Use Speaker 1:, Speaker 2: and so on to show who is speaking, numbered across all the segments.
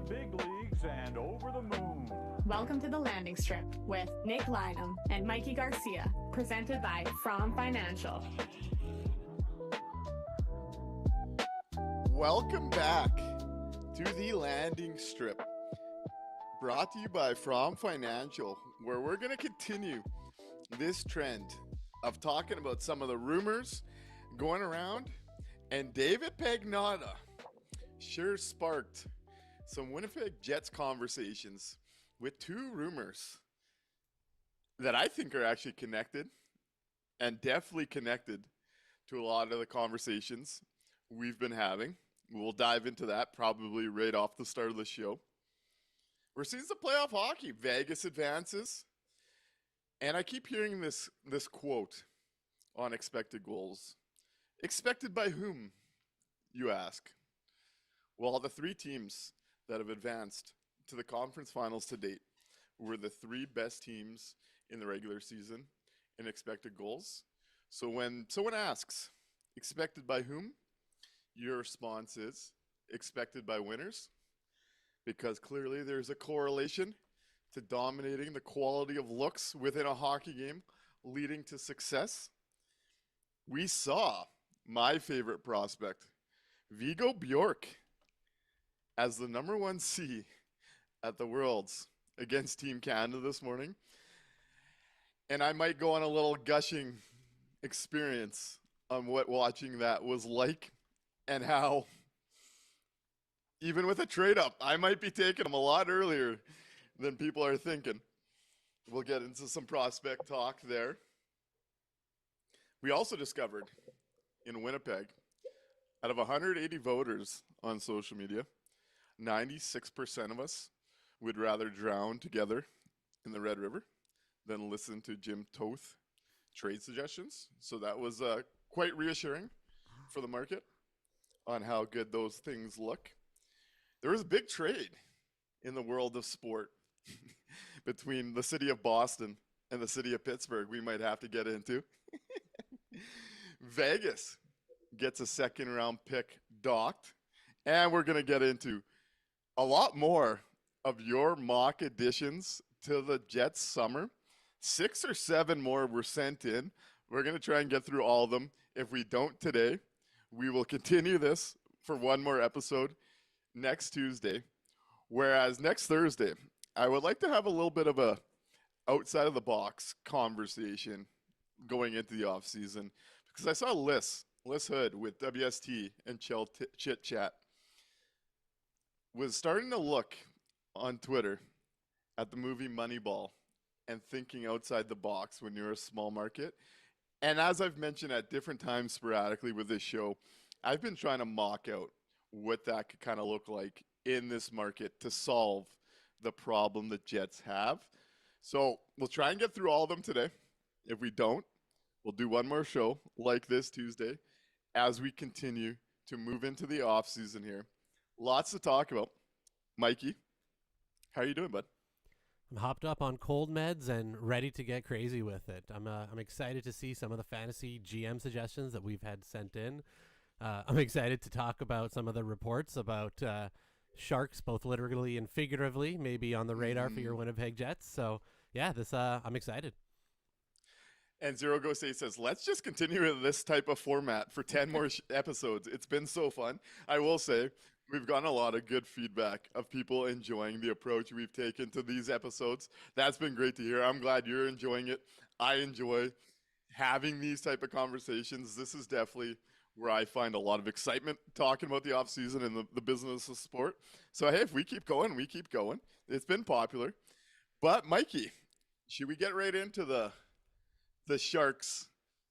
Speaker 1: big leagues and over the moon.
Speaker 2: Welcome to the Landing Strip with Nick Lynham and Mikey Garcia, presented by From Financial.
Speaker 3: Welcome back to the Landing Strip, brought to you by From Financial, where we're going to continue this trend of talking about some of the rumors going around. And David Pagnotta sure sparked some Winnipeg Jets conversations with two rumors that I think are actually connected and definitely connected to a lot of the conversations we've been having. We'll dive into that probably right off the start of the show. We're seeing some playoff hockey. Vegas advances. And I keep hearing this quote on expected goals. Expected by whom, you ask? Well, the three teams that have advanced to the conference finals to date were the three best teams in the regular season in expected goals. So when someone asks, expected by whom? Your response is expected by winners, because clearly there's a correlation to dominating the quality of looks within a hockey game leading to success. We saw my favorite prospect, Viggo Bjork, as the number one C at the Worlds against Team Canada this morning. And I might go on a little gushing experience on what watching that was like and how, even with a trade-up, I might be taking him a lot earlier than people are thinking. We'll get into some prospect talk there. We also discovered in Winnipeg, out of 180 voters on social media, 96% of us would rather drown together in the Red River than listen to Jim Toth trade suggestions. So that was quite reassuring for the market on how good those things look. There was a big trade in the world of sport between the city of Boston and the city of Pittsburgh we might have to get into. Vegas gets a second round pick docked, and we're going to get into a lot more of your mock additions to the Jets summer. 6 or 7 more were sent in. We're going to try and get through all of them. If we don't today, we will continue this for one more episode next Tuesday. Whereas next Thursday, I would like to have a little bit of a outside of the box conversation going into the offseason, because I saw Liz Hood with WST and Chill Chit Chat was starting to look on Twitter at the movie Moneyball and thinking outside the box when you're a small market. And as I've mentioned at different times sporadically with this show, I've been trying to mock out what that could kind of look like in this market to solve the problem the Jets have. So we'll try and get through all of them today. If we don't, we'll do one more show like this Tuesday as we continue to move into the offseason here. Lots to talk about. Mikey, how are you doing, bud?
Speaker 4: I'm hopped up on cold meds and ready to get crazy with it. I'm excited to see some of the fantasy GM suggestions that we've had sent in. I'm excited to talk about some of the reports about sharks, both literally and figuratively, maybe on the radar for your Winnipeg Jets. So, yeah, I'm excited.
Speaker 3: And Zero Ghost 8 says, let's just continue with this type of format for 10 more episodes. It's been so fun. I will say, we've gotten a lot of good feedback of people enjoying the approach we've taken to these episodes. That's been great to hear. I'm glad you're enjoying it. I enjoy having these type of conversations. This is definitely where I find a lot of excitement talking about the offseason and the business of sport. So, hey, if we keep going, we keep going. It's been popular. But, Mikey, should we get right into the sharks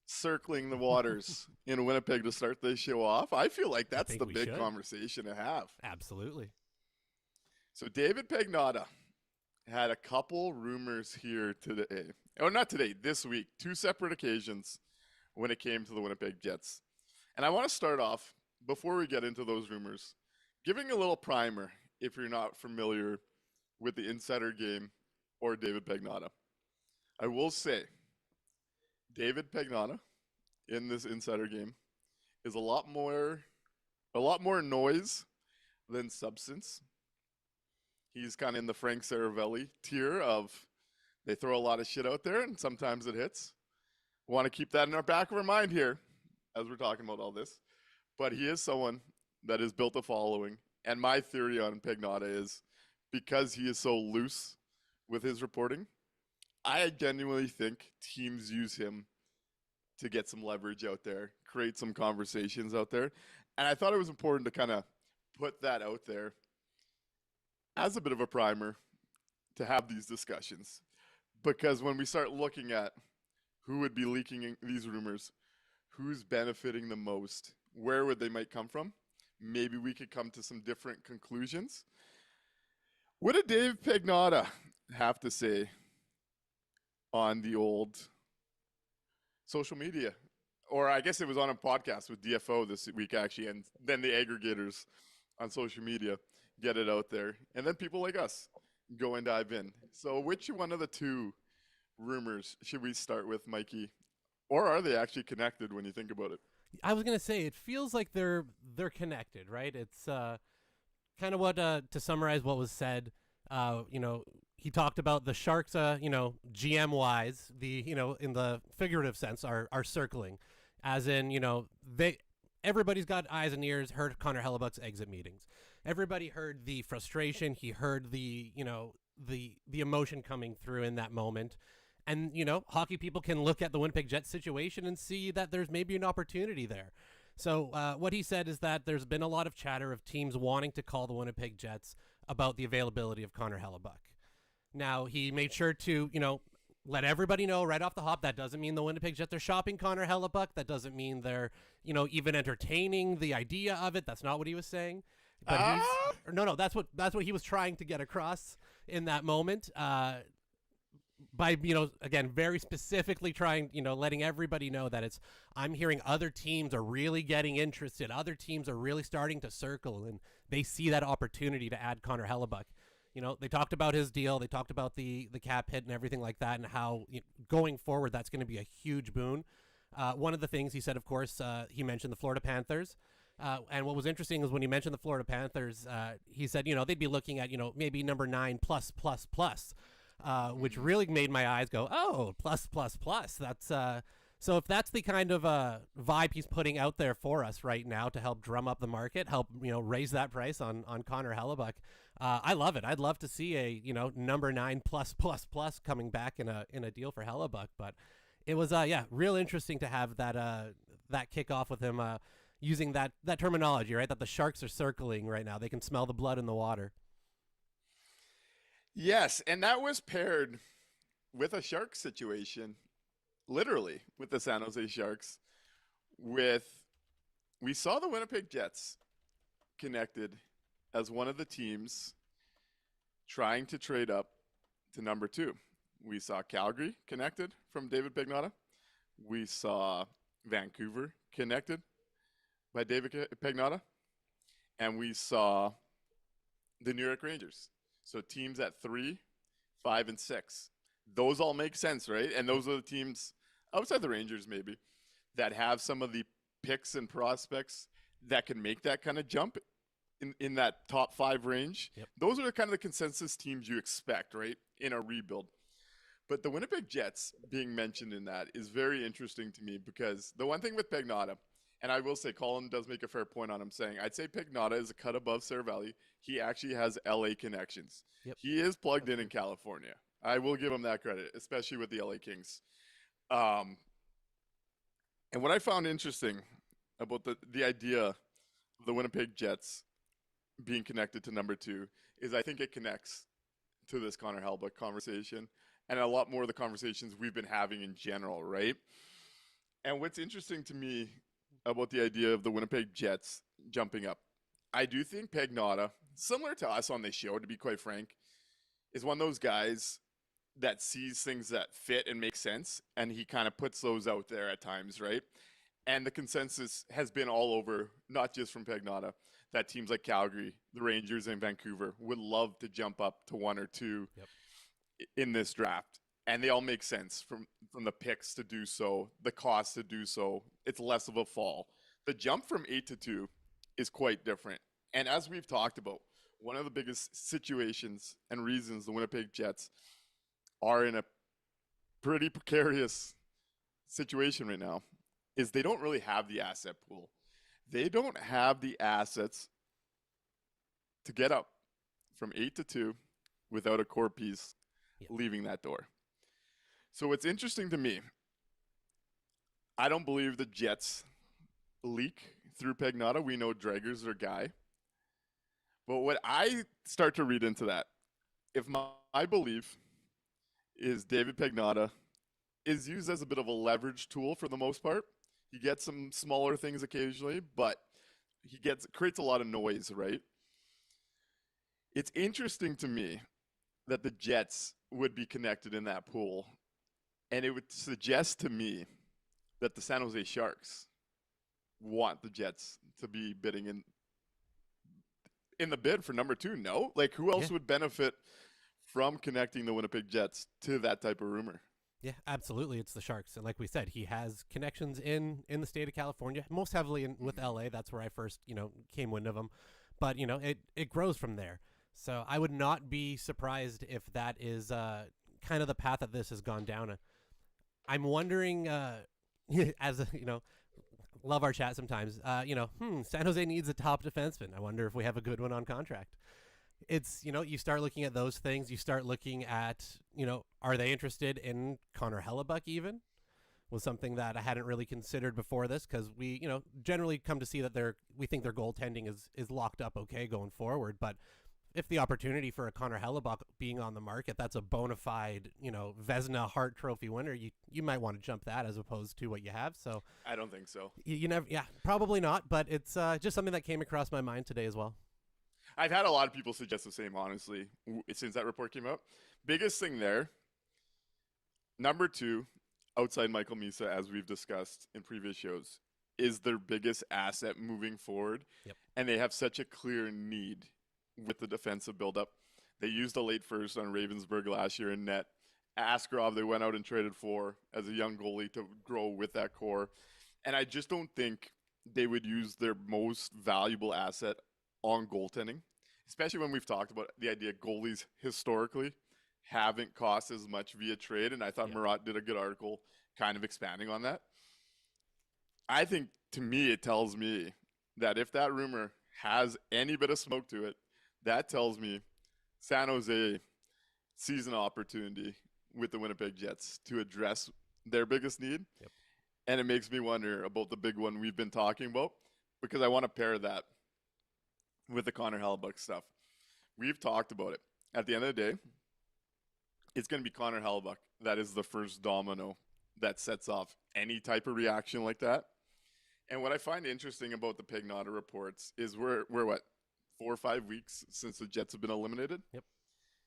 Speaker 3: circling the waters in Winnipeg to start this show off? I feel like that's the big conversation to have.
Speaker 4: Absolutely.
Speaker 3: So David Pagnotta had a couple rumors here today. Oh, not today, this week. 2 separate occasions when it came to the Winnipeg Jets. And I want to start off, before we get into those rumors, giving a little primer if you're not familiar with the Insider Game or David Pagnotta. I will say, David Pagnotta in this Insider Game is a lot more noise than substance. He's kind of in the Frank Saravelli tier of they throw a lot of shit out there and sometimes it hits. Want to keep that in our back of our mind here as we're talking about all this. But he is someone that has built a following. And my theory on Pagnotta is because he is so loose with his reporting, I genuinely think teams use him to get some leverage out there, create some conversations out there. And I thought it was important to kind of put that out there as a bit of a primer to have these discussions. Because when we start looking at who would be leaking these rumors, who's benefiting the most, where would they might come from, maybe we could come to some different conclusions. What did Dave Pagnotta have to say on the old social media? Or I guess it was on a podcast with DFO this week, actually, and then the aggregators on social media get it out there. And then people like us go and dive in. So which one of the two rumors should we start with, Mikey? Or are they actually connected when you think about it?
Speaker 4: I was gonna say it feels like they're connected, right? It's kind of what to summarize what was said. He talked about the Sharks, GM wise, in the figurative sense are circling, as in everybody's got eyes and ears. Heard Connor Hellebuyck's exit meetings. Everybody heard the frustration. He heard the emotion coming through in that moment. And, hockey people can look at the Winnipeg Jets situation and see that there's maybe an opportunity there. So what he said is that there's been a lot of chatter of teams wanting to call the Winnipeg Jets about the availability of Connor Hellebuyck. Now, he made sure to, let everybody know right off the hop that doesn't mean the Winnipeg Jets are shopping Connor Hellebuyck. That doesn't mean they're, even entertaining the idea of it. That's not what he was saying. But that's what he was trying to get across in that moment. By, again, very specifically trying, letting everybody know that I'm hearing other teams are really getting interested. Other teams are really starting to circle, and they see that opportunity to add Connor Hellebuyck. They talked about his deal. They talked about the cap hit and everything like that, and how going forward, that's going to be a huge boon. One of the things he said, of course, he mentioned the Florida Panthers. And what was interesting is when he mentioned the Florida Panthers, he said, they'd be looking at, maybe number 9 plus. Which really made my eyes go, oh, plus. That's so if that's the kind of vibe he's putting out there for us right now to help drum up the market, help raise that price on Connor Hellebuyck, I love it. I'd love to see a number 9 plus coming back in a deal for Hellebuyck. But it was real interesting to have that kickoff with him using that terminology, right? That the Sharks are circling right now. They can smell the blood in the water.
Speaker 3: Yes, and that was paired with a Sharks situation, literally, with the San Jose Sharks. We saw the Winnipeg Jets connected as one of the teams trying to trade up to number 2. We saw Calgary connected from David Pagnotta. We saw Vancouver connected by David Pagnotta. And we saw the New York Rangers. So teams at 3, 5, and 6. Those all make sense, right? And those are the teams outside the Rangers maybe that have some of the picks and prospects that can make that kind of jump in that top 5 range.
Speaker 4: Yep.
Speaker 3: Those are kind of the consensus teams you expect, right, in a rebuild. But the Winnipeg Jets being mentioned in that is very interesting to me because the one thing with Pagnotta, and I will say Colin does make a fair point on him saying, I'd say Pagnotta is a cut above Saravelli. He actually has LA connections.
Speaker 4: Yep.
Speaker 3: He is plugged in California. I will give him that credit, especially with the LA Kings. And what I found interesting about the idea of the Winnipeg Jets being connected to number 2 is I think it connects to this Connor Hellebuyck conversation and a lot more of the conversations we've been having in general, right? And what's interesting to me about the idea of the Winnipeg Jets jumping up, I do think Pagnotta, similar to us on this show, to be quite frank, is one of those guys that sees things that fit and make sense, and he kind of puts those out there at times, right? And the consensus has been all over, not just from Pagnotta, that teams like Calgary, the Rangers, and Vancouver would love to jump up to 1 or 2 in this draft. And they all make sense from the picks to do so, the cost to do so. It's less of a fall. The jump from 8 to 2 is quite different. And as we've talked about, one of the biggest situations and reasons the Winnipeg Jets are in a pretty precarious situation right now is they don't really have the asset pool. They don't have the assets to get up from 8 to 2 without a core piece leaving that door. So what's interesting to me, I don't believe the Jets leak through Pagnotta. We know Drager's their guy. But what I start to read into that, if my belief is David Pagnotta is used as a bit of a leverage tool for the most part. He gets some smaller things occasionally, but he creates a lot of noise, right? It's interesting to me that the Jets would be connected in that pool, and it would suggest to me that the San Jose Sharks want the Jets to be bidding in the bid for number 2. No? Like, who else would benefit from connecting the Winnipeg Jets to that type of rumor?
Speaker 4: Yeah, absolutely. It's the Sharks. And like we said, he has connections in the state of California, most heavily with LA. That's where I first, came wind of him. But, it grows from there. So I would not be surprised if that is kind of the path that this has gone down. I'm wondering, love our chat sometimes, San Jose needs a top defenseman. I wonder if we have a good one on contract. It's, you start looking at those things. You start looking at, are they interested in Connor Hellebuyck even? Was something that I hadn't really considered before this, because we, generally come to see that we think their goaltending is locked up okay going forward. But if the opportunity for a Connor Hellebuyck being on the market, that's a bona fide, Vezina Hart Trophy winner, you might want to jump that as opposed to what you have. So
Speaker 3: I don't think so.
Speaker 4: You never, probably not. But it's just something that came across my mind today as well.
Speaker 3: I've had a lot of people suggest the same, honestly, since that report came out. Biggest thing there, number 2, outside Michael Misa, as we've discussed in previous shows, is their biggest asset moving forward.
Speaker 4: Yep.
Speaker 3: And they have such a clear need with the defensive buildup. They used a late first on Ravensburg last year in net. Askarov, they went out and traded for as a young goalie to grow with that core. And I just don't think they would use their most valuable asset on goaltending, especially when we've talked about the idea goalies historically haven't cost as much via trade. And I thought Murat did a good article kind of expanding on that. I think, to me, it tells me that if that rumor has any bit of smoke to it, that tells me San Jose sees an opportunity with the Winnipeg Jets to address their biggest need.
Speaker 4: Yep.
Speaker 3: And it makes me wonder about the big one we've been talking about, because I want to pair that with the Connor Hellebuyck stuff. We've talked about it. At the end of the day, it's going to be Connor Hellebuyck that is the first domino that sets off any type of reaction like that. And what I find interesting about the Pagnotta reports is we're what, 4 or 5 weeks since the Jets have been eliminated?
Speaker 4: Yep.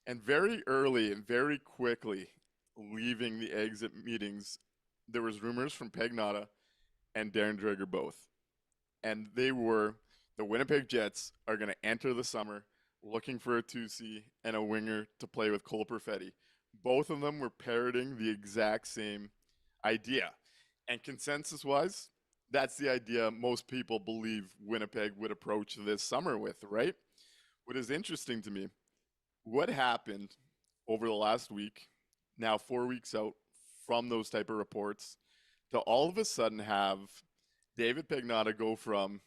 Speaker 3: And very early and very quickly leaving the exit meetings, there was rumors from Pagnotta and Darren Dreger both. And they were, the Winnipeg Jets are going to enter the summer looking for a 2C and a winger to play with Cole Perfetti. Both of them were parroting the exact same idea. And consensus-wise, that's the idea most people believe Winnipeg would approach this summer with, right? What is interesting to me, what happened over the last week, now 4 weeks out from those type of reports, to all of a sudden have David Pagnotta go from,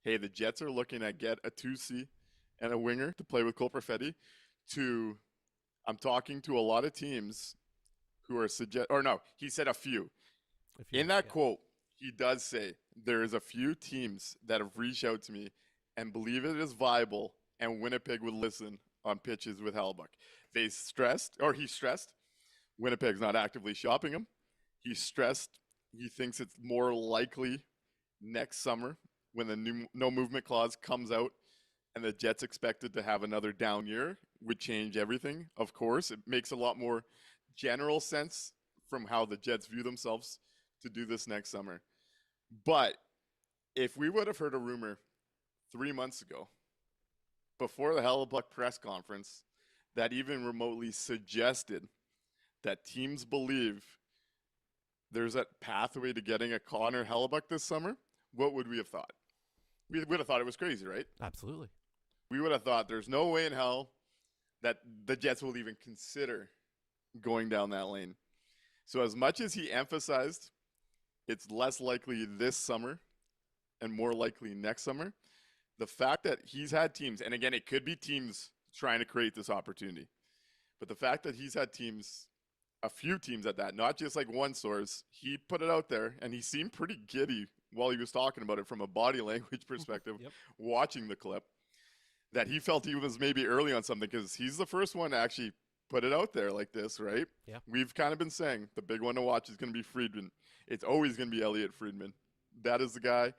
Speaker 3: hey, the Jets are looking at get a 2C and a winger to play with Cole Perfetti, to I'm talking to a lot of teams who are he said a few. In that quote, he does say there is a few teams that have reached out to me and believe it is viable and Winnipeg would listen on pitches with Hellebuyck. He stressed Winnipeg's not actively shopping him. He stressed he thinks it's more likely next summer when the no movement clause comes out and the Jets expected to have another down year would change everything. Of course, it makes a lot more general sense from how the Jets view themselves to do this next summer. But if we would have heard a rumor 3 months ago, before the Hellebuyck press conference, that even remotely suggested that teams believe there's a pathway to getting a Connor Hellebuyck this summer, what would we have thought? We would have thought it was crazy, right?
Speaker 4: Absolutely.
Speaker 3: we would have thought there's no way in hell that the Jets will even consider going down that lane. So as much as he emphasized it's less likely this summer and more likely next summer, the fact that he's had teams, and again, it could be teams trying to create this opportunity, but the fact that he's had teams, a few teams at that, not just like one source, he put it out there, and he seemed pretty giddy while he was talking about it from a body language perspective, watching the clip, that he felt he was maybe early on something, because he's the first one to actually put it out there like this, right?
Speaker 4: Yeah.
Speaker 3: We've kind of been saying the big one to watch is going to be Friedman. It's always going to be Elliot Friedman. That is the guy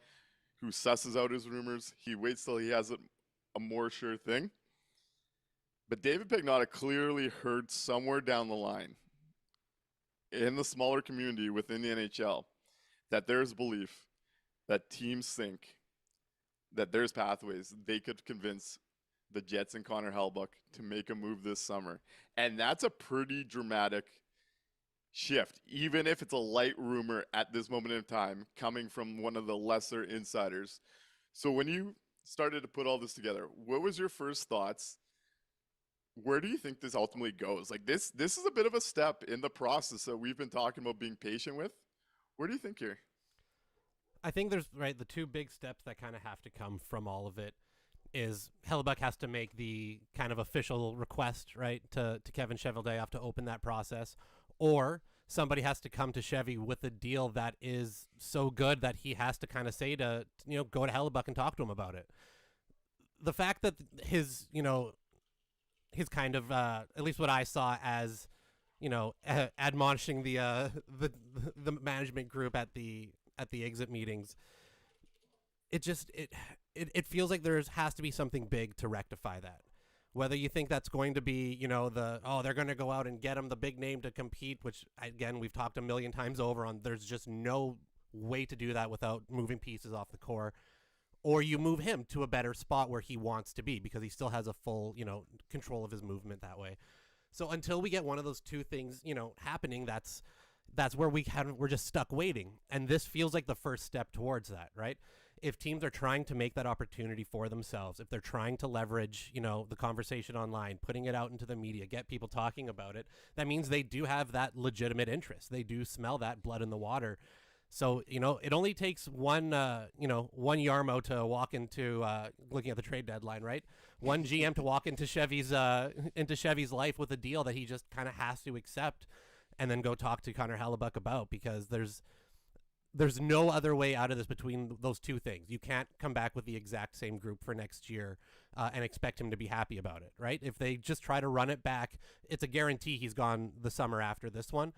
Speaker 3: who susses out his rumors. He waits till he has a more sure thing. But David Pagnotta clearly heard somewhere down the line in the smaller community within the NHL that there's belief that teams think that there's pathways they could convince the Jets and Connor Hellebuyck to make a move this summer. And that's a pretty dramatic shift, even if it's a light rumor at this moment in time coming from one of the lesser insiders. So when you started to put all this together, what was your first thoughts? Where do you think this ultimately goes? Like this is a bit of a step in the process that we've been talking about being patient with. Where do you think here?
Speaker 4: I think there's the two big steps that kind of have to come from all of it is Hellebuyck has to make the kind of official request, right, to Kevin Cheveldayoff to open that process, or somebody has to come to Chevy with a deal that is so good that he has to kind of say to, go to Hellebuyck and talk to him about it. The fact that his kind of, at least what I saw as, admonishing the management group at the exit meetings, it feels like has to be something big to rectify that. Whether you think that's going to be, they're going to go out and get him the big name to compete, which again, we've talked a million times over on, there's just no way to do that without moving pieces off the core, or you move him to a better spot where he wants to be because he still has a full, control of his movement that way. So until we get one of those two things, happening, that's where we're just stuck waiting. And this feels like the first step towards that, right? If teams are trying to make that opportunity for themselves, if they're trying to leverage, the conversation online, putting it out into the media, get people talking about it, that means they do have that legitimate interest. They do smell that blood in the water. So, it only takes one Yarmo to walk into, looking at the trade deadline, right? One GM to walk into Chevy's life with a deal that he just kind of has to accept and then go talk to Connor Hellebuyck about, because there's no other way out of this between those two things. You can't come back with the exact same group for next year and expect him to be happy about it, right? If they just try to run it back, it's a guarantee he's gone the summer after this one.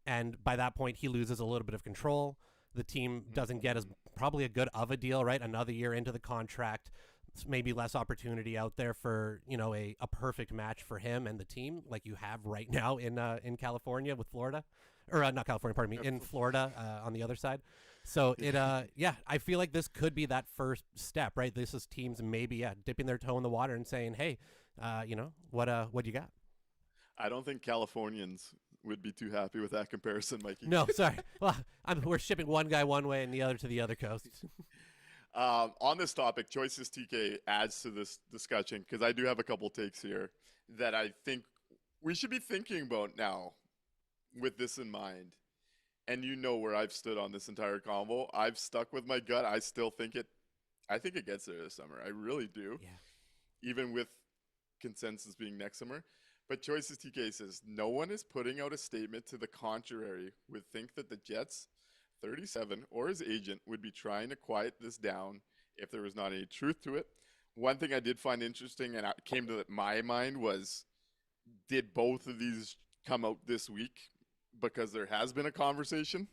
Speaker 4: And by that point, he loses a little bit of control. The team doesn't get as probably a good of a deal, right? Another year into the contract, maybe less opportunity out there for, a perfect match for him and the team like you have right now in California with Florida. Or not California, pardon me, in Florida on the other side. So I feel like this could be that first step, right? This is teams maybe dipping their toe in the water and saying, hey, what do you got?
Speaker 3: I don't think Californians would be too happy with that comparison, Mikey.
Speaker 4: No, sorry. Well, we're shipping one guy one way and the other to the other coast.
Speaker 3: On this topic, Choices TK adds to this discussion because I do have a couple takes here that I think we should be thinking about now with this in mind. And where I've stood on this entire convo. I've stuck with my gut. I still think I think it gets there this summer. I really do. Yeah. Even with consensus being next summer. But Choices TK says, no one is putting out a statement to the contrary would think that the Jets, 37, or his agent would be trying to quiet this down if there was not any truth to it. One thing I did find interesting and came to my mind was, did both of these come out this week? Because there has been a conversation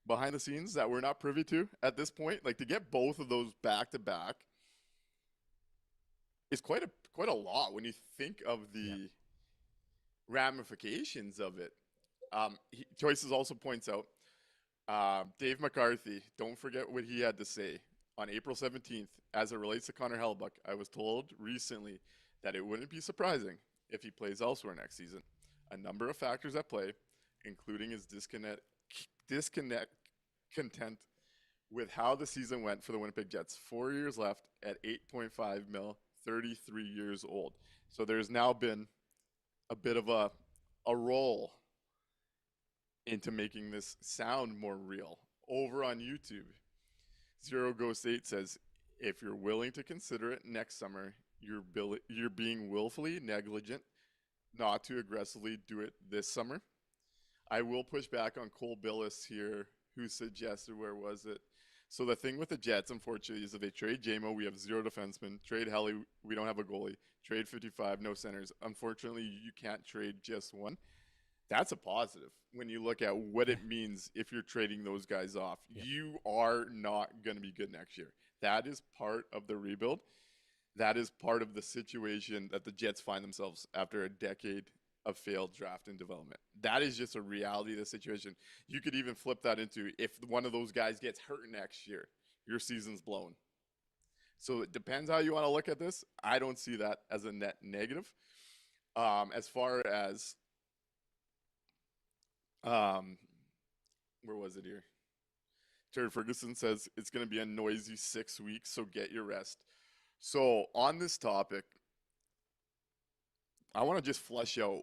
Speaker 3: behind the scenes that we're not privy to at this point. Like, to get both of those back to back is quite a lot when you think of the ramifications of it. Choices also points out Dave McCarthy. Don't forget what he had to say on April 17th as it relates to Connor Hellebuyck. I was told recently that it wouldn't be surprising if he plays elsewhere next season. A number of factors at play, including his content with how the season went for the Winnipeg Jets. 4 years left at $8.5 million, 33 years old. So there's now been a bit of a roll into making this sound more real. Over on YouTube, Zero Ghost 8 says, if you're willing to consider it next summer, you're being willfully negligent not to aggressively do it this summer. I will push back on Cole Billis here, who suggested, where was it? So the thing with the Jets, unfortunately, is that they trade JMO, we have 0 defensemen. Trade Helly, we don't have a goalie. Trade 55, no centers. Unfortunately, you can't trade just one. That's a positive when you look at what it means if you're trading those guys off. Yep. You are not going to be good next year. That is part of the rebuild. That is part of the situation that the Jets find themselves after a decade of failed draft and development. That is just a reality of the situation. You could even flip that into, if one of those guys gets hurt next year, your season's blown. So it depends how you want to look at this. I don't see that as a net negative. As far as where was it here? Terry Ferguson says it's going to be a noisy 6 weeks, so get your rest. So on this topic, I want to just flesh out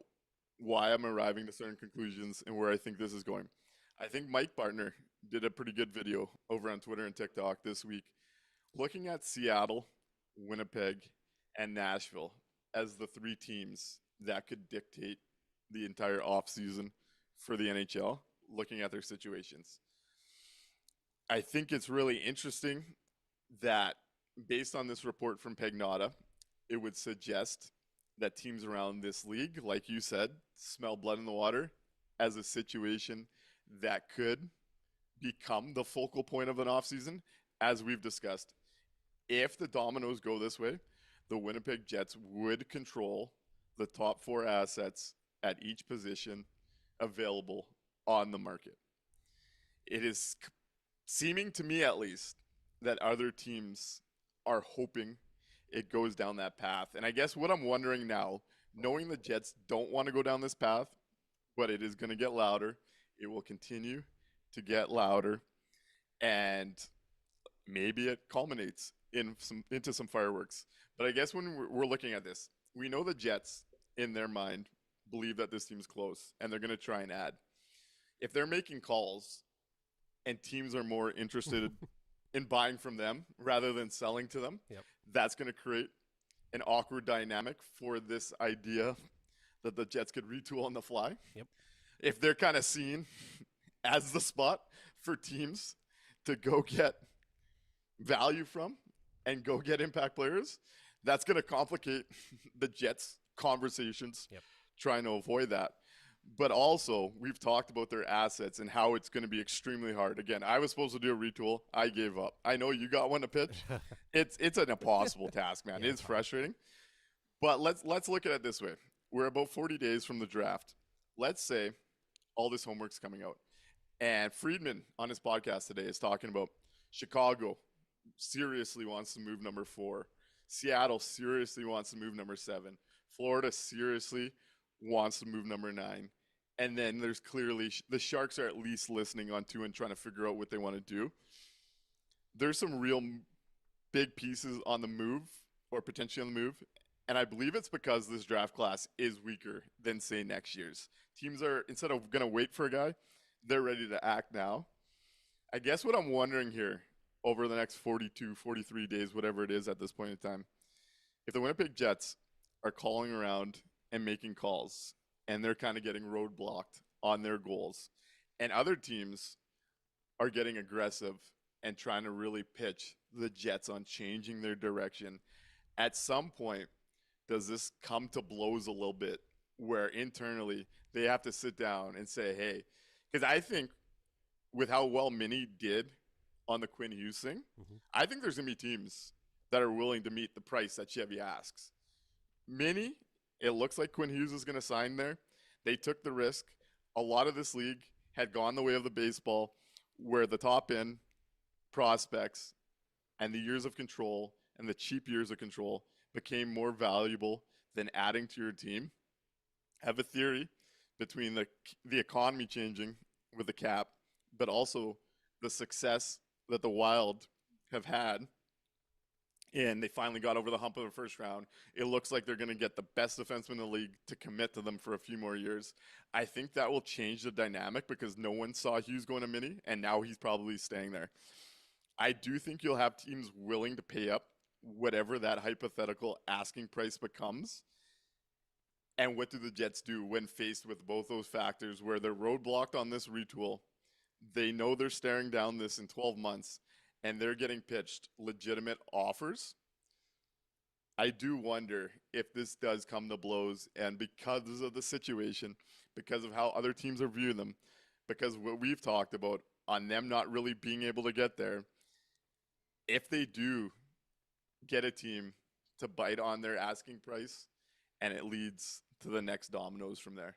Speaker 3: why I'm arriving to certain conclusions and where I think this is going. I think Mike Bartner did a pretty good video over on Twitter and TikTok this week, looking at Seattle, Winnipeg, and Nashville as the 3 teams that could dictate the entire offseason for the NHL, looking at their situations. I think it's really interesting that based on this report from Pagnotta, it would suggest that teams around this league, like you said, smell blood in the water as a situation that could become the focal point of an offseason, as we've discussed. If the dominoes go this way, the Winnipeg Jets would control the top 4 assets at each position available on the market. It is seeming to me, at least, that other teams are hoping it goes down that path. And I guess what I'm wondering now, knowing the Jets don't want to go down this path, but it is going to get louder. It will continue to get louder, and maybe it culminates into some fireworks. But I guess when we're looking at this, we know the Jets, in their mind, believe that this team's close, and they're going to try and add. If they're making calls and teams are more interested in buying from them rather than selling to them, that's going to create an awkward dynamic for this idea that the Jets could retool on the fly. If they're kind of seen as the spot for teams to go get value from and go get impact players, that's going to complicate the Jets' conversations trying to avoid that. But also, we've talked about their assets and how it's going to be extremely hard. Again, I was supposed to do a retool. I gave up. I know you got one to pitch. It's an impossible task, man. It's frustrating. But let's look at it this way. We're about 40 days from the draft. Let's say all this homework's coming out. And Friedman on his podcast today is talking about Chicago seriously wants to move number 4. Seattle seriously wants to move number 7. Florida seriously wants to move number 9. And then there's clearly the Sharks are at least listening on 2 and trying to figure out what they want to do. There's some real big pieces on the move or potentially on the move. And I believe it's because this draft class is weaker than, say, next year's. Teams are, instead of going to wait for a guy, they're ready to act now. I guess what I'm wondering here over the next 42, 43 days, whatever it is at this point in time, if the Winnipeg Jets are calling around and making calls and they're kind of getting roadblocked on their goals, and other teams are getting aggressive and trying to really pitch the Jets on changing their direction, at some point, does this come to blows a little bit where internally they have to sit down and say, hey, because I think with how well Minnie did on the Quinn Hughes thing, I think there's going to be teams that are willing to meet the price that Chevy asks. Minnie, it looks like Quinn Hughes is going to sign there. They took the risk. A lot of this league had gone the way of the baseball where the top end prospects and the years of control and the cheap years of control became more valuable than adding to your team. I have a theory between the economy changing with the cap, but also the success that the Wild have had and they finally got over the hump of the first round. It looks like they're going to get the best defenseman in the league to commit to them for a few more years. I think that will change the dynamic because no one saw Hughes going to mini, and now he's probably staying there. I do think you'll have teams willing to pay up whatever that hypothetical asking price becomes. And what do the Jets do when faced with both those factors where they're roadblocked on this retool? They know they're staring down this in 12 months, and they're getting pitched legitimate offers. I do wonder if this does come to blows, and because of the situation, because of how other teams are viewing them, because what we've talked about on them not really being able to get there, if they do get a team to bite on their asking price, and it leads to the next dominoes from there.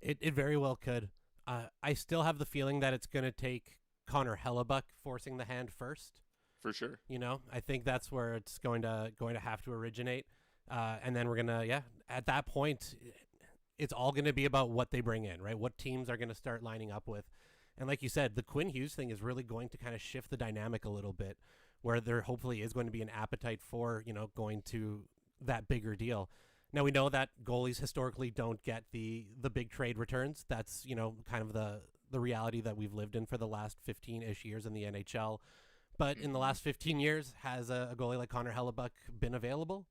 Speaker 4: It very well could. I still have the feeling that it's going to take Connor Hellebuyck forcing the hand first.
Speaker 3: For sure.
Speaker 4: You know, I think that's where it's going to have to originate. And then we're going to, at that point, it's all going to be about what they bring in, right? What teams are going to start lining up with. And like you said, the Quinn Hughes thing is really going to kind of shift the dynamic a little bit, where there hopefully is going to be an appetite for, going to that bigger deal. Now, we know that goalies historically don't get the big trade returns. That's, kind of the reality that we've lived in for the last 15-ish years in the NHL. But in the last 15 years, has a goalie like Connor Hellebuyck been available?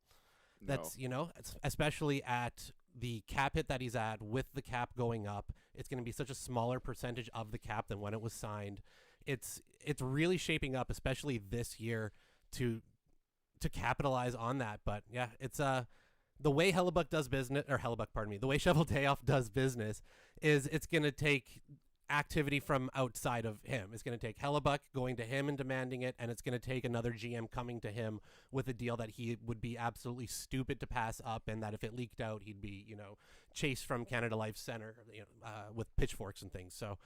Speaker 3: No.
Speaker 4: That's, especially at the cap hit that he's at, with the cap going up, it's going to be such a smaller percentage of the cap than when it was signed. It's really shaping up, especially this year, to capitalize on that. But yeah, it's the way Hellebuyck does business, or Hellebuyck, pardon me, the way Cheveldayoff does business is it's going to take activity from outside of him. It's going to take Hellebuyck going to him and demanding it, and it's going to take another GM coming to him with a deal that he would be absolutely stupid to pass up, and that if it leaked out, he'd be, chased from Canada Life Center, with pitchforks and things. So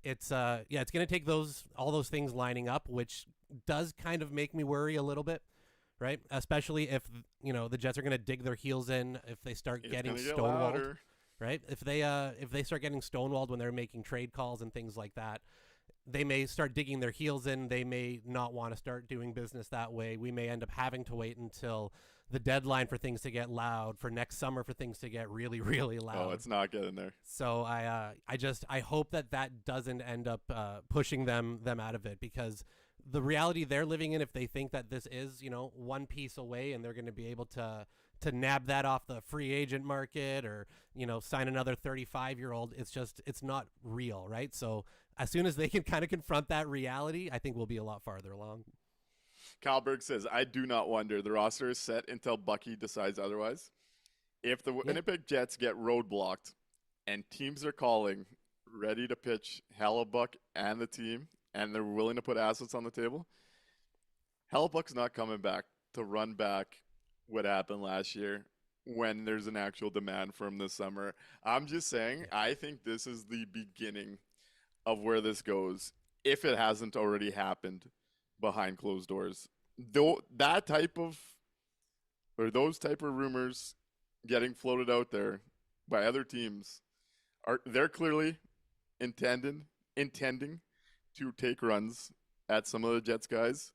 Speaker 4: it's it's going to take all those things lining up, which does kind of make me worry a little bit. Right, especially if the Jets are going to dig their heels in if they start getting stonewalled. Right, if they start getting stonewalled when they're making trade calls and things like that, they may start digging their heels in. They may not want to start doing business that way. We may end up having to wait until the deadline for things to get loud, for next summer for things to get really, really loud.
Speaker 3: Oh, it's not getting there.
Speaker 4: So I hope that doesn't end up pushing them out of it, because the reality they're living in, if they think that this is, one piece away and they're going to be able to nab that off the free agent market, or, sign another 35-year-old, it's not real, right? So as soon as they can kind of confront that reality, I think we'll be a lot farther along.
Speaker 3: Kyle Berg says, I do not wonder. The roster is set until Bucky decides otherwise. If the Winnipeg Jets get roadblocked and teams are calling, ready to pitch Hellebuyck and the team, and they're willing to put assets on the table, Hellebuyck's not coming back to run back what happened last year when there's an actual demand for him this summer. I'm just saying, I think this is the beginning of where this goes, if it hasn't already happened behind closed doors. Though those type of rumors getting floated out there by other teams, they're clearly intending to take runs at some of the Jets guys,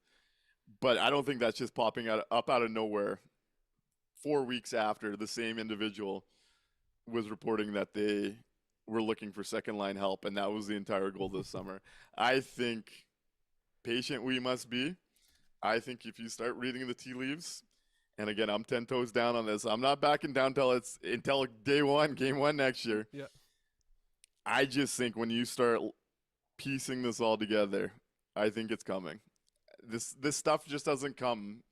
Speaker 3: but I don't think that's just popping up out of nowhere 4 weeks after the same individual was reporting that they were looking for second line help, and that was the entire goal this summer. I think patient we must be. I think if you start reading the tea leaves, and again, I'm 10 toes down on this. I'm not backing down until game one next year.
Speaker 4: Yeah.
Speaker 3: I just think when you start piecing this all together, I think it's coming. This stuff just doesn't come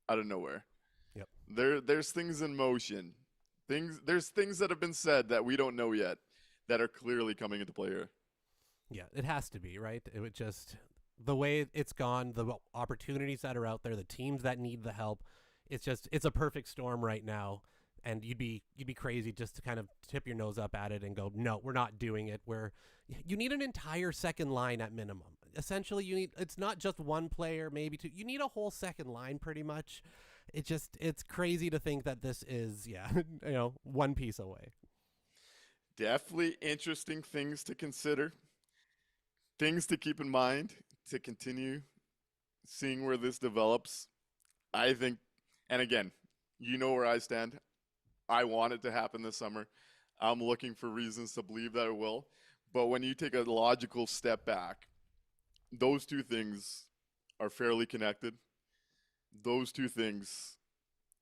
Speaker 3: out of nowhere.
Speaker 4: Yep.
Speaker 3: There's things in motion. There's things that have been said that we don't know yet that are clearly coming into play here.
Speaker 4: Yeah, it has to be, right? It would just, the way it's gone, the opportunities that are out there, the teams that need the help, it's a perfect storm right now. And you'd be crazy just to kind of tip your nose up at it and go, no, we're not doing it. You need an entire second line at minimum. Essentially, it's not just one player, maybe two. You need a whole second line pretty much. It's crazy to think that this is, one piece away.
Speaker 3: Definitely interesting things to consider, things to keep in mind to continue seeing where this develops I think, and again, you know where I stand. I want it to happen this summer. I'm looking for reasons to believe that it will. But when you take a logical step back, those two things are fairly connected. Those two things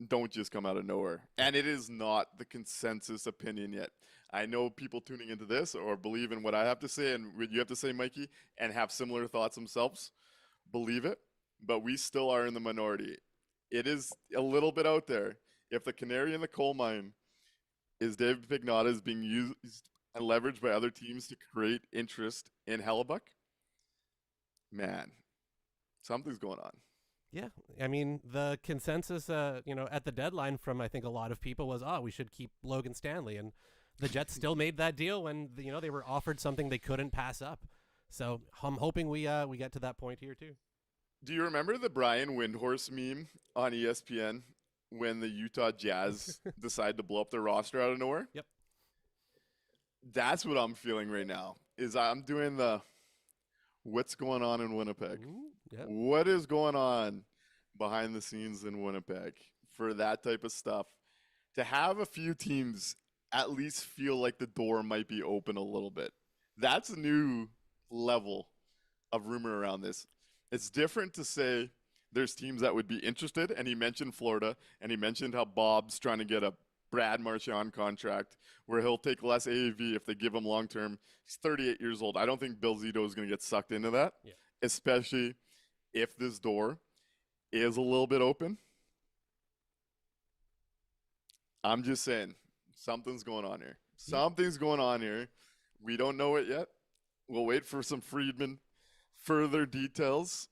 Speaker 3: don't just come out of nowhere. And it is not the consensus opinion yet. I know people tuning into this or believe in what I have to say and what you have to say, Mikey, and have similar thoughts themselves. Believe it, but we still are in the minority. It is a little bit out there. If the canary in the coal mine is David Pagnotta is being used and leveraged by other teams to create interest in Hellebuyck, man, something's going on.
Speaker 4: Yeah, I mean, the consensus, at the deadline from I think a lot of people was, we should keep Logan Stanley, and the Jets still made that deal when they were offered something they couldn't pass up. So I'm hoping we get to that point here too.
Speaker 3: Do you remember the Brian Windhorst meme on ESPN when the Utah Jazz decided to blow up their roster out of nowhere?
Speaker 4: Yep.
Speaker 3: That's what I'm feeling right now. Is I'm doing the what's going on in Winnipeg?
Speaker 4: Yep.
Speaker 3: What is going on behind the scenes in Winnipeg for that type of stuff? To have a few teams at least feel like the door might be open a little bit. That's a new level of rumor around this. It's different to say there's teams that would be interested, and he mentioned Florida, and he mentioned how Bob's trying to get a Brad Marchand contract where he'll take less AAV if they give him long-term. He's 38 years old. I don't think Bill Zito is going to get sucked into that, especially if this door is a little bit open. I'm just saying, something's going on here. Something's going on here. We don't know it yet. We'll wait for some Friedman further details.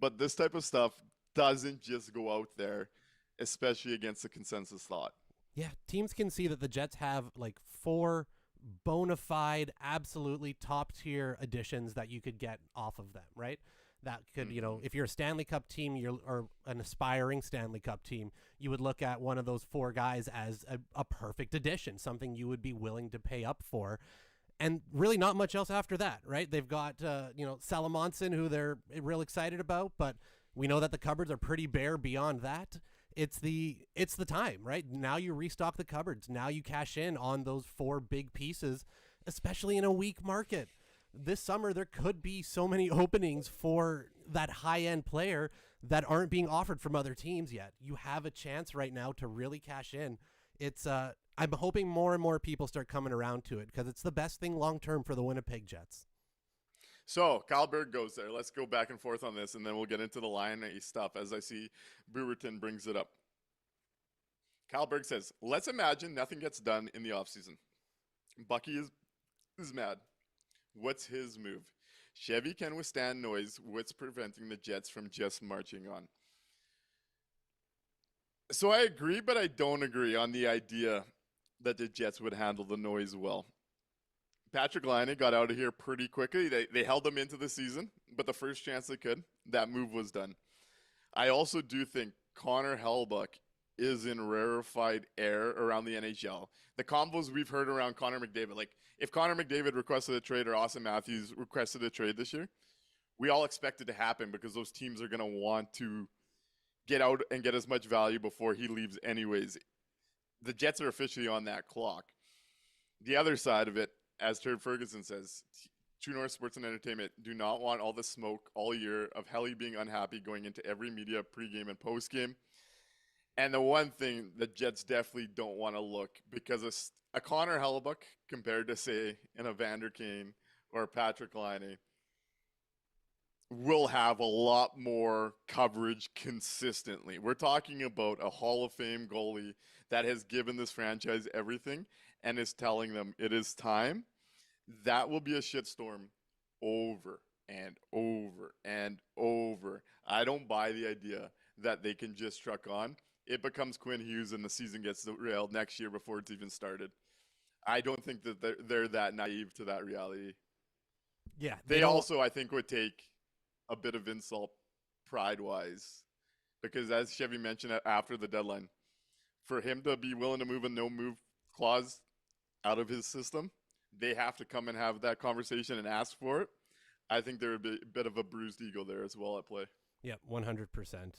Speaker 3: But this type of stuff doesn't just go out there, especially against the consensus thought.
Speaker 4: Yeah, teams can see that the Jets have like 4 bona fide, absolutely top-tier additions that you could get off of them, right? That could, if you're a Stanley Cup team, or an aspiring Stanley Cup team, you would look at one of those 4 guys as a perfect addition, something you would be willing to pay up for. And really not much else after that, right? They've got, Salamonson, who they're real excited about, but we know that the cupboards are pretty bare beyond that. It's the time, right? Now you restock the cupboards. Now you cash in on those 4 big pieces, especially in a weak market. This summer, there could be so many openings for that high-end player that aren't being offered from other teams yet. You have a chance right now to really cash in. It's I'm hoping more and more people start coming around to it because it's the best thing long-term for the Winnipeg Jets.
Speaker 3: So Kyle Berg goes there. Let's go back and forth on this, and then we'll get into the Lion stuff as I see Brewerton brings it up. Kyle Berg says, let's imagine nothing gets done in the offseason. Bucky is mad. What's his move? Chevy can withstand noise. What's preventing the Jets from just marching on? So I agree, but I don't agree on the idea that the Jets would handle the noise well. Patrick Laine got out of here pretty quickly. They held him into the season, but the first chance they could, that move was done. I also do think Connor Hellebuyck is in rarefied air around the NHL. The combos we've heard around Connor McDavid, like if Connor McDavid requested a trade or Austin Matthews requested a trade this year, we all expect it to happen because those teams are going to want to get out and get as much value before he leaves anyways. The Jets are officially on that clock. The other side of it, as Turd Ferguson says, True North Sports and Entertainment do not want all the smoke all year of Helly being unhappy going into every media pregame and postgame. And the one thing the Jets definitely don't want to look, because a Connor Hellebuyck compared to, say, an Evander Kane or Patrick Laine will have a lot more coverage consistently. We're talking about a Hall of Fame goalie that has given this franchise everything and is telling them it is time. That will be a shitstorm over and over and over. I don't buy the idea that they can just truck on. It becomes Quinn Hughes and the season gets derailed next year before it's even started. I don't think that they're that naive to that reality.
Speaker 4: Yeah.
Speaker 3: They also, I think, would take a bit of insult pride-wise, because as Chevy mentioned after the deadline, for him to be willing to move a no-move clause out of his system, they have to come and have that conversation and ask for it. I think there would be a bit of a bruised ego there as well at play.
Speaker 4: Yeah, 100%.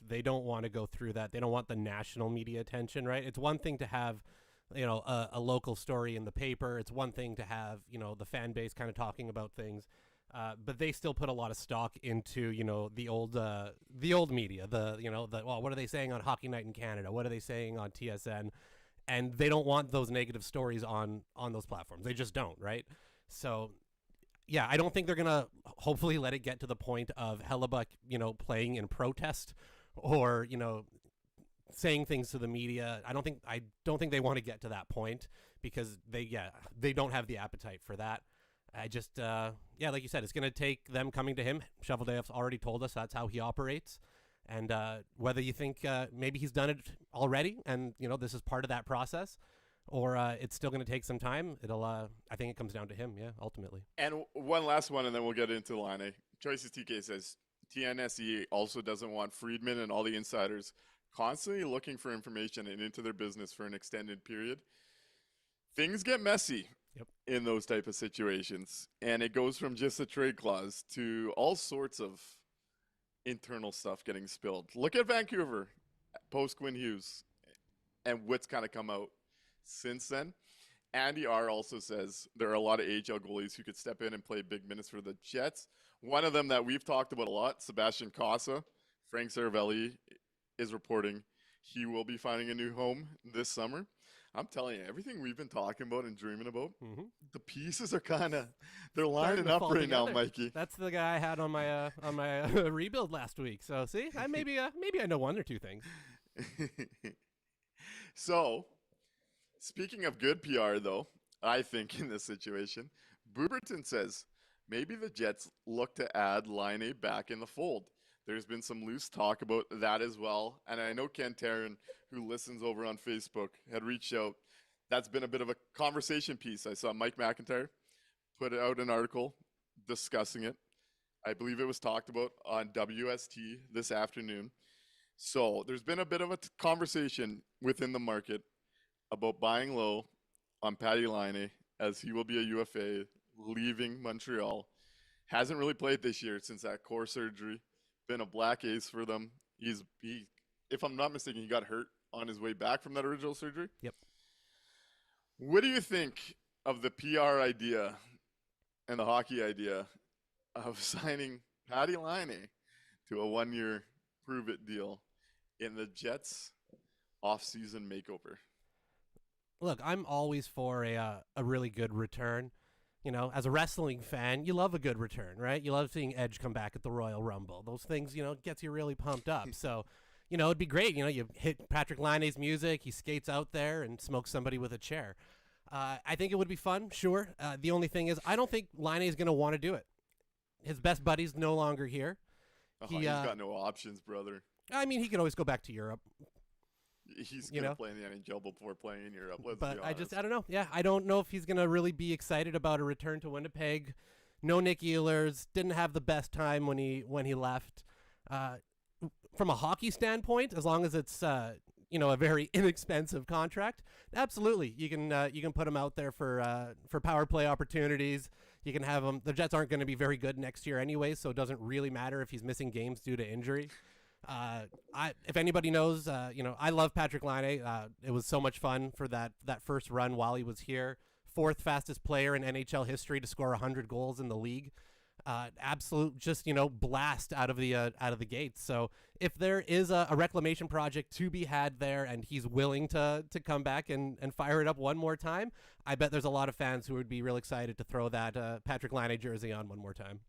Speaker 4: They don't want to go through that. They don't want the national media attention, right? It's one thing to have, a local story in the paper. It's one thing to have, the fan base kind of talking about things. But they still put a lot of stock into, the old media. Well, what are they saying on Hockey Night in Canada? What are they saying on TSN? And they don't want those negative stories on those platforms. They just don't, right? So, yeah, I don't think they're gonna hopefully let it get to the point of Hellebuyck, playing in protest or saying things to the media. I don't think they want to get to that point because they don't have the appetite for that. I just like you said, it's gonna take them coming to him. Shovelday's already told us that's how he operates, and whether you think maybe he's done it already, and this is part of that process, or it's still going to take some time. I think it comes down to him, ultimately.
Speaker 3: And one last one, and then we'll get into Laine. Choices TK says, TNSE also doesn't want Friedman and all the insiders constantly looking for information and into their business for an extended period. Things get messy in those type of situations, and it goes from just a trade clause to all sorts of internal stuff getting spilled. Look at Vancouver, post-Quinn Hughes, and what's kind of come out since then. Andy R also says there are a lot of AHL goalies who could step in and play big minutes for the Jets. One of them that we've talked about a lot, Sebastian Casa. Frank Saravelli is reporting he will be finding a new home this summer. I'm telling you, everything we've been talking about and dreaming about, the pieces are they're lining up right now, Mikey.
Speaker 4: That's the guy I had on my rebuild last week. So see, maybe I know one or two things.
Speaker 3: So, speaking of good PR, though, I think in this situation, Booberton says maybe the Jets look to add Laine back in the fold. There's been some loose talk about that as well. And I know Ken Taryn, who listens over on Facebook, had reached out. That's been a bit of a conversation piece. I saw Mike McIntyre put out an article discussing it. I believe it was talked about on WST this afternoon. So there's been a bit of a conversation within the market about buying low on Patty Laine, as he will be a UFA leaving Montreal. Hasn't really played this year since that core surgery. Been a black ace for them. He, if I'm not mistaken, he got hurt on his way back from that original surgery.
Speaker 4: Yep.
Speaker 3: What do you think of the PR idea and the hockey idea of signing Patty Laine to a 1-year prove-it deal in the Jets offseason makeover?
Speaker 4: Look, I'm always for a really good return. As a wrestling fan, you love a good return, right? You love seeing Edge come back at the Royal Rumble. Those things, gets you really pumped up. So, it'd be great. You hit Patrick Laine's music, he skates out there and smokes somebody with a chair. I think it would be fun, sure. The only thing is, I don't think Laine is going to want to do it. His best buddy's no longer here.
Speaker 3: He's got no options, brother.
Speaker 4: I mean, he could always go back to Europe.
Speaker 3: He's going to play in the NHL before playing in Europe. Let's
Speaker 4: but
Speaker 3: be honest.
Speaker 4: I don't know. Yeah, I don't know if he's going to really be excited about a return to Winnipeg. No Nick Ehlers. Didn't have the best time when he left. From a hockey standpoint, as long as it's a very inexpensive contract, absolutely you can put him out there for power play opportunities. You can have him. The Jets aren't going to be very good next year anyway, so it doesn't really matter if he's missing games due to injury. If anybody knows, I love Patrick Laine. It was so much fun for that first run while he was here. 4th fastest player in NHL history to score 100 goals in the league. Absolute just blast out of the gates. So if there is a reclamation project to be had there and he's willing to come back and fire it up one more time, I bet there's a lot of fans who would be real excited to throw that Patrick Laine jersey on one more time.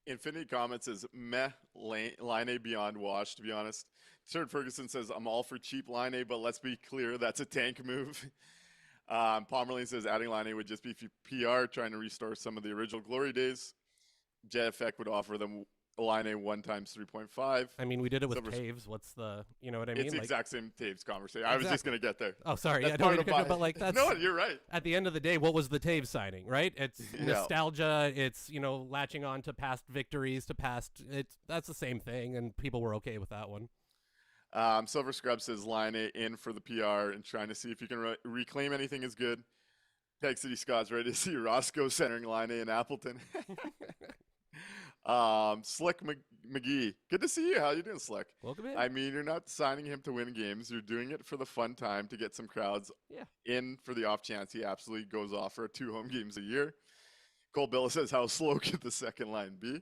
Speaker 3: Infinity Comments says, meh, Laine beyond wash, to be honest. Sir Ferguson says, I'm all for cheap Laine, but let's be clear, that's a tank move. Pomerlin says, adding Laine would just be PR, trying to restore some of the original glory days. JFX would offer them Laine 1 times 3.5.
Speaker 4: I mean, we did it with Taves. What's the, you know what I mean?
Speaker 3: It's the exact same Taves conversation. I was just going to get there.
Speaker 4: Oh, sorry.
Speaker 3: That's
Speaker 4: I don't mean to cut, but that's...
Speaker 3: No, you're right.
Speaker 4: At the end of the day, what was the Taves signing, right? It's nostalgia. It's, latching on to past victories, that's the same thing, and people were okay with that one.
Speaker 3: Silver Scrub says Laine in for the PR and trying to see if you can reclaim anything is good. Peg City Scott's ready to see Roscoe centering Laine in Appleton. Slick McGee. Good to see you. How you doing, Slick?
Speaker 4: Welcome in.
Speaker 3: I mean, you're not signing him to win games. You're doing it for the fun time to get some crowds
Speaker 4: Yeah.
Speaker 3: in for the off chance he absolutely goes off for 2 home games a year. Cole Bill says, how slow could the second line be?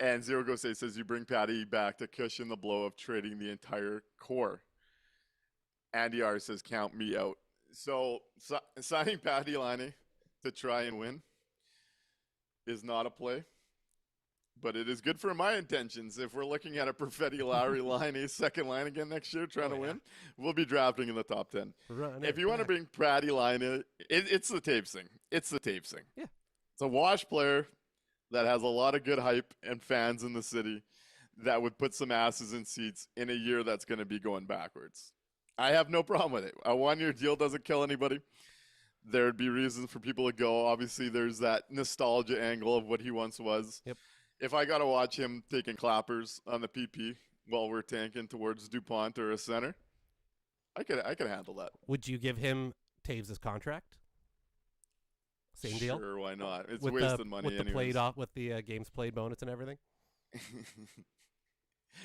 Speaker 3: And Zero Go Say says, you bring Patty back to cushion the blow of trading the entire core. Andy R says, count me out. So signing Patty Laine to try and win is not a play, but it is good for my intentions. If we're looking at a Perfetti Lowry Laine second line again next year trying to win, we'll be drafting in the top 10. If you want to bring Patty Laine, it's the tape thing. It's the tape thing.
Speaker 4: Yeah.
Speaker 3: It's a wash player that has a lot of good hype and fans in the city that would put some asses in seats in a year that's going to be going backwards. I have no problem with it. A 1-year deal doesn't kill anybody. There'd be reasons for people to go. Obviously, there's that nostalgia angle of what he once was.
Speaker 4: Yep.
Speaker 3: If I got to watch him taking clappers on the PP while we're tanking towards DuPont or a center, I could handle that.
Speaker 4: Would you give him Taves' contract? Same deal?
Speaker 3: Sure, why not? It's
Speaker 4: with
Speaker 3: wasted money
Speaker 4: with the
Speaker 3: anyways.
Speaker 4: played off, with the games played bonus and everything?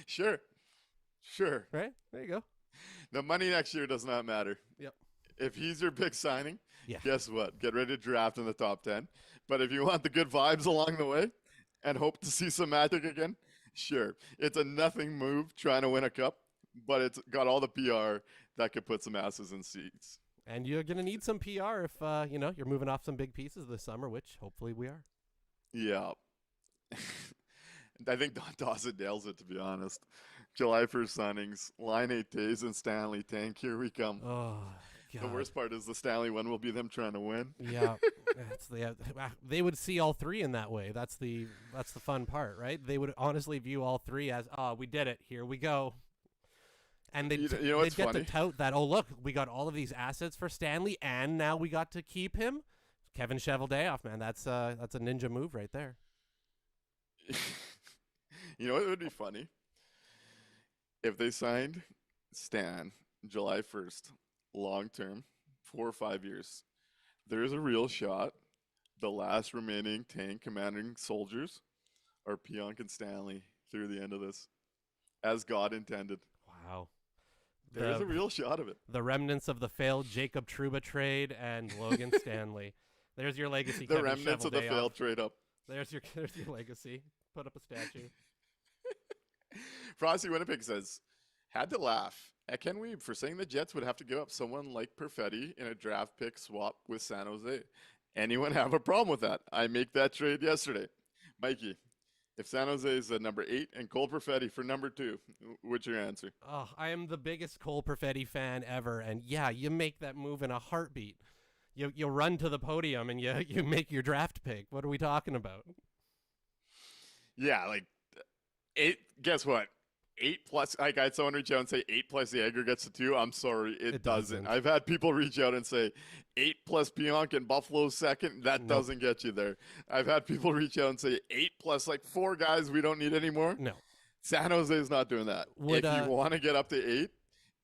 Speaker 3: Sure.
Speaker 4: Right? There you go.
Speaker 3: The money next year does not matter.
Speaker 4: Yep.
Speaker 3: If he's your big signing,
Speaker 4: Yeah.
Speaker 3: guess what? Get ready to draft in the top 10. But if you want the good vibes along the way and hope to see some magic again, sure. It's a nothing move trying to win a cup, but it's got all the PR that could put some asses in seats.
Speaker 4: And you're going to need some PR if, you're moving off some big pieces this summer, which hopefully we are.
Speaker 3: Yeah. I think Don Dawson nails it, to be honest. July 1st signings, Line 8 days, and Stanley Tank. Here we come.
Speaker 4: Oh, God.
Speaker 3: The worst part is the Stanley one will be them trying to win.
Speaker 4: Yeah, they would see all three in that way. That's the fun part, right? They would honestly view all three as, oh, we did it. Here we go. And they'd get
Speaker 3: funny?
Speaker 4: to tout that, oh, look, we got all of these assets for Stanley, and now we got to keep him. Kevin Cheveldayoff, man, that's a ninja move right there.
Speaker 3: You know what would be funny? If they signed Stan July 1st, long term, 4 or 5 years, there's a real shot the last remaining tank commanding soldiers are Pionk and Stanley through the end of this, as God intended.
Speaker 4: Wow.
Speaker 3: There's a real shot of it.
Speaker 4: The remnants of the failed Jacob Trouba trade and Logan Stanley. There's your legacy,
Speaker 3: The
Speaker 4: Kevin
Speaker 3: remnants of the
Speaker 4: Cheveldayoff.
Speaker 3: failed trade up.
Speaker 4: There's your legacy. Put up a statue.
Speaker 3: Frosty Winnipeg says, had to laugh at Ken Weeb for saying the Jets would have to give up someone like Perfetti in a draft pick swap with San Jose. Anyone have a problem with that? I make that trade yesterday. Mikey, if San Jose is at number 8 and Cole Perfetti for number 2, what's your answer?
Speaker 4: Oh, I am the biggest Cole Perfetti fan ever, and yeah, you make that move in a heartbeat. You run to the podium and you make your draft pick. What are we talking about?
Speaker 3: Yeah, like 8. Guess what? 8 plus. Like I had someone reach out and say 8 plus the aggregates to 2. I'm sorry, it doesn't. I've had people reach out and say 8 plus Pionk and Buffalo's second. That doesn't get you there. I've had people reach out and say 8 plus like 4 guys we don't need anymore.
Speaker 4: No.
Speaker 3: San Jose is not doing that. If you want to get up to 8,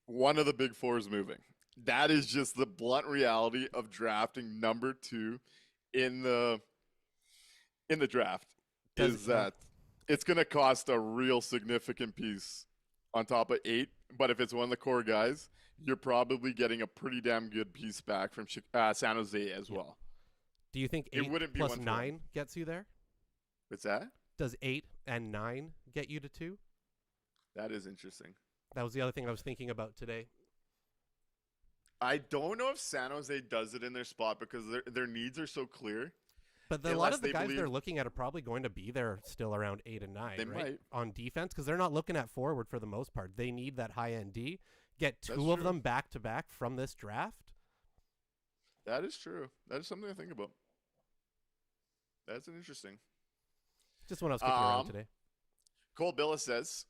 Speaker 3: one of the big 4 is moving. That is just the blunt reality of drafting number 2 in the draft. It's going to cost a real significant piece on top of 8. But if it's one of the core guys, you're probably getting a pretty damn good piece back from San Jose as well.
Speaker 4: Do you think 8 plus 9 gets you there?
Speaker 3: What's that?
Speaker 4: Does 8 and 9 get you to 2?
Speaker 3: That is interesting.
Speaker 4: That was the other thing I was thinking about today.
Speaker 3: I don't know if San Jose does it in their spot because their needs are so clear.
Speaker 4: But a lot of the guys they're looking at are probably going to be there still around 8 and 9,
Speaker 3: They
Speaker 4: right?
Speaker 3: might.
Speaker 4: On defense, because they're not looking at forward for the most part. They need that high-end D. Get
Speaker 3: That's
Speaker 4: two of
Speaker 3: true.
Speaker 4: them back-to-back from this draft.
Speaker 3: That is true. That is something to think about. That's an interesting.
Speaker 4: Just when I was kicking around today.
Speaker 3: Cole Billis says,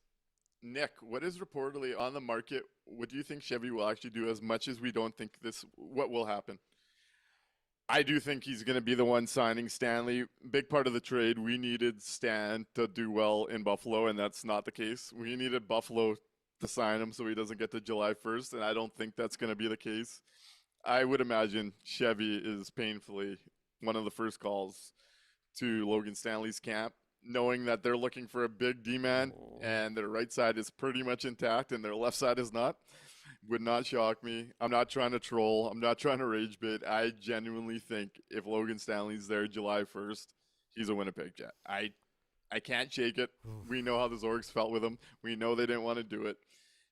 Speaker 3: Nick, what is reportedly on the market? What do you think Chevy will actually do as much as we don't think what will happen? I do think he's going to be the one signing Stanley. Big part of the trade, we needed Stan to do well in Buffalo, and that's not the case. We needed Buffalo to sign him so he doesn't get to July 1st, and I don't think that's going to be the case. I would imagine Chevy is painfully one of the first calls to Logan Stanley's camp, knowing that they're looking for a big D-man and their right side is pretty much intact and their left side is not. Would not shock me. I'm not trying to troll. I'm not trying to rage bait. I genuinely think if Logan Stanley's there July 1st, he's a Winnipeg Jet. I can't shake it. We know how the Zorgs felt with him. We know they didn't want to do it.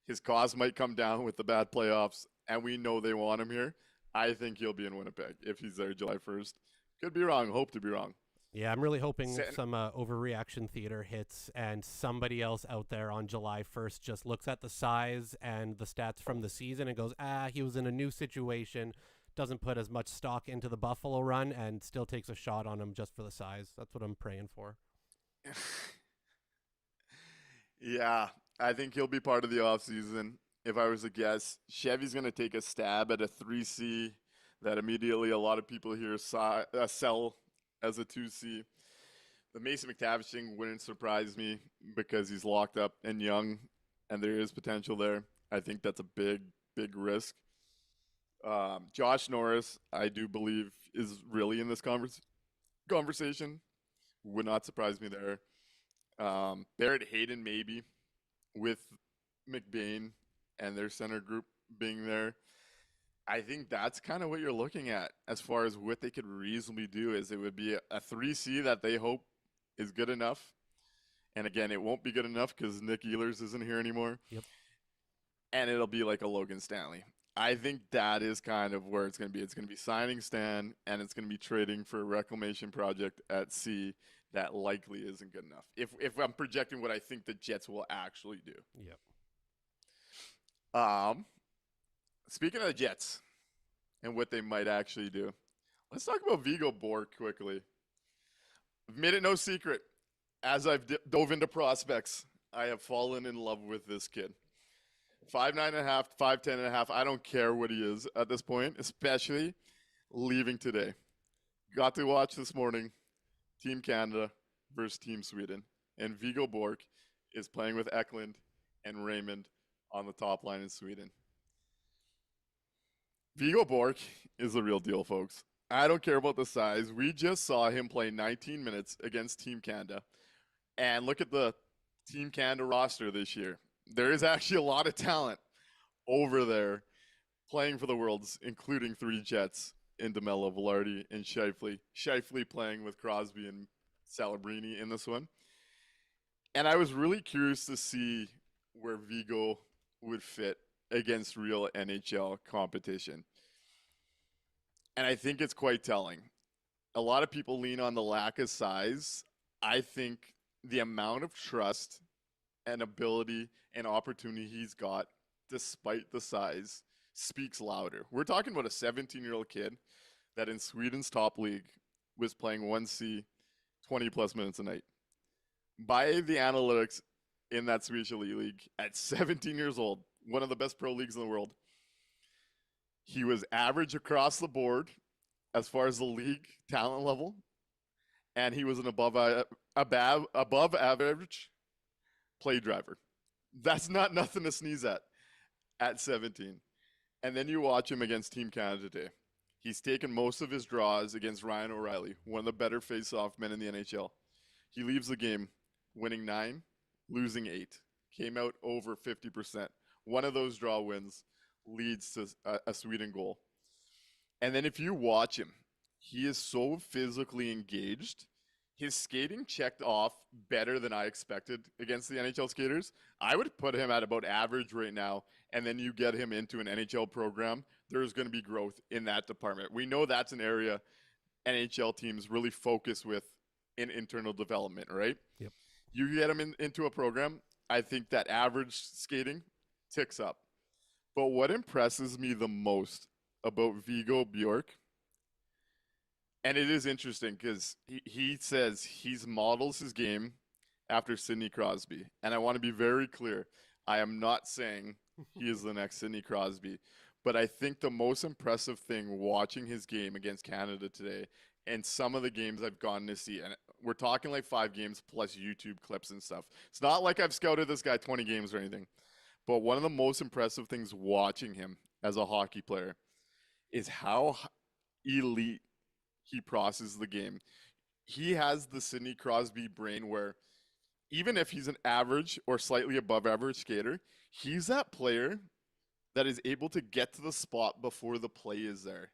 Speaker 3: His cause might come down with the bad playoffs, and we know they want him here. I think he'll be in Winnipeg if he's there July 1st. Could be wrong. Hope to be wrong.
Speaker 4: Yeah, I'm really hoping some overreaction theater hits and somebody else out there on July 1st just looks at the size and the stats from the season and goes, he was in a new situation, doesn't put as much stock into the Buffalo run and still takes a shot on him just for the size. That's what I'm praying for.
Speaker 3: Yeah, I think he'll be part of the offseason. If I was to guess, Chevy's going to take a stab at a 3C that immediately a lot of people here sell as a 2C. The Mason McTavish thing wouldn't surprise me because he's locked up and young, and there is potential there. I think that's a big, big risk. Josh Norris, I do believe, is really in this conversation. Would not surprise me there. Barrett Hayden, maybe, with McBain and their center group being there. I think that's kind of what you're looking at as far as what they could reasonably do. Is it would be a 3C that they hope is good enough. And again, it won't be good enough because Nick Ehlers isn't here anymore.
Speaker 4: Yep.
Speaker 3: And it'll be like a Logan Stanley. I think that is kind of where it's going to be. It's going to be signing Stan, and it's going to be trading for a reclamation project at C that likely isn't good enough. If I'm projecting what I think the Jets will actually do.
Speaker 4: Yep.
Speaker 3: Speaking of the Jets and what they might actually do, let's talk about Viggo Bjork quickly. I've made it no secret. As I've dove into prospects, I have fallen in love with this kid. 5'9.5", 5'10.5". I don't care what he is at this point, especially leaving today. Got to watch this morning Team Canada versus Team Sweden. And Viggo Bjork is playing with Eklund and Raymond on the top line in Sweden. Viggo Bjork is the real deal, folks. I don't care about the size. We just saw him play 19 minutes against Team Canada. And look at the Team Canada roster this year. There is actually a lot of talent over there playing for the Worlds, including 3 Jets in DeMello, Velarde, and Scheifele. Scheifele playing with Crosby and Salabrini in this one. And I was really curious to see where Viggo would fit against real NHL competition. And I think it's quite telling. A lot of people lean on the lack of size. I think the amount of trust and ability and opportunity he's got, despite the size, speaks louder. We're talking about a 17-year-old kid that in Sweden's top league was playing 1C 20-plus minutes a night. By the analytics in that Swedish Elite League, at 17 years old, one of the best pro leagues in the world, he was average across the board as far as the league talent level, and he was an above average play driver. That's not nothing to sneeze at 17. And then you watch him against Team Canada today. He's taken most of his draws against Ryan O'Reilly, one of the better face-off men in the NHL. He leaves the game winning 9, losing 8. Came out over 50%. One of those draw wins leads to a Sweden goal. And then if you watch him, he is so physically engaged. His skating checked off better than I expected against the NHL skaters. I would put him at about average right now, and then you get him into an NHL program, there's going to be growth in that department. We know that's an area NHL teams really focus with in internal development, right?
Speaker 4: Yep.
Speaker 3: You get him into a program, I think that average skating ticks up. But what impresses me the most about Viggo Bjork, and it is interesting because he says he models his game after Sidney Crosby. And I want to be very clear. I am not saying he is the next Sidney Crosby. But I think the most impressive thing watching his game against Canada today and some of the games I've gotten to see, and we're talking like 5 games plus YouTube clips and stuff. It's not like I've scouted this guy 20 games or anything. But one of the most impressive things watching him as a hockey player is how elite he processes the game. he has the Sidney Crosby brain where even if he's an average or slightly above average skater, he's that player that is able to get to the spot before the play is there,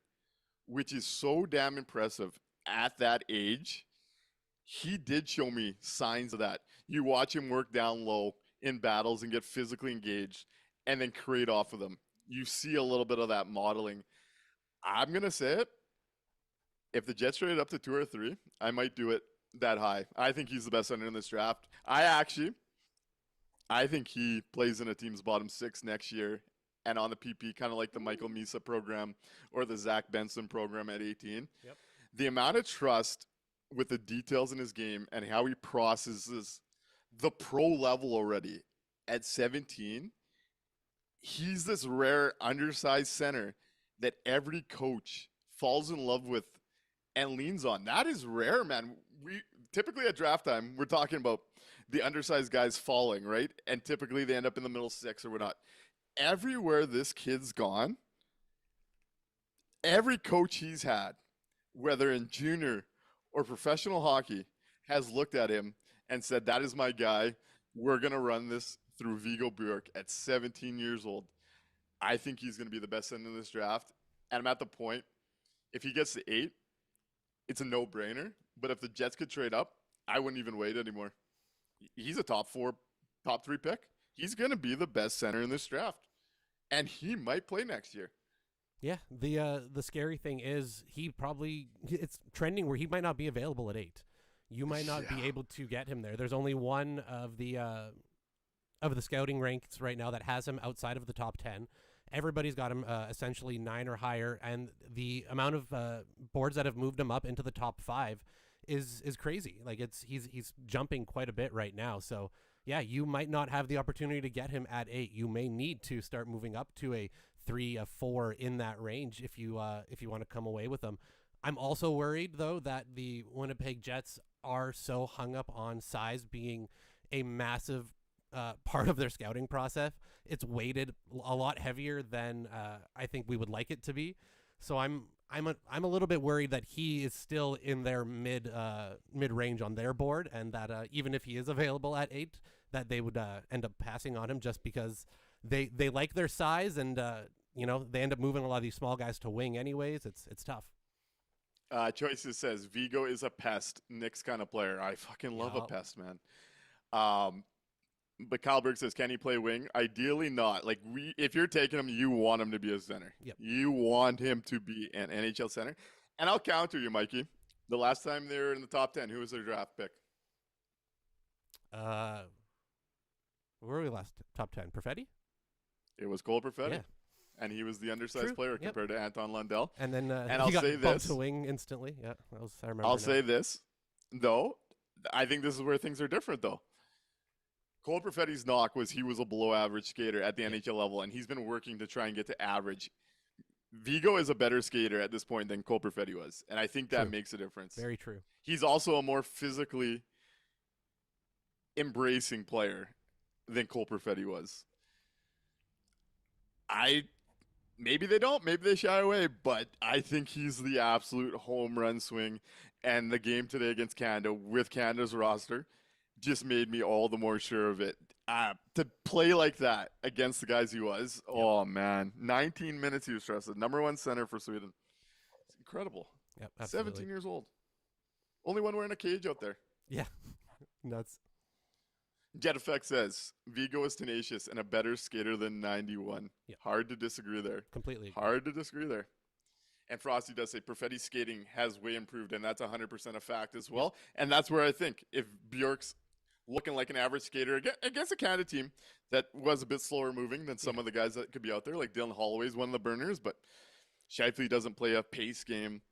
Speaker 3: which is so damn impressive at that age. He did show me signs of that. You watch him work down low in battles and get physically engaged and then create off of them. You see a little bit of that modeling. I'm going to say it. If the Jets traded up to 2 or 3, I might do it that high. I think he's the best center in this draft. I think he plays in a team's bottom 6 next year and on the PP, kind of like the Michael Misa program or the Zach Benson program at 18.
Speaker 4: Yep.
Speaker 3: The amount of trust with the details in his game and how he processes the pro level already at 17, he's this rare undersized center that every coach falls in love with and leans on. That is rare, man. We typically at draft time, we're talking about the undersized guys falling, right? And typically they end up in the middle 6 or whatnot. Everywhere this kid's gone, every coach he's had, whether in junior or professional hockey, has looked at him and said, that is my guy. We're going to run this through Viggo Bjork at 17 years old. I think he's going to be the best center in this draft. And I'm at the point, if he gets to 8, it's a no-brainer. But if the Jets could trade up, I wouldn't even wait anymore. He's a top 4, top 3 pick. He's going to be the best center in this draft. And he might play next year.
Speaker 4: Yeah, the scary thing is it's trending where he might not be available at 8. You might not be able to get him there. There's only one of the scouting ranks right now that has him outside of the top 10. Everybody's got him essentially 9 or higher, and the amount of boards that have moved him up into the top 5 is crazy. Like he's jumping quite a bit right now. So yeah, you might not have the opportunity to get him at 8. You may need to start moving up to a 3, a 4 in that range if you want to come away with them. I'm also worried though that the Winnipeg Jets are so hung up on size being a massive part of their scouting process. It's weighted a lot heavier than I think we would like it to be. So I'm a little bit worried that he is still in their mid range on their board, and that even if he is available at 8, that they would end up passing on him just because they like their size, and they end up moving a lot of these small guys to wing anyways. It's tough.
Speaker 3: Choices says Viggo is a pest, Nick's kind of player. I fucking love a pest, man. But Kyleberg says, can he play wing? Ideally not. Like if you're taking him, you want him to be a center.
Speaker 4: Yep.
Speaker 3: You want him to be an NHL center. And I'll counter you, Mikey. The last time they were in the top 10, who was their draft pick?
Speaker 4: Where were we last? Top 10. Perfetti?
Speaker 3: It was Cole Perfetti.
Speaker 4: Yeah.
Speaker 3: And he was the undersized player compared to Anton Lundell.
Speaker 4: And then
Speaker 3: and
Speaker 4: he got
Speaker 3: say
Speaker 4: bumped
Speaker 3: this.
Speaker 4: to wing instantly. Yeah, I remember.
Speaker 3: I'll say this, though. I think this is where things are different, though. Cole Perfetti's knock was he was a below-average skater at the NHL level, and he's been working to try and get to average. Viggo is a better skater at this point than Cole Perfetti was, and I think that makes a difference.
Speaker 4: Very true.
Speaker 3: He's also a more physically embracing player than Cole Perfetti was. Maybe they don't. Maybe they shy away. But I think he's the absolute home run swing. And the game today against Canada with Canada's roster just made me all the more sure of it. To play like that against the guys he was, oh, man. 19 minutes he was trusted. Number 1 center for Sweden. It's incredible.
Speaker 4: Yep, absolutely.
Speaker 3: 17 years old. Only one wearing a cage out there.
Speaker 4: Yeah. Nuts.
Speaker 3: Jet Effect says, Viggo is tenacious and a better skater than 91.
Speaker 4: Yep.
Speaker 3: Hard to disagree there.
Speaker 4: Completely.
Speaker 3: Hard to disagree there. And Frosty does say Perfetti's skating has way improved, and that's 100% a fact as well. Yep. And that's where I think if Bjork's looking like an average skater against a Canada team that was a bit slower moving than some of the guys that could be out there, like Dylan Holloway's one of the burners, but Scheifele doesn't play a pace game.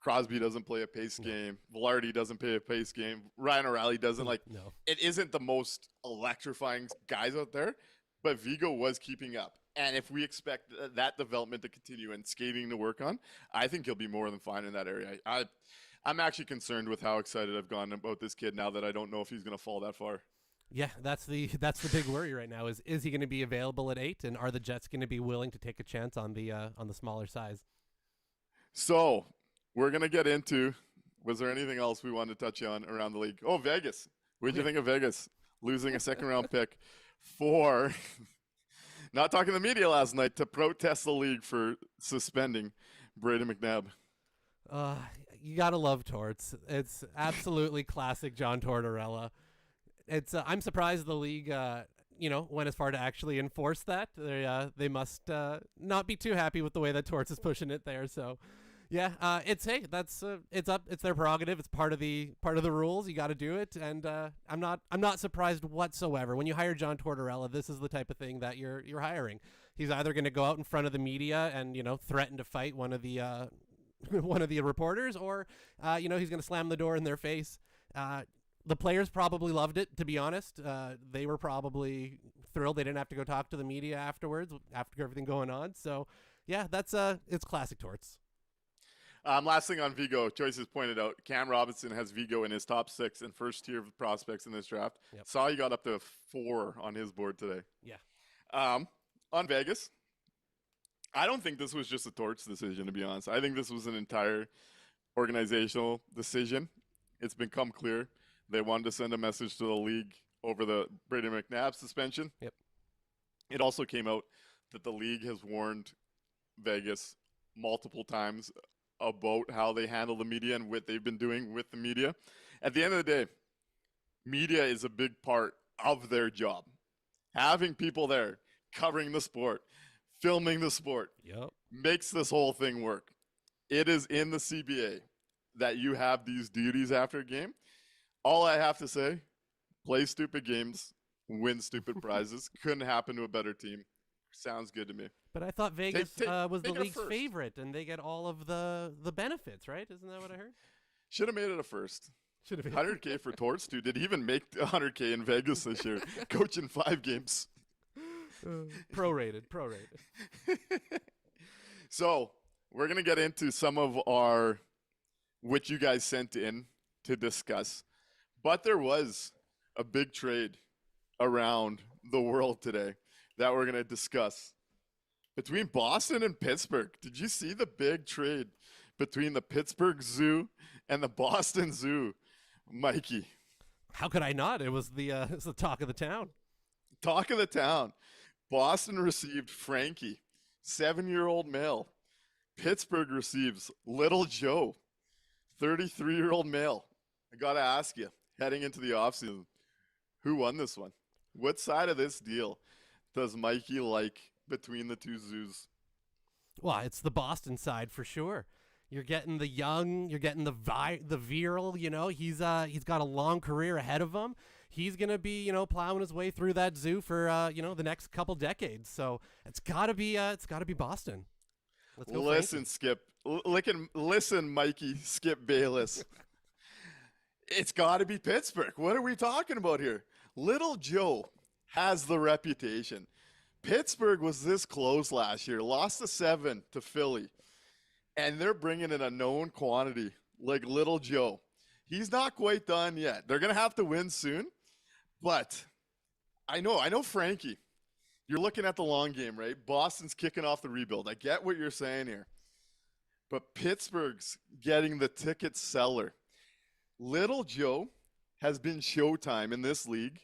Speaker 3: Crosby doesn't play a pace game. Velarde doesn't play a pace game. Ryan O'Reilly doesn't.
Speaker 4: No.
Speaker 3: It isn't the most electrifying guys out there, but Viggo was keeping up. And if we expect that development to continue and skating to work on, I think he'll be more than fine in that area. I'm actually concerned with how excited I've gone about this kid now that I don't know if he's going to fall that far.
Speaker 4: Yeah, that's the big worry right now is he going to be available at 8, and are the Jets going to be willing to take a chance on the smaller size?
Speaker 3: So we're going to get into Was there anything else we wanted to touch on around the league? Oh, Vegas. What did you think of Vegas losing a second-round pick for not talking to the media last night to protest the league for suspending Brady McNabb?
Speaker 4: You gotta love Torts. It's absolutely classic John Tortorella. It's I'm surprised the league went as far to actually enforce that. They must not be too happy with the way that Torts is pushing it there. So yeah, it's their prerogative. It's part of the rules. You got to do it, and I'm not surprised whatsoever. When you hire John Tortorella, this is the type of thing that you're hiring. He's either going to go out in front of the media and threaten to fight one of the one of the reporters, or he's going to slam the door in their face. The players probably loved it, to be honest. They were probably thrilled they didn't have to go talk to the media afterwards after everything going on. So yeah, it's classic Torts.
Speaker 3: Last thing on Viggo, Choices pointed out, Cam Robinson has Viggo in his top 6 and first tier of prospects in this draft.
Speaker 4: Yep.
Speaker 3: Saw he got up to 4 on his board today.
Speaker 4: Yeah.
Speaker 3: On Vegas, I don't think this was just a Torts decision, to be honest. I think this was an entire organizational decision. It's become clear they wanted to send a message to the league over the Brady McNabb suspension.
Speaker 4: Yep.
Speaker 3: It also came out that the league has warned Vegas multiple times about how they handle the media and what they've been doing with the media. At the end of the day, media is a big part of their job. Having people there covering the sport, filming the sport, makes this whole thing work. It is in the CBA that you have these duties after a game. All I have to say, play stupid games, win stupid prizes. Couldn't happen to a better team. Sounds good to me.
Speaker 4: But I thought Vegas was the league's favorite, and they get all of the benefits, right? Isn't that what I heard?
Speaker 3: Should have made it a first.
Speaker 4: Should have
Speaker 3: 100K for Torts, dude. Did he even make 100K in Vegas this year? Coaching 5 games.
Speaker 4: Prorated.
Speaker 3: So we're going to get into some of which you guys sent in to discuss. But there was a big trade around the world today that we're going to discuss. Between Boston and Pittsburgh, did you see the big trade between the Pittsburgh Zoo and the Boston Zoo, Mikey?
Speaker 4: How could I not? It was it's the talk of the town.
Speaker 3: Talk of the town. Boston received Frankie, 7-year-old male. Pittsburgh receives Little Joe, 33-year-old male. I got to ask you, heading into the offseason, who won this one? What side of this deal does Mikey like between the two zoos?
Speaker 4: Well, it's the Boston side for sure. You're getting the young, you're getting the virile, he's got a long career ahead of him. He's going to be, plowing his way through that zoo for, the next couple decades. So it's got to be Boston. Let's go.
Speaker 3: Listen, Skip. Listen, Mikey, Skip Bayless. It's got to be Pittsburgh. What are we talking about here? Little Joe has the reputation. Pittsburgh was this close last year, lost to 7 to Philly, and they're bringing in a known quantity like Little Joe. He's not quite done yet. They're going to have to win soon, but I know Frankie. You're looking at the long game, right? Boston's kicking off the rebuild. I get what you're saying here, but Pittsburgh's getting the ticket seller. Little Joe has been showtime in this league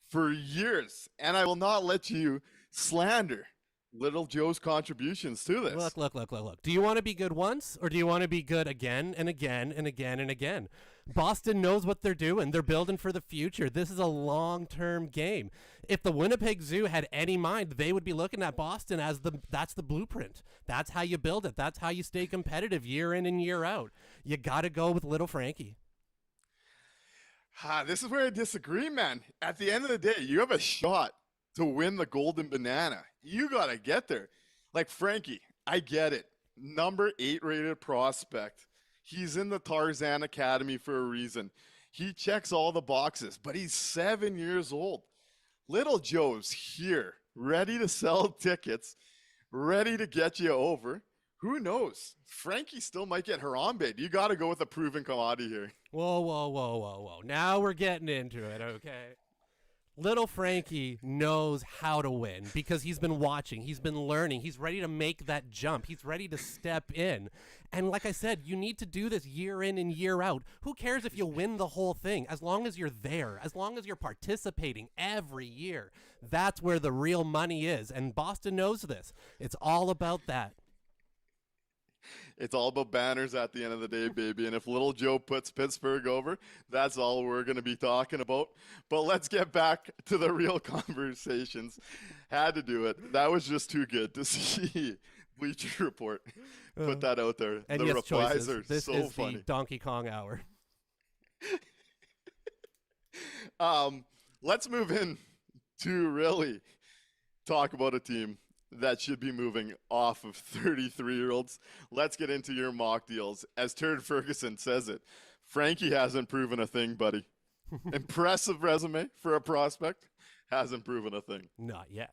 Speaker 3: for years, and I will not let you slander Little Joe's contributions to this.
Speaker 4: Look. Do you want to be good once, or do you want to be good again and again and again and again? Boston knows what they're doing. They're building for the future. This is a long-term game. If the Winnipeg Zoo had any mind, they would be looking at Boston as that's the blueprint. That's how you build it. That's how you stay competitive year in and year out. You got to go with little Frankie.
Speaker 3: This is where I disagree, man. At the end of the day, you have a shot to win the Golden Banana. You got to get there. Like Frankie, I get it. Number 8 rated prospect. He's in the Tarzan Academy for a reason. He checks all the boxes, but he's 7 years old. Little Joe's here, ready to sell tickets, ready to get you over. Who knows? Frankie still might get Harambe. You got to go with a proven commodity here.
Speaker 4: Whoa. Now we're getting into it, okay? Little Frankie knows how to win because he's been watching, he's been learning, he's ready to make that jump, he's ready to step in. And like I said, you need to do this year in and year out. Who cares if you win the whole thing? As long as you're there, as long as you're participating every year, that's where the real money is. And Boston knows this. It's all about that.
Speaker 3: It's all about banners at the end of the day, baby. And if little Joe puts Pittsburgh over, that's all we're going to be talking about. But let's get back to the real conversations. Had to do it. That was just too good to see. Bleacher Report. Put that out there.
Speaker 4: And
Speaker 3: the
Speaker 4: yes,
Speaker 3: replies
Speaker 4: choices.
Speaker 3: are
Speaker 4: This
Speaker 3: so
Speaker 4: is
Speaker 3: funny.
Speaker 4: the Donkey Kong hour.
Speaker 3: Let's move in to really talk about a team that should be moving off of 33-year-olds. Let's get into your mock deals. As Turd Ferguson says it, Frankie hasn't proven a thing, buddy. Impressive resume for a prospect. Hasn't proven a thing.
Speaker 4: Not yet.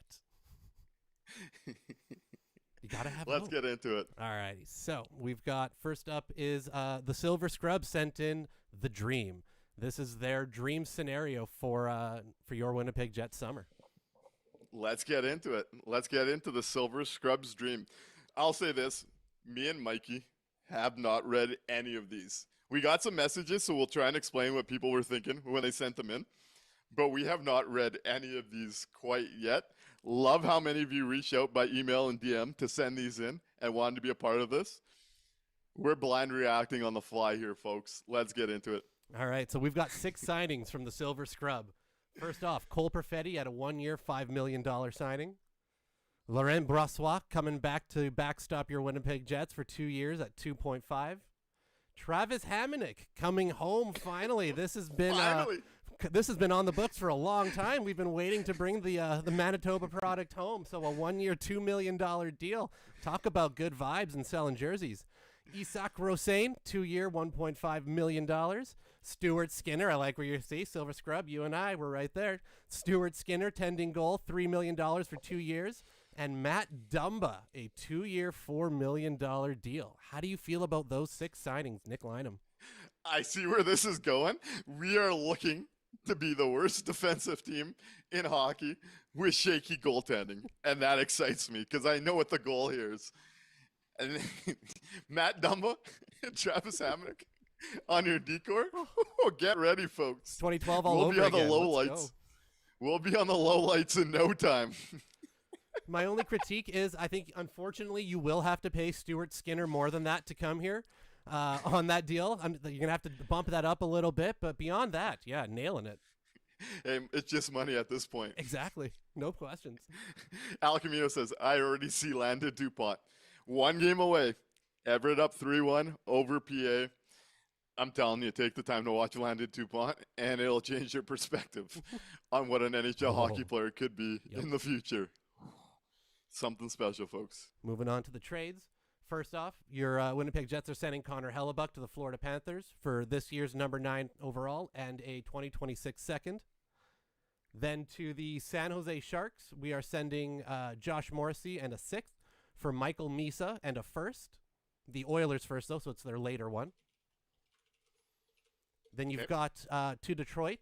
Speaker 4: You gotta have
Speaker 3: Let's
Speaker 4: hope.
Speaker 3: get into it.
Speaker 4: All righty. So we've got, first up is the Silver Scrub sent in the dream. This is their dream scenario for your Winnipeg Jets summer.
Speaker 3: Let's get into it. Let's get into the Silver Scrub's dream. I'll say this. Me and Mikey have not read any of these. We got some messages, so we'll try and explain what people were thinking when they sent them in. But we have not read any of these quite yet. Love how many of you reached out by email and DM to send these in and wanted to be a part of this. We're blind reacting on the fly here, folks. Let's get into it.
Speaker 4: All right. So we've got 6 signings from the Silver Scrub. First off, Cole Perfetti at a 1-year, $5 million signing. Laurent Brossoit coming back to backstop your Winnipeg Jets for 2 years at 2.5. Travis Hamonic coming home finally. This has been on the books for a long time. We've been waiting to bring the Manitoba product home. So a 1-year, $2 million deal. Talk about good vibes and selling jerseys. Isak Rosane, 2-year, $1.5 million. Stuart Skinner, I like where you see Silver Scrub. You and I were right there. Stuart Skinner, tending goal, $3 million for 2 years. And Matt Dumba, a 2-year, $4 million deal. How do you feel about those 6 signings, Nik Lynham?
Speaker 3: I see where this is going. We are looking to be the worst defensive team in hockey with shaky goaltending. And that excites me because I know what the goal here is. And Matt Dumba and Travis Hamonic on your decor. Get ready, folks.
Speaker 4: 2012 all
Speaker 3: we'll
Speaker 4: over
Speaker 3: be on
Speaker 4: again.
Speaker 3: the low
Speaker 4: Let's
Speaker 3: lights.
Speaker 4: go.
Speaker 3: We'll be on the low lights in no time.
Speaker 4: My only critique is I think, unfortunately, you will have to pay Stuart Skinner more than that to come here on that deal. You're going to have to bump that up a little bit. But beyond that, yeah, nailing it.
Speaker 3: Hey, it's just money at this point.
Speaker 4: Exactly. No questions.
Speaker 3: Al Camino says, I already see Landon DuPont. 1 game away. Everett up 3-1 over PA. I'm telling you, take the time to watch Landon DuPont, and it'll change your perspective on what an NHL hockey player could be in the future. Something special, folks.
Speaker 4: Moving on to the trades. First off, your Winnipeg Jets are sending Connor Hellebuyck to the Florida Panthers for this year's number 9 overall and a 2026 second. Then to the San Jose Sharks, we are sending Josh Morrissey and a 6th for Michael Misa and a 1st. The Oilers first, though, so it's their later one. Then you've got to Detroit,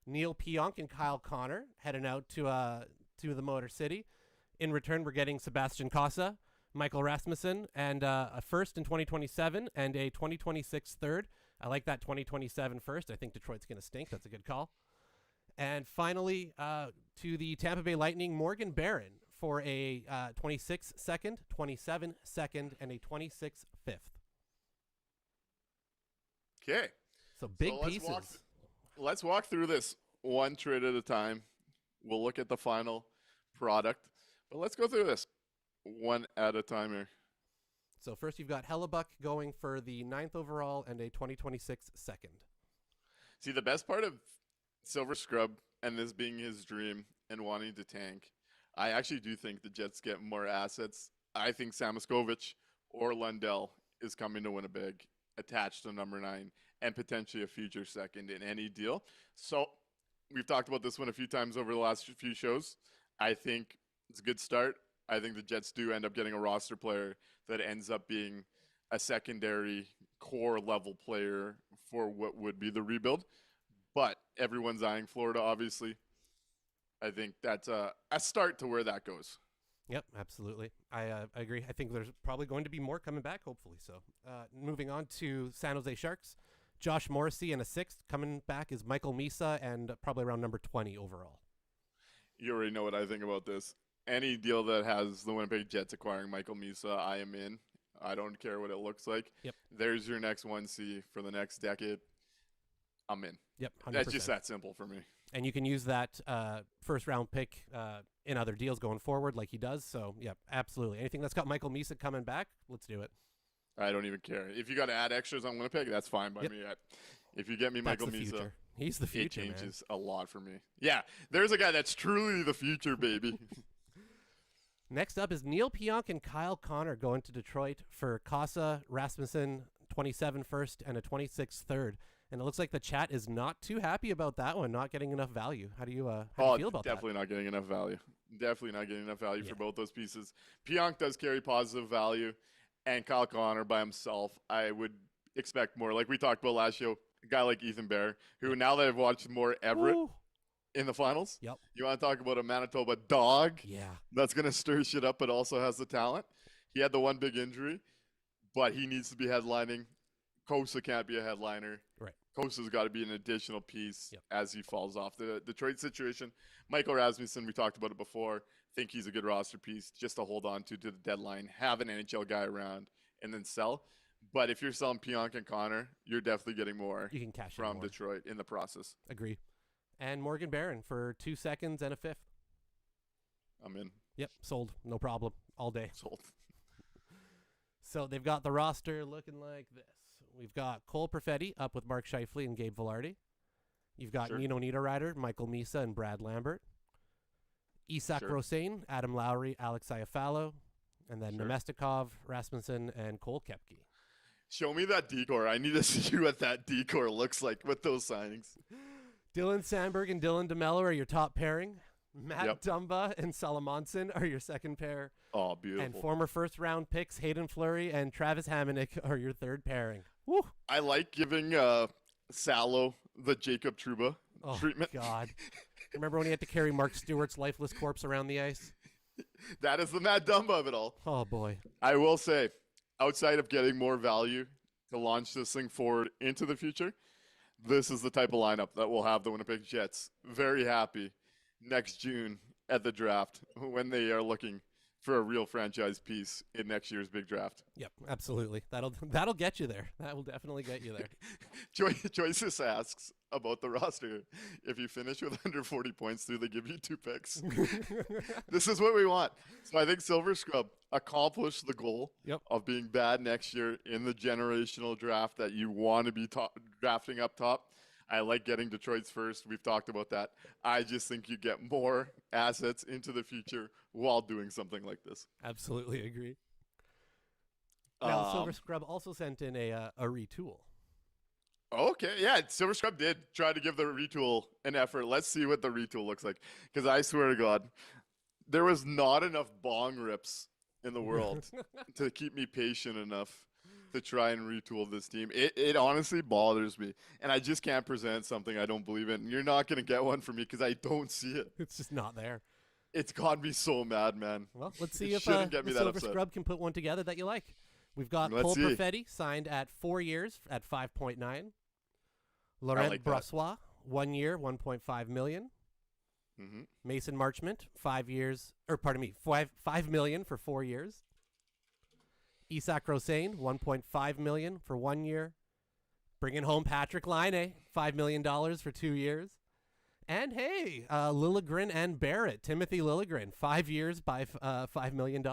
Speaker 4: Neil Pionk and Kyle Connor heading out to the Motor City. In return, we're getting Sebastian Casa, Michael Rasmussen, and a 1st in 2027 and a 2026 3rd. I like that 2027 1st. I think Detroit's going to stink. That's a good call. And finally, to the Tampa Bay Lightning, Morgan Barron for a 26 second, 27 second, and a 26 5th.
Speaker 3: Okay.
Speaker 4: So big
Speaker 3: So
Speaker 4: pieces.
Speaker 3: Let's walk through this one trade at a time. We'll look at the final product. But let's go through this one at a time here.
Speaker 4: So first you've got Hellebuyck going for the 9th overall and a 2026 second.
Speaker 3: See, the best part of Silver Scrub and this being his dream and wanting to tank, I actually do think the Jets get more assets. I think Samoskevich or Lundell is coming to Winnipeg attached to number 9 and potentially a future second in any deal. So we've talked about this one a few times over the last few shows. I think it's a good start. I think the Jets do end up getting a roster player that ends up being a secondary core level player for what would be the rebuild. But everyone's eyeing Florida, obviously. I think that's a start to where that goes.
Speaker 4: Yep, absolutely. I agree. I think there's probably going to be more coming back, hopefully. So moving on to San Jose Sharks. Josh Morrissey and a sixth coming back is Michael Misa and probably around number 20 overall.
Speaker 3: You already know what I think about this. Any deal that has the Winnipeg Jets acquiring Michael Misa, I am in. I don't care what it looks like.
Speaker 4: Yep.
Speaker 3: There's your next 1C for the next decade. I'm in.
Speaker 4: Yep, 100%.
Speaker 3: That's just that simple for me.
Speaker 4: And you can use that first round pick in other deals going forward like he does. So, yeah, absolutely. Anything that's got Michael Misa coming back, let's do it.
Speaker 3: I don't even care. If you got to add extras on Winnipeg, that's fine by me. If you get me
Speaker 4: That's
Speaker 3: Michael
Speaker 4: the
Speaker 3: Misa,
Speaker 4: future. He's the future,
Speaker 3: it changes a lot for me. Yeah, there's a guy that's truly the future, baby.
Speaker 4: Next up is Neil Pionk and Kyle Connor going to Detroit for Casa, Rasmussen, 27 first, and a 26 third. And it looks like the chat is not too happy about that one, not getting enough value. How do you feel about
Speaker 3: definitely
Speaker 4: that?
Speaker 3: not getting enough value. Definitely not getting enough value for both those pieces. Pionk does carry positive value, and Kyle Connor by himself, I would expect more. Like we talked about last show, a guy like Ethan Bear, who now that I've watched more Everett
Speaker 4: Ooh.
Speaker 3: in the finals,
Speaker 4: Yep.
Speaker 3: you want to talk about a Manitoba dog
Speaker 4: Yeah.
Speaker 3: that's going to stir shit up but also has the talent. He had the one big injury, but he needs to be headlining. Kosa can't be a headliner.
Speaker 4: Right.
Speaker 3: Kosa's got to be an additional piece
Speaker 4: Yep.
Speaker 3: as he falls off. The Detroit situation, Michael Rasmussen, we talked about it before. Think he's a good roster piece just to hold on to the deadline, have an NHL guy around, and then sell. But if you're selling Pionk and Connor, you're definitely getting more
Speaker 4: You can cash in
Speaker 3: from
Speaker 4: more.
Speaker 3: Detroit in the process.
Speaker 4: Agree. And Morgan Barron for 2 seconds and a fifth.
Speaker 3: I'm in.
Speaker 4: Yep, sold. No problem. All day.
Speaker 3: Sold.
Speaker 4: So they've got the roster looking like this. We've got Cole Perfetti up with Mark Scheifele and Gabe Vilardi. You've got
Speaker 3: Sure.
Speaker 4: Nino Niederreiter, Michael Misa, and Brad Lambert. Isak
Speaker 3: Sure.
Speaker 4: Rosane, Adam Lowry, Alex Iafallo, and then
Speaker 3: Sure.
Speaker 4: Nemestikov, Rasmussen, and Cole Koepke.
Speaker 3: Show me that decor. I need to see what that decor looks like with those signings.
Speaker 4: Dylan Sandberg and Dylan DeMello are your top pairing. Matt
Speaker 3: Yep.
Speaker 4: Dumba and Salamonson are your second pair.
Speaker 3: Oh, beautiful.
Speaker 4: And former first-round picks Hayden Fleury and Travis Hamonic are your third pairing. Woo!
Speaker 3: I like giving Salo the Jacob Trouba
Speaker 4: Oh,
Speaker 3: treatment.
Speaker 4: God. Remember when he had to carry Mark Stewart's lifeless corpse around the ice?
Speaker 3: That is the Matt Dumba of it all.
Speaker 4: Oh, boy.
Speaker 3: I will say, outside of getting more value to launch this thing forward into the future, this is the type of lineup that will have the Winnipeg Jets very happy next June at the draft when they are looking for a real franchise piece in next year's big draft.
Speaker 4: Yep, absolutely. That'll get you there. That will definitely get you there.
Speaker 3: Joyces asks about the roster. If you finish with under 40 points, do they give you 2 picks? This is what we want. So I think Silver Scrub accomplished the goal
Speaker 4: Yep.
Speaker 3: of being bad next year in the generational draft that you want to be drafting up top. I like getting Detroit's first. We've talked about that. I just think you get more assets into the future while doing something like this.
Speaker 4: Absolutely agree. Now, Silver Scrub also sent in a retool.
Speaker 3: Okay, yeah, Silver Scrub did try to give the retool an effort. Let's see what the retool looks like. Because I swear to God, there was not enough bong rips in the world to keep me patient enough to try and retool this team. It honestly bothers me. And I just can't present something I don't believe in. You're not going to get one from me because I don't see it.
Speaker 4: It's just not there.
Speaker 3: It's got me so mad, man.
Speaker 4: Well, let's see
Speaker 3: It
Speaker 4: if
Speaker 3: shouldn't get me
Speaker 4: the
Speaker 3: that
Speaker 4: Silver
Speaker 3: upset.
Speaker 4: Scrub can put one together that you like. We've got
Speaker 3: Let's
Speaker 4: Cole
Speaker 3: see.
Speaker 4: Perfetti signed at 4 years at 5.9. Laurent
Speaker 3: like that.
Speaker 4: Brossois, 1 year, 1.5 million.
Speaker 3: Mm-hmm.
Speaker 4: Mason Marchment, 5 years, or pardon me, 5 million for 4 years. Isak Rosane, 1.5 million for 1 year. Bringing home Patrick Laine, $5 million for 2 years. And hey, Liljegren and Barrett, Timothy Liljegren, 5 years by $5 million.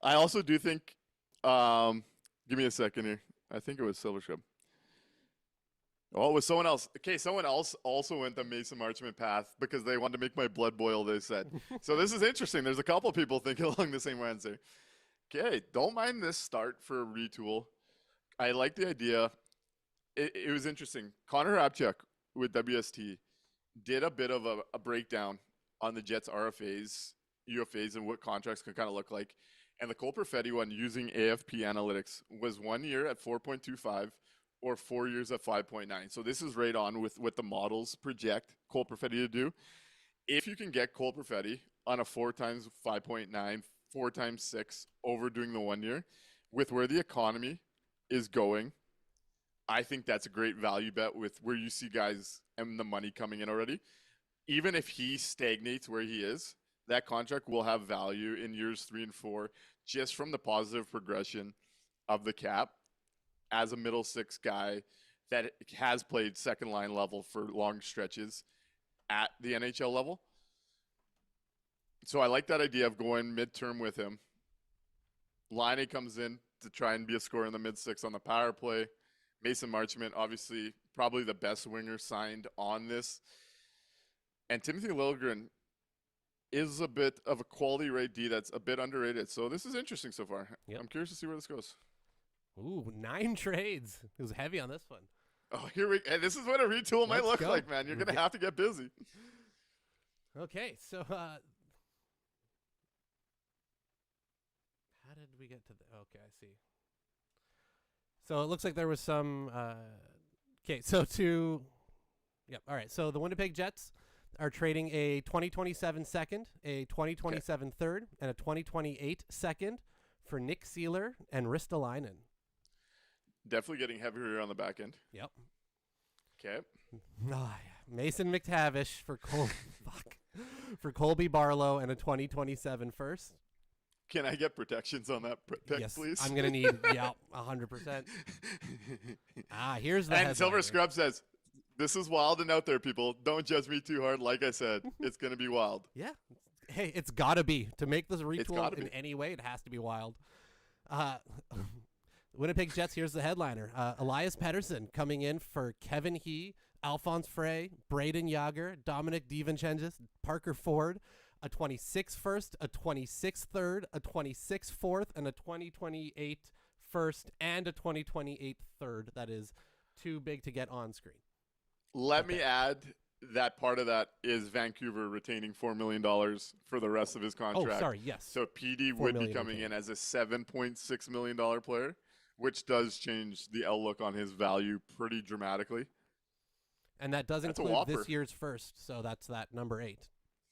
Speaker 3: I also do think, give me a second here. I think it was Silver Scrub. Oh, it was someone else. Okay, someone else also went the Mason Marchment path because they wanted to make my blood boil, they said. So this is interesting. There's a couple people thinking along the same answer. Okay, don't mind this start for a retool. I like the idea. It was interesting. Connor Rapchuk with WST did a bit of a breakdown on the Jets' RFAs, UFAs, and what contracts can kind of look like. And the Cole Perfetti one using AFP analytics was 1 year at 4.25 or 4 years at 5.9. So this is right on with what the models project Cole Perfetti to do. if you can get Cole Perfetti on a 4 times 5.9, 4 times 6 over doing the 1 year, with where the economy is going, I think that's a great value bet with where you see guys and the money coming in already. Even if he stagnates where he is, that contract will have value in years 3 and 4 just from the positive progression of the cap as a middle six guy that has played second line level for long stretches at the NHL level. So I like that idea of going midterm with him. Laine comes in to try and be a scorer in the mid-six on the power play. Mason Marchment, obviously, probably the best winger signed on this. And Timothy Liljegren is a bit of a quality rate D that's a bit underrated. So this is interesting so far.
Speaker 4: Yep.
Speaker 3: I'm curious to see where this goes.
Speaker 4: Ooh, 9 trades. It was heavy on this one.
Speaker 3: Oh, and this is what a retool might look
Speaker 4: go.
Speaker 3: like, man. You're going to have to get busy.
Speaker 4: Okay, so how did we get to the... Okay, I see. So it looks like there was some... okay, so to... Yep, all right. So the Winnipeg Jets are trading a 2027 second, a 2027 third, and a 2028 second for Nick Seeler and Ristolainen.
Speaker 3: Definitely getting heavier on the back end.
Speaker 4: Yep.
Speaker 3: Okay.
Speaker 4: Oh, yeah. Mason McTavish for for Colby Barlow and a 2027 first.
Speaker 3: Can I get protections on that pick,
Speaker 4: Yes,
Speaker 3: please?
Speaker 4: I'm gonna need 100%. Here's the
Speaker 3: And
Speaker 4: headliner.
Speaker 3: Silver Scrub says, "This is wild and out there, people. Don't judge me too hard. Like I said, it's gonna be wild."
Speaker 4: Yeah. Hey, it's gotta be to make this
Speaker 3: gotta
Speaker 4: retool in
Speaker 3: be.
Speaker 4: any way. It has to be wild. Winnipeg Jets. Here's the headliner: Elias Pettersson coming in for Kevin He, Alphonse Frey, Braden Yager, Dominic DiVincenzo, Parker Ford, a 26 first, a 26 third, a 26 fourth, and a 2028 first, and a 2028 third. That is too big to get on screen.
Speaker 3: Let me add that part of that is Vancouver retaining $4 million for the rest of his contract.
Speaker 4: Oh, sorry, yes.
Speaker 3: So PD would be coming in as a $7.6 million player, which does change the outlook on his value pretty dramatically.
Speaker 4: And that does
Speaker 3: That's a
Speaker 4: include
Speaker 3: whopper.
Speaker 4: this year's first, so that's that number 8.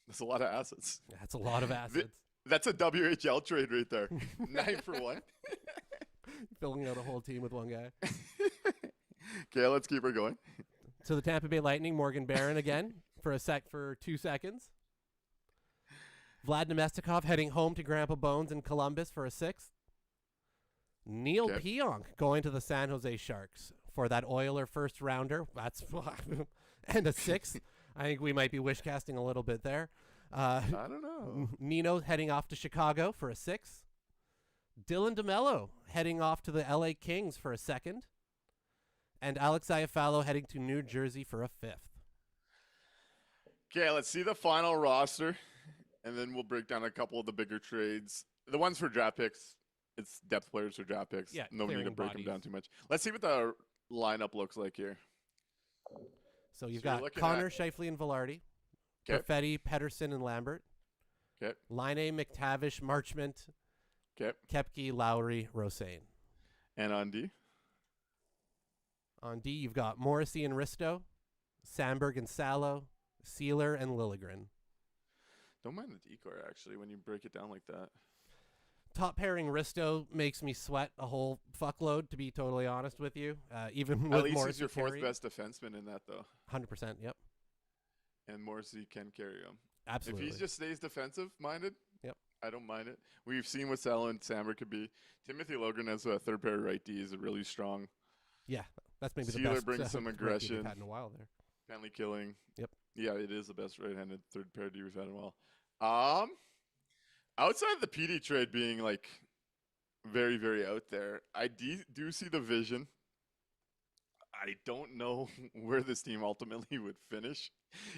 Speaker 3: That's a lot of assets.
Speaker 4: That's a lot of assets.
Speaker 3: That's a WHL trade right there. 9 for 1.
Speaker 4: Filling out a whole team with one guy.
Speaker 3: Okay, let's keep her going.
Speaker 4: So the Tampa Bay Lightning, Morgan Barron again for 2 seconds. Vlad Nemestikov heading home to Grandpa Bones in Columbus for a 6th. Neil Pionk going to the San Jose Sharks for that Oiler first rounder. That's and a 6th. I think we might be wish casting a little bit there.
Speaker 3: I don't know.
Speaker 4: Nino heading off to Chicago for a 6th. Dylan DeMello heading off to the LA Kings for a 2nd. And Alex Iafallo heading to New Jersey for a 5th.
Speaker 3: Okay, let's see the final roster, and then we'll break down a couple of the bigger trades. The ones for draft picks, it's depth players for draft picks.
Speaker 4: Yeah,
Speaker 3: no need to break
Speaker 4: bodies.
Speaker 3: them down too much. Let's see what the lineup looks like here.
Speaker 4: So you've
Speaker 3: So you're
Speaker 4: got
Speaker 3: looking
Speaker 4: Connor,
Speaker 3: at-
Speaker 4: Scheifele, and Velarde.
Speaker 3: 'Kay.
Speaker 4: Perfetti, Pedersen, and Lambert.
Speaker 3: Okay.
Speaker 4: Laine, McTavish, Marchment,
Speaker 3: Okay.
Speaker 4: Kepke, Lowry, Rosane.
Speaker 3: And on D?
Speaker 4: On D, you've got Morrissey and Risto, Sandberg and Salo, Sealer and Liljegren.
Speaker 3: Don't mind the decor, actually, when you break it down like that.
Speaker 4: Top pairing Risto makes me sweat a whole fuckload, to be totally honest with you. Even
Speaker 3: At
Speaker 4: with
Speaker 3: least
Speaker 4: Morrissey
Speaker 3: he's your fourth
Speaker 4: carrying.
Speaker 3: best defenseman in that, though.
Speaker 4: 100%, yep.
Speaker 3: And Morrissey can carry him.
Speaker 4: Absolutely.
Speaker 3: If he just stays defensive-minded,
Speaker 4: Yep.
Speaker 3: I don't mind it. We've seen what Salo and Sandberg could be. Timothy Liljegren as a third pair right D is a really strong
Speaker 4: Yeah, that's maybe the
Speaker 3: Sealer
Speaker 4: best
Speaker 3: brings some
Speaker 4: right D
Speaker 3: aggression.
Speaker 4: we've had in a while there.
Speaker 3: penalty killing.
Speaker 4: Yep.
Speaker 3: Yeah, it is the best right-handed third pair D we've had in a while. Outside the PD trade being like very, very out there, I do see the vision. I don't know where this team ultimately would finish.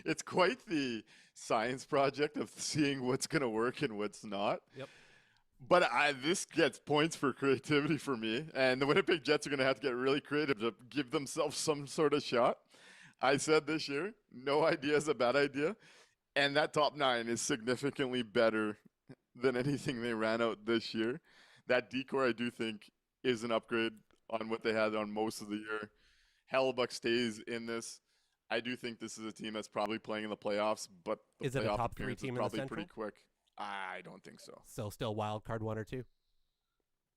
Speaker 3: It's quite the science project of seeing what's going to work and what's not.
Speaker 4: Yep.
Speaker 3: But this gets points for creativity for me. And the Winnipeg Jets are going to have to get really creative to give themselves some sort of shot. I said this year, no idea is a bad idea. And that top 9 is significantly better than anything they ran out this year. That decor, I do think, is an upgrade on what they had on most of the year. Hellebuyck stays in this. I do think this is a team that's probably playing in the playoffs, but the
Speaker 4: Is it a
Speaker 3: playoff
Speaker 4: top 3
Speaker 3: appearance is
Speaker 4: team in the
Speaker 3: probably
Speaker 4: Central?
Speaker 3: pretty quick. I don't think so.
Speaker 4: So still wild card 1 or 2?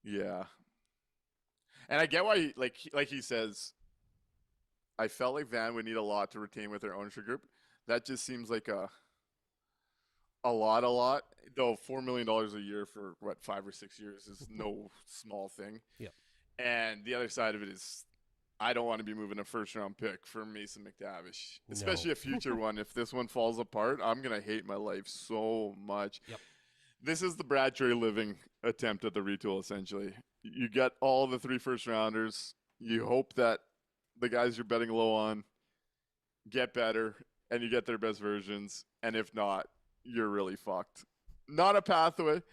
Speaker 3: Yeah. And I get why, like he says, I felt like Van would need a lot to retain with their ownership group. That just seems like a lot. Though $4 million a year for, 5 or 6 years is no small thing.
Speaker 4: Yep.
Speaker 3: And the other side of it is I don't want to be moving a first-round pick for Mason McTavish, especially
Speaker 4: No.
Speaker 3: a future one. If this one falls apart, I'm going to hate my life so much.
Speaker 4: Yep.
Speaker 3: This is the Brad Trey Living attempt at the retool, essentially. You get all the 3 first-rounders. You hope that the guys you're betting low on get better, and you get their best versions. And if not, you're really fucked. Not a pathway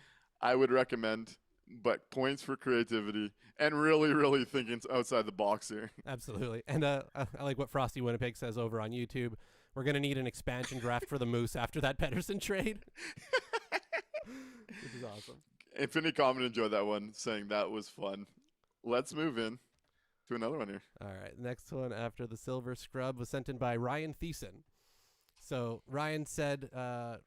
Speaker 3: I would recommend, but points for creativity and really, really thinking outside the box here.
Speaker 4: Absolutely. And I like what Frosty Winnipeg says over on YouTube. We're going to need an expansion draft for the Moose after that Pettersson trade. Which is awesome.
Speaker 3: Infinity Common enjoyed that one, saying that was fun. Let's move in to another one here.
Speaker 4: All right. Next one after the Silver Scrub was sent in by Ryan Thiessen. So Ryan said, do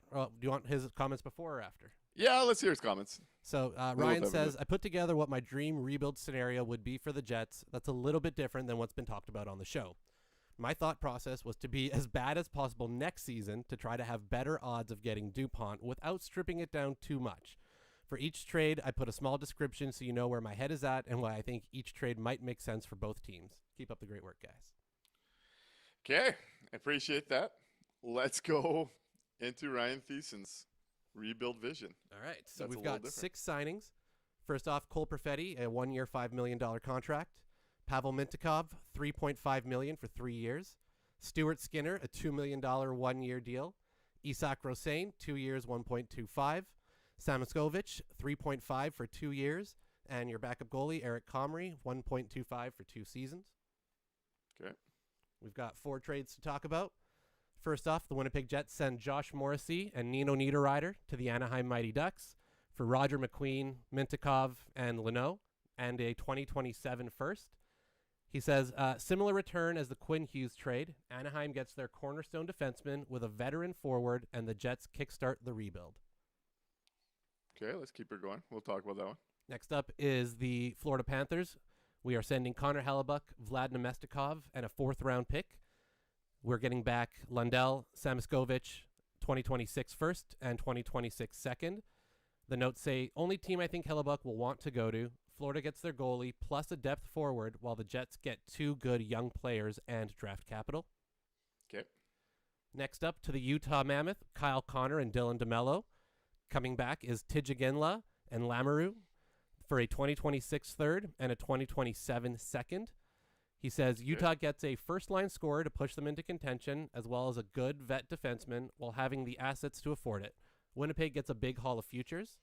Speaker 4: you want his comments before or after?
Speaker 3: Yeah, let's hear his comments.
Speaker 4: So Ryan says, I put together what my dream rebuild scenario would be for the Jets. That's a little bit different than what's been talked about on the show. My thought process was to be as bad as possible next season to try to have better odds of getting DuPont without stripping it down too much. For each trade, I put a small description so you know where my head is at and why I think each trade might make sense for both teams. Keep up the great work, guys.
Speaker 3: Okay, I appreciate that. Let's go into Ryan Thiessen's rebuild vision.
Speaker 4: All right, so
Speaker 3: That's
Speaker 4: we've got 6 signings. First off, Cole Perfetti, a 1-year, $5 million contract. Pavel Mintyukov, $3.5 million for 3 years. Stuart Skinner, a $2 million 1-year deal. Isak Rosén, 2 years, $1.25. Samoskevich, $3.5 for 2 years. And your backup goalie, Eric Comrie, $1.25 for 2 seasons.
Speaker 3: Okay.
Speaker 4: We've got 4 trades to talk about. First off, the Winnipeg Jets send Josh Morrissey and Nino Niederreiter to the Anaheim Mighty Ducks for Roger McQueen, Mintyukov, and Leno, and a 2027 first. He says, similar return as the Quinn Hughes trade. Anaheim gets their cornerstone defenseman with a veteran forward, and the Jets kickstart the rebuild.
Speaker 3: Okay, let's keep her going. We'll talk about that one.
Speaker 4: Next up is the Florida Panthers. We are sending Connor Hellebuyck, Vlad Nemestikov, and a 4th-round pick. We're getting back Lundell, Samoskevich, 2026 first and 2026 second. The notes say, only team I think Hellebuyck will want to go to. Florida gets their goalie plus a depth forward while the Jets get 2 good young players and draft capital.
Speaker 3: Okay.
Speaker 4: Next up to the Utah Mammoth, Kyle Connor and Dylan DeMello. Coming back is Tijigenla and Lamoureux for a 2026 third and a 2027 second. He says Utah gets a first-line scorer to push them into contention, as well as a good vet defenseman while having the assets to afford it. Winnipeg gets a big haul of futures.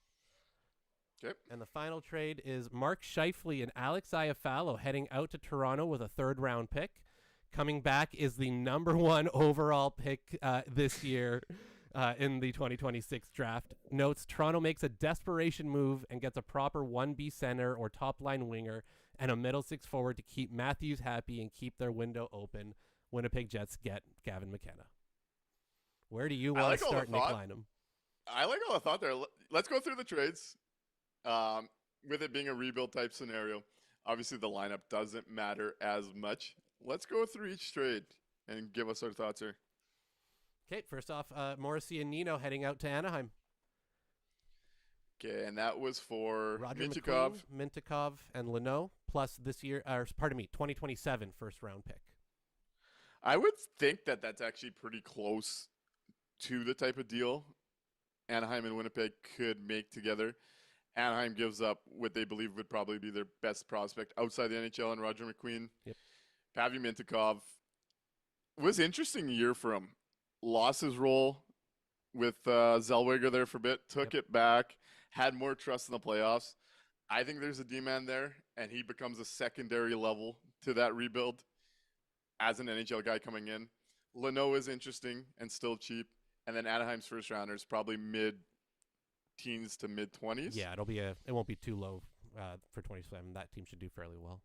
Speaker 3: Okay.
Speaker 4: And the final trade is Mark Scheifele and Alex Iafallo heading out to Toronto with a 3rd-round pick. Coming back is the number 1 overall pick this year in the 2026 draft. Notes Toronto makes a desperation move and gets a proper 1B center or top-line winger and a middle 6 forward to keep Matthews happy and keep their window open. Winnipeg Jets get Gavin McKenna. Where do you want to start, Nick Lynham?
Speaker 3: I like all the thought there. Let's go through the trades. With it being a rebuild type scenario, obviously the lineup doesn't matter as much. Let's go through each trade and give us our thoughts here.
Speaker 4: Okay, first off, Morrissey and Nino heading out to Anaheim.
Speaker 3: Okay, and that was for
Speaker 4: Roger
Speaker 3: Mintyukov.
Speaker 4: McQueen, Mintyukov, and Leno, plus this year, 2027 first-round pick.
Speaker 3: I would think that that's actually pretty close to the type of deal Anaheim and Winnipeg could make together. Anaheim gives up what they believe would probably be their best prospect outside the NHL and Roger McQueen.
Speaker 4: Yep.
Speaker 3: Pavel Mintyukov was an interesting year for him. Lost his role with Zellweger there for a bit, took it back, had more trust in the playoffs. I think there's a demand there, and he becomes a secondary level to that rebuild as an NHL guy coming in. Leno is interesting and still cheap, and then Anaheim's first rounders probably mid-teens to mid-20s.
Speaker 4: Yeah, it won't be too low for 27. That team should do fairly well.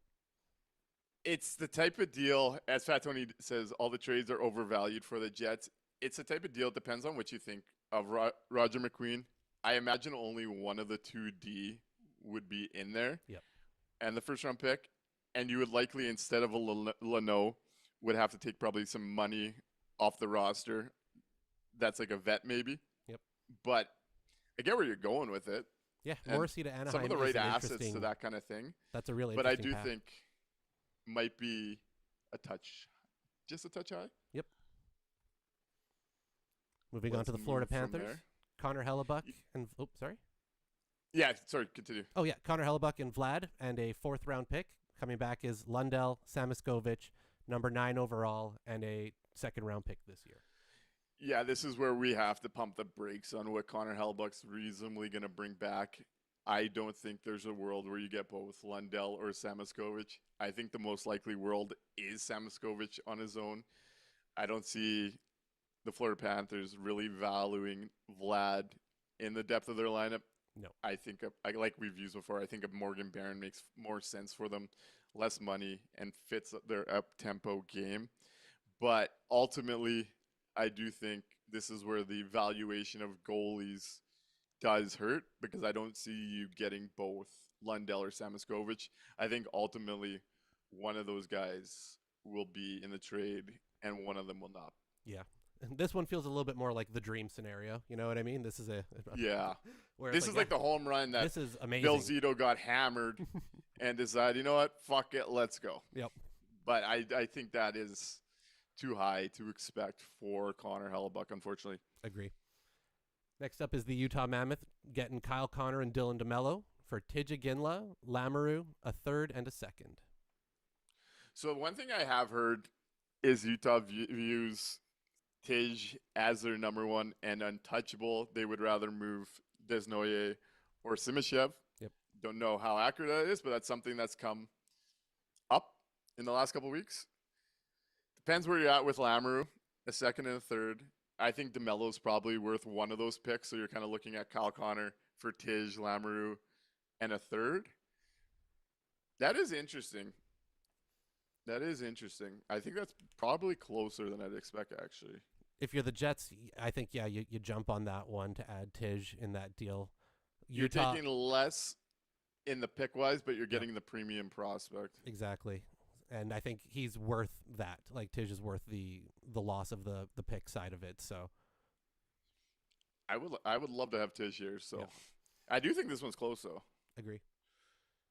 Speaker 3: It's the type of deal, as Fat Tony says, all the trades are overvalued for the Jets. It's the type of deal, it depends on what you think of Roger McQueen. I imagine only one of the 2D would be in there.
Speaker 4: Yep.
Speaker 3: And the first round pick. And you would likely, instead of a Leno, would have to take probably some money off the roster. That's like a vet maybe.
Speaker 4: Yep.
Speaker 3: But I get where you're going with it.
Speaker 4: Yeah,
Speaker 3: And
Speaker 4: Morrissey to Anaheim.
Speaker 3: some of the
Speaker 4: is
Speaker 3: right
Speaker 4: an
Speaker 3: assets to that kind of thing.
Speaker 4: That's a really
Speaker 3: But I
Speaker 4: interesting
Speaker 3: do
Speaker 4: path.
Speaker 3: think might be a touch, just a touch high.
Speaker 4: Yep. Moving on
Speaker 3: Let's
Speaker 4: to the Florida
Speaker 3: move from
Speaker 4: Panthers.
Speaker 3: there.
Speaker 4: Connor Hellebuyck and sorry.
Speaker 3: Yeah, sorry, continue.
Speaker 4: Oh yeah, Connor Hellebuyck and Vlad, and a 4th round pick. Coming back is Lundell, Samoskovic, number 9 overall, and a 2nd round pick this year.
Speaker 3: Yeah, this is where we have to pump the brakes on what Connor Hellebuyck's reasonably going to bring back. I don't think there's a world where you get both Lundell or Samoskovic. I think the most likely world is Samoskovic on his own. I don't see the Florida Panthers really valuing Vlad in the depth of their lineup.
Speaker 4: No.
Speaker 3: I think, like we've used before, I think a Morgan Barron makes more sense for them, less money, and fits their up-tempo game. But ultimately, I do think this is where the valuation of goalies does hurt, because I don't see you getting both Lundell or Samoskovic. I think ultimately one of those guys will be in the trade and one of them will not.
Speaker 4: Yeah. And this one feels a little bit more like the dream scenario. You know what I mean? This is
Speaker 3: Yeah.
Speaker 4: where
Speaker 3: This is like the home run that
Speaker 4: this is amazing.
Speaker 3: Bill Zito got hammered and decided, you know what, fuck it, let's go.
Speaker 4: Yep.
Speaker 3: But I think that is too high to expect for Connor Hellebuyck, unfortunately.
Speaker 4: Agree. Next up is the Utah Mammoth, getting Kyle Connor and Dylan DeMello for Tijagindla, Lamoureux, a 3rd and a 2nd.
Speaker 3: So one thing I have heard is Utah views Tej as their number 1 and untouchable. They would rather move Desnoyers or Simishev.
Speaker 4: Yep.
Speaker 3: Don't know how accurate that is, but that's something that's come up in the last couple of weeks. Depends where you're at with Lamoureux, a 2nd and a 3rd. I think DeMello's probably worth one of those picks, so you're kind of looking at Kyle Connor for Tej, Lamoureux, and a 3rd. That is interesting. That is interesting. I think that's probably closer than I'd expect, actually.
Speaker 4: If you're the Jets, I think, yeah, you jump on that one to add Tij in that deal.
Speaker 3: You're taking less in the pick-wise, but you're getting the premium prospect.
Speaker 4: Exactly. And I think he's worth that. Like, Tij is worth the loss of the pick side of it. So
Speaker 3: I would love to have Tej here. So
Speaker 4: yeah.
Speaker 3: I do think this one's close, though.
Speaker 4: Agree.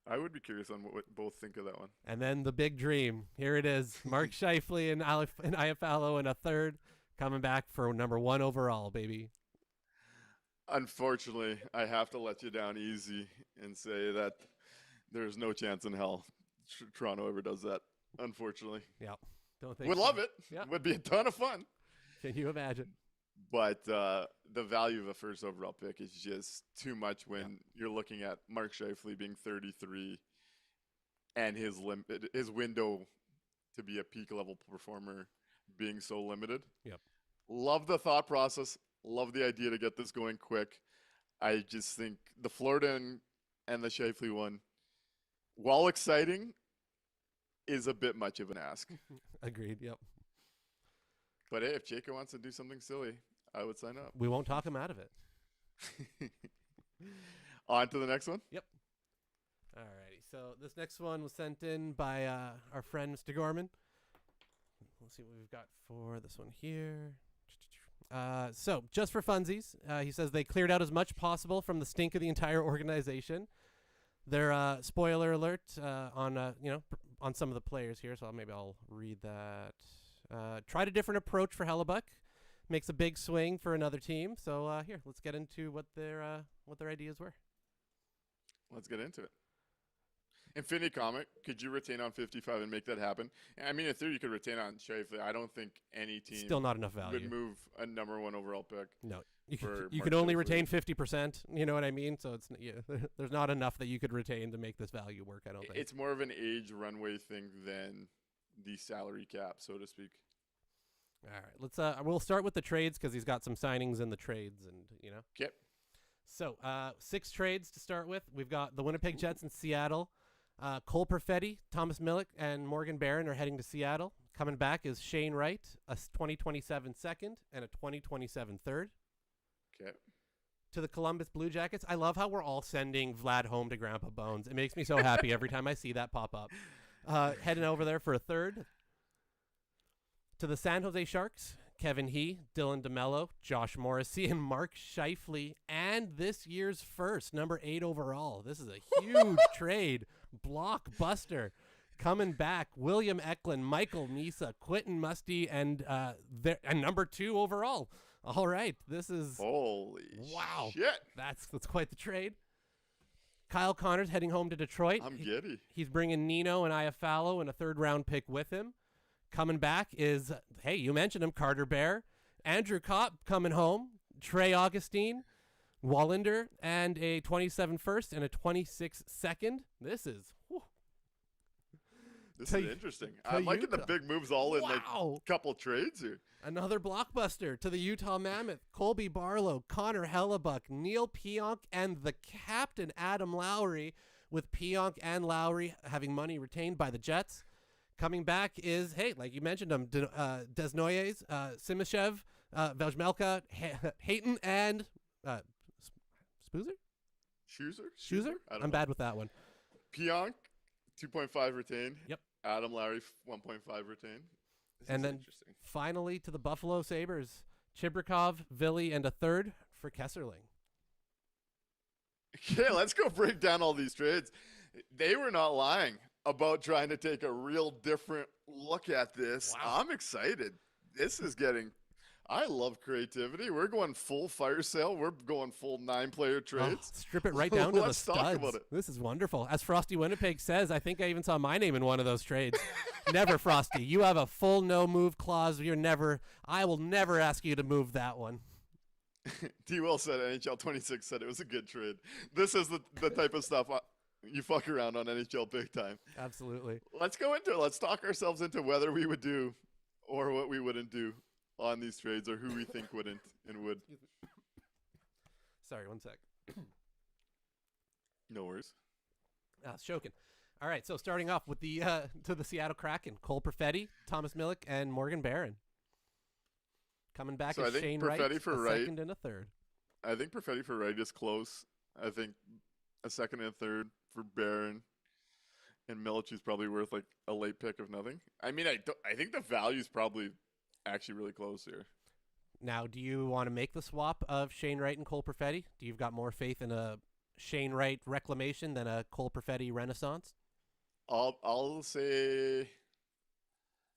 Speaker 3: I would be curious on what both think of that one.
Speaker 4: And then the big dream. Here it is. Mark Scheifele and Iafallo in a 3rd, coming back for number 1 overall, baby.
Speaker 3: Unfortunately, I have to let you down easy and say that there's no chance in hell Toronto ever does that. Unfortunately,
Speaker 4: Yeah. Don't think
Speaker 3: would
Speaker 4: so.
Speaker 3: love it.
Speaker 4: Yeah.
Speaker 3: Would be a ton of fun.
Speaker 4: Can you imagine?
Speaker 3: But the value of a first overall pick is just too much when you're looking at Mark Scheifele being 33 and his window to be a peak level performer being so limited.
Speaker 4: Yep.
Speaker 3: Love the thought process. Love the idea to get this going quick. I just think the Florida and the Scheifele one, while exciting, is a bit much of an ask.
Speaker 4: Agreed. Yep.
Speaker 3: But hey, if Jacob wants to do something silly, I would sign up.
Speaker 4: We won't talk him out of it.
Speaker 3: On to the next one.
Speaker 4: Yep. Alrighty. So this next one was sent in by our friend Mr. Gorman. Let's see what we've got for this one here. So just for funsies, he says they cleared out as much possible from the stink of the entire organization. Their spoiler alert on some of the players here. So maybe I'll read that. Tried a different approach for Hellebuyck. Makes a big swing for another team. So here, let's get into what their ideas were.
Speaker 3: Let's get into it. Infinity Comic, could you retain on 55 and make that happen? I mean, in theory, you could retain on Scheifele. I don't think any team
Speaker 4: Still not enough value.
Speaker 3: would move a number 1 overall pick.
Speaker 4: No, you
Speaker 3: for
Speaker 4: could
Speaker 3: Mark
Speaker 4: only
Speaker 3: Scheifele.
Speaker 4: retain 50%. You know what I mean? So it's there's not enough that you could retain to make this value work. I don't think
Speaker 3: It's more of an age runway thing than the salary cap, so to speak.
Speaker 4: All right, we'll start with the trades because he's got some signings in the trades, and
Speaker 3: Okay.
Speaker 4: So 6 trades to start with. We've got the Winnipeg Jets in Seattle. Cole Perfetti, Thomas Millick, and Morgan Barron are heading to Seattle. Coming back is Shane Wright, a 2027 second and a 2027 third.
Speaker 3: Okay.
Speaker 4: To the Columbus Blue Jackets. I love how we're all sending Vlad home to Grandpa Bones. It makes me so happy every time I see that pop up. Heading over there for a third. To the San Jose Sharks, Kevin He, Dylan DeMello, Josh Morrissey, and Mark Scheifele, and this year's first, number 8 overall. This is a huge trade. Blockbuster. Coming back, William Eklund, Michael Misa, Quentin Musty, and number 2 overall. All right, this is
Speaker 3: holy
Speaker 4: wow.
Speaker 3: Shit.
Speaker 4: That's quite the trade. Kyle Connor's heading home to Detroit.
Speaker 3: I'm giddy.
Speaker 4: He's bringing Nino and Iafallo and a third-round pick with him. Coming back is, hey, you mentioned him, Carter Bear, Andrew Kopp coming home, Trey Augustine, Wallander, and a 27 first and a 26 second. This is
Speaker 3: interesting. I'm liking the big moves all in like a couple trades here.
Speaker 4: Another blockbuster to the Utah Mammoth, Colby Barlow, Connor Hellebuyck, Neil Pionk, and the captain Adam Lowry, with Pionk and Lowry having money retained by the Jets. Coming back is, hey, like you mentioned him, Desnoyers, Simashev, Veljmelka, Hayton, and Spoozer? Schuser? I'm bad with that one.
Speaker 3: Pionk, 2.5 retained.
Speaker 4: Yep.
Speaker 3: Adam Lowry, 1.5 retained.
Speaker 4: And then finally to the Buffalo Sabres, Chibrikov, Villy, and a third for Kesserling.
Speaker 3: Okay, let's go break down all these trades. They were not lying about trying to take a real different look at this. Wow. I'm excited. This is getting... I love creativity. We're going full fire sale. We're going full 9-player trades.
Speaker 4: Strip it right down to the
Speaker 3: Let's
Speaker 4: studs.
Speaker 3: talk about it.
Speaker 4: This is wonderful. As Frosty Winnipeg says, I think I even saw my name in one of those trades. Never, Frosty. You have a full no-move clause. I will never ask you to move that one.
Speaker 3: T. Will said NHL 26 said it was a good trade. This is the type of stuff you fuck around on NHL big time.
Speaker 4: Absolutely.
Speaker 3: Let's go into it. Let's talk ourselves into whether we would do or what we wouldn't do on these trades, or who we think wouldn't and would.
Speaker 4: Sorry, one sec.
Speaker 3: No worries.
Speaker 4: Shokin. All right, so starting off with the to the Seattle Kraken, Cole Perfetti, Thomas Millick, and Morgan Barron. Coming back is Shane Wright, a second and a third.
Speaker 3: I think Perfetti for Wright is close. I think a second and a third for Barron. And Milic is probably worth like a late pick of nothing. I mean, I think the value is probably actually really close here.
Speaker 4: Now, do you want to make the swap of Shane Wright and Cole Perfetti? Do you've got more faith in a Shane Wright reclamation than a Cole Perfetti renaissance?
Speaker 3: I'll say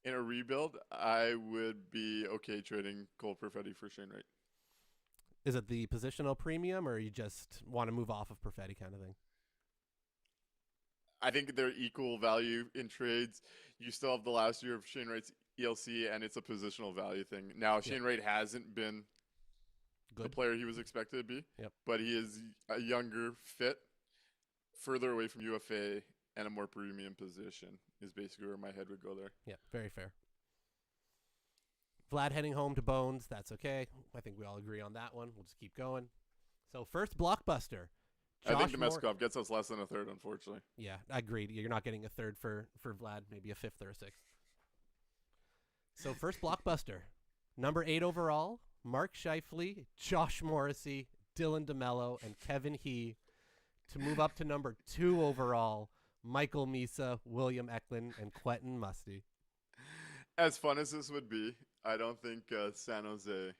Speaker 3: in a rebuild, I would be okay trading Cole Perfetti for Shane Wright.
Speaker 4: Is it the positional premium, or you just want to move off of Perfetti kind of thing?
Speaker 3: I think they're equal value in trades. You still have the last year of Shane Wright's ELC, and it's a positional value thing. Now, Shane Wright hasn't been the player he was expected to be, but he is a younger fit, further away from UFA, and a more premium position is basically where my head would go there.
Speaker 4: Yeah, very fair. Vlad heading home to Bones. That's okay. I think we all agree on that one. We'll just keep going. So first blockbuster.
Speaker 3: I think Demeskov gets us less than a third, unfortunately.
Speaker 4: Yeah, agreed. You're not getting a third for Vlad, maybe a fifth or a sixth. So first blockbuster, number 8 overall, Mark Scheifele, Josh Morrissey, Dylan DeMello, and Kevin He. To move up to number 2 overall, Michael Misa, William Eklund, and Quentin Musty.
Speaker 3: As fun as this would be, I don't think San Jose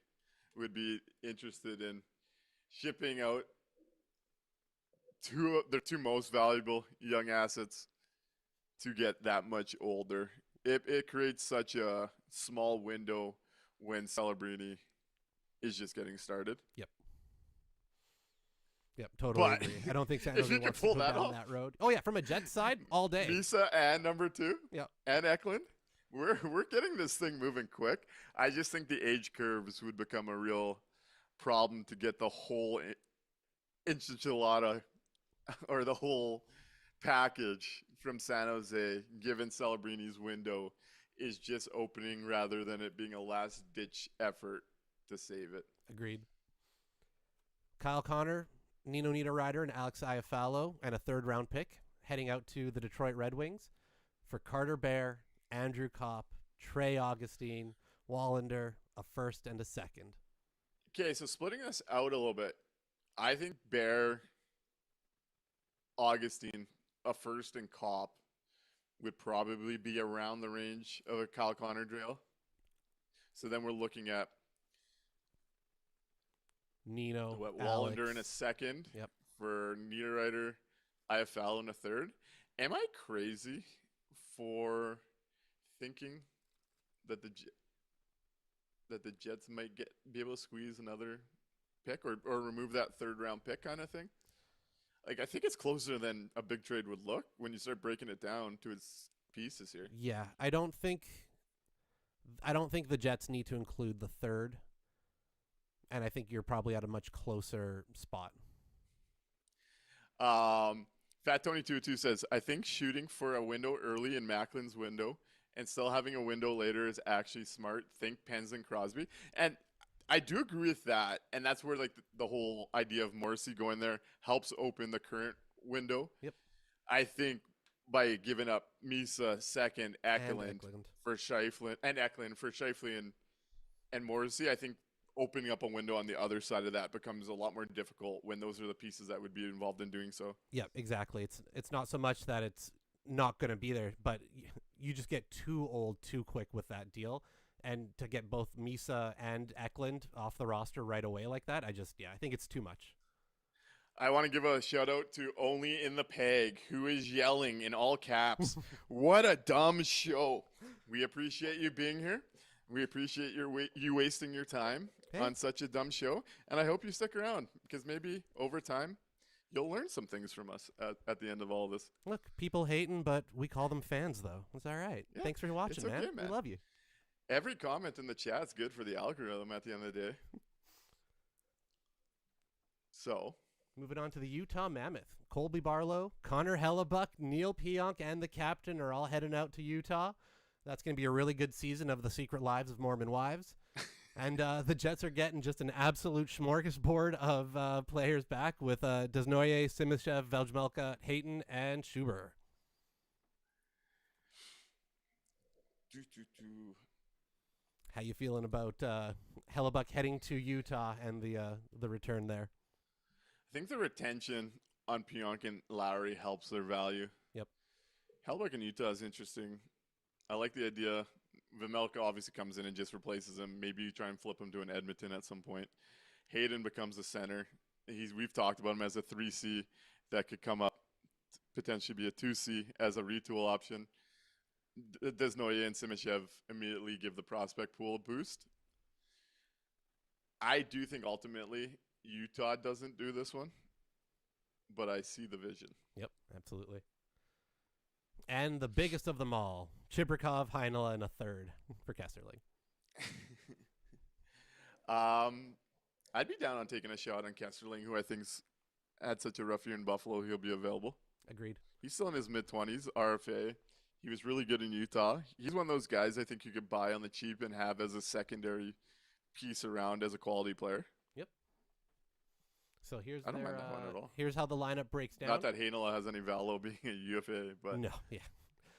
Speaker 3: would be interested in shipping out their two most valuable young assets to get that much older. It creates such a small window when Celebrini is just getting started.
Speaker 4: Yep, totally agree. I don't think San Jose wants to go down that road. Oh, yeah, from a Jets side, all day.
Speaker 3: Misa and number 2
Speaker 4: yep.
Speaker 3: and Eklund. We're getting this thing moving quick. I just think the age curves would become a real problem to get the whole enchilada or the whole package from San Jose, given Celebrini's window is just opening rather than it being a last-ditch effort to save it.
Speaker 4: Agreed. Kyle Connor, Nino Niederreiter, and Alex Iafallo, and a third-round pick heading out to the Detroit Red Wings for Carter Bear, Andrew Kopp, Trey Augustine, Wallander, a first and a second.
Speaker 3: Okay, so splitting this out a little bit, I think Bear, Augustine, a first, and Kopp would probably be around the range of a Kyle Connor drill. So then we're looking at
Speaker 4: Nino,
Speaker 3: Wallander
Speaker 4: Alex.
Speaker 3: in a second.
Speaker 4: Yep.
Speaker 3: For Niederreiter, IFL in a third. Am I crazy for thinking that the Jets might be able to squeeze another pick or remove that third round pick kind of thing? Like, I think it's closer than a big trade would look when you start breaking it down to its pieces here.
Speaker 4: Yeah, I don't think the Jets need to include the third, and I think you're probably at a much closer spot.
Speaker 3: Fat Tony 22 says, I think shooting for a window early in Macklin's window and still having a window later is actually smart. Think Pens and Crosby. And I do agree with that. And that's where like the whole idea of Morrissey going there helps open the current window.
Speaker 4: Yep.
Speaker 3: I think by giving up Misa second, Eklund for Scheifele and Eklund for Scheifele and Morrissey, I think opening up a window on the other side of that becomes a lot more difficult when those are the pieces that would be involved in doing so.
Speaker 4: Yeah, exactly. It's not so much that it's not going to be there, but you just get too old too quick with that deal. And to get both Misa and Eklund off the roster right away like that, I think it's too much.
Speaker 3: I want to give a shout out to Only in the Peg, who is yelling in all caps. What a dumb show. We appreciate you being here. We appreciate you wasting your time on such a dumb show. And I hope you stick around because maybe over time you'll learn some things from us at the end of all of this.
Speaker 4: Look, people hating, but we call them fans, though. It's all right. Yeah, thanks for watching,
Speaker 3: okay, man.
Speaker 4: We love you.
Speaker 3: Every comment in the chat's good for the algorithm at the end of the day. So,
Speaker 4: moving on to the Utah Mammoth. Colby Barlow, Connor Hellebuyck, Neil Pionk, and the captain are all heading out to Utah. That's going to be a really good season of the Secret Lives of Mormon Wives. And the Jets are getting just an absolute smorgasbord of players back with Desnoyers, Simishev, Veljmelka, Hayton, and Schuber. How you feeling about Hellebuyck heading to Utah and the return there?
Speaker 3: I think the retention on Pionk and Lowry helps their value.
Speaker 4: Yep.
Speaker 3: Hellebuyck in Utah is interesting. I like the idea. Vemelka obviously comes in and just replaces him. Maybe you try and flip him to an Edmonton at some point. Hayden becomes the center. We've talked about him as a 3C that could come up, potentially be a 2C as a retool option. Desnoyers and Simishev immediately give the prospect pool a boost. I do think ultimately Utah doesn't do this one, but I see the vision.
Speaker 4: Yep, absolutely. And the biggest of them all, Chibrikov, Heinola, and a third for Kesserling.
Speaker 3: I'd be down on taking a shot on Kesserling, who I think's had such a rough year in Buffalo. He'll be available.
Speaker 4: Agreed.
Speaker 3: He's still in his mid-20s, RFA. He was really good in Utah. He's one of those guys I think you could buy on the cheap and have as a secondary piece around as a quality player.
Speaker 4: Yep. So here's
Speaker 3: I don't mind that one at all.
Speaker 4: Here's how the lineup breaks down.
Speaker 3: Not that Heinola has any value being a UFA, but
Speaker 4: no, yeah,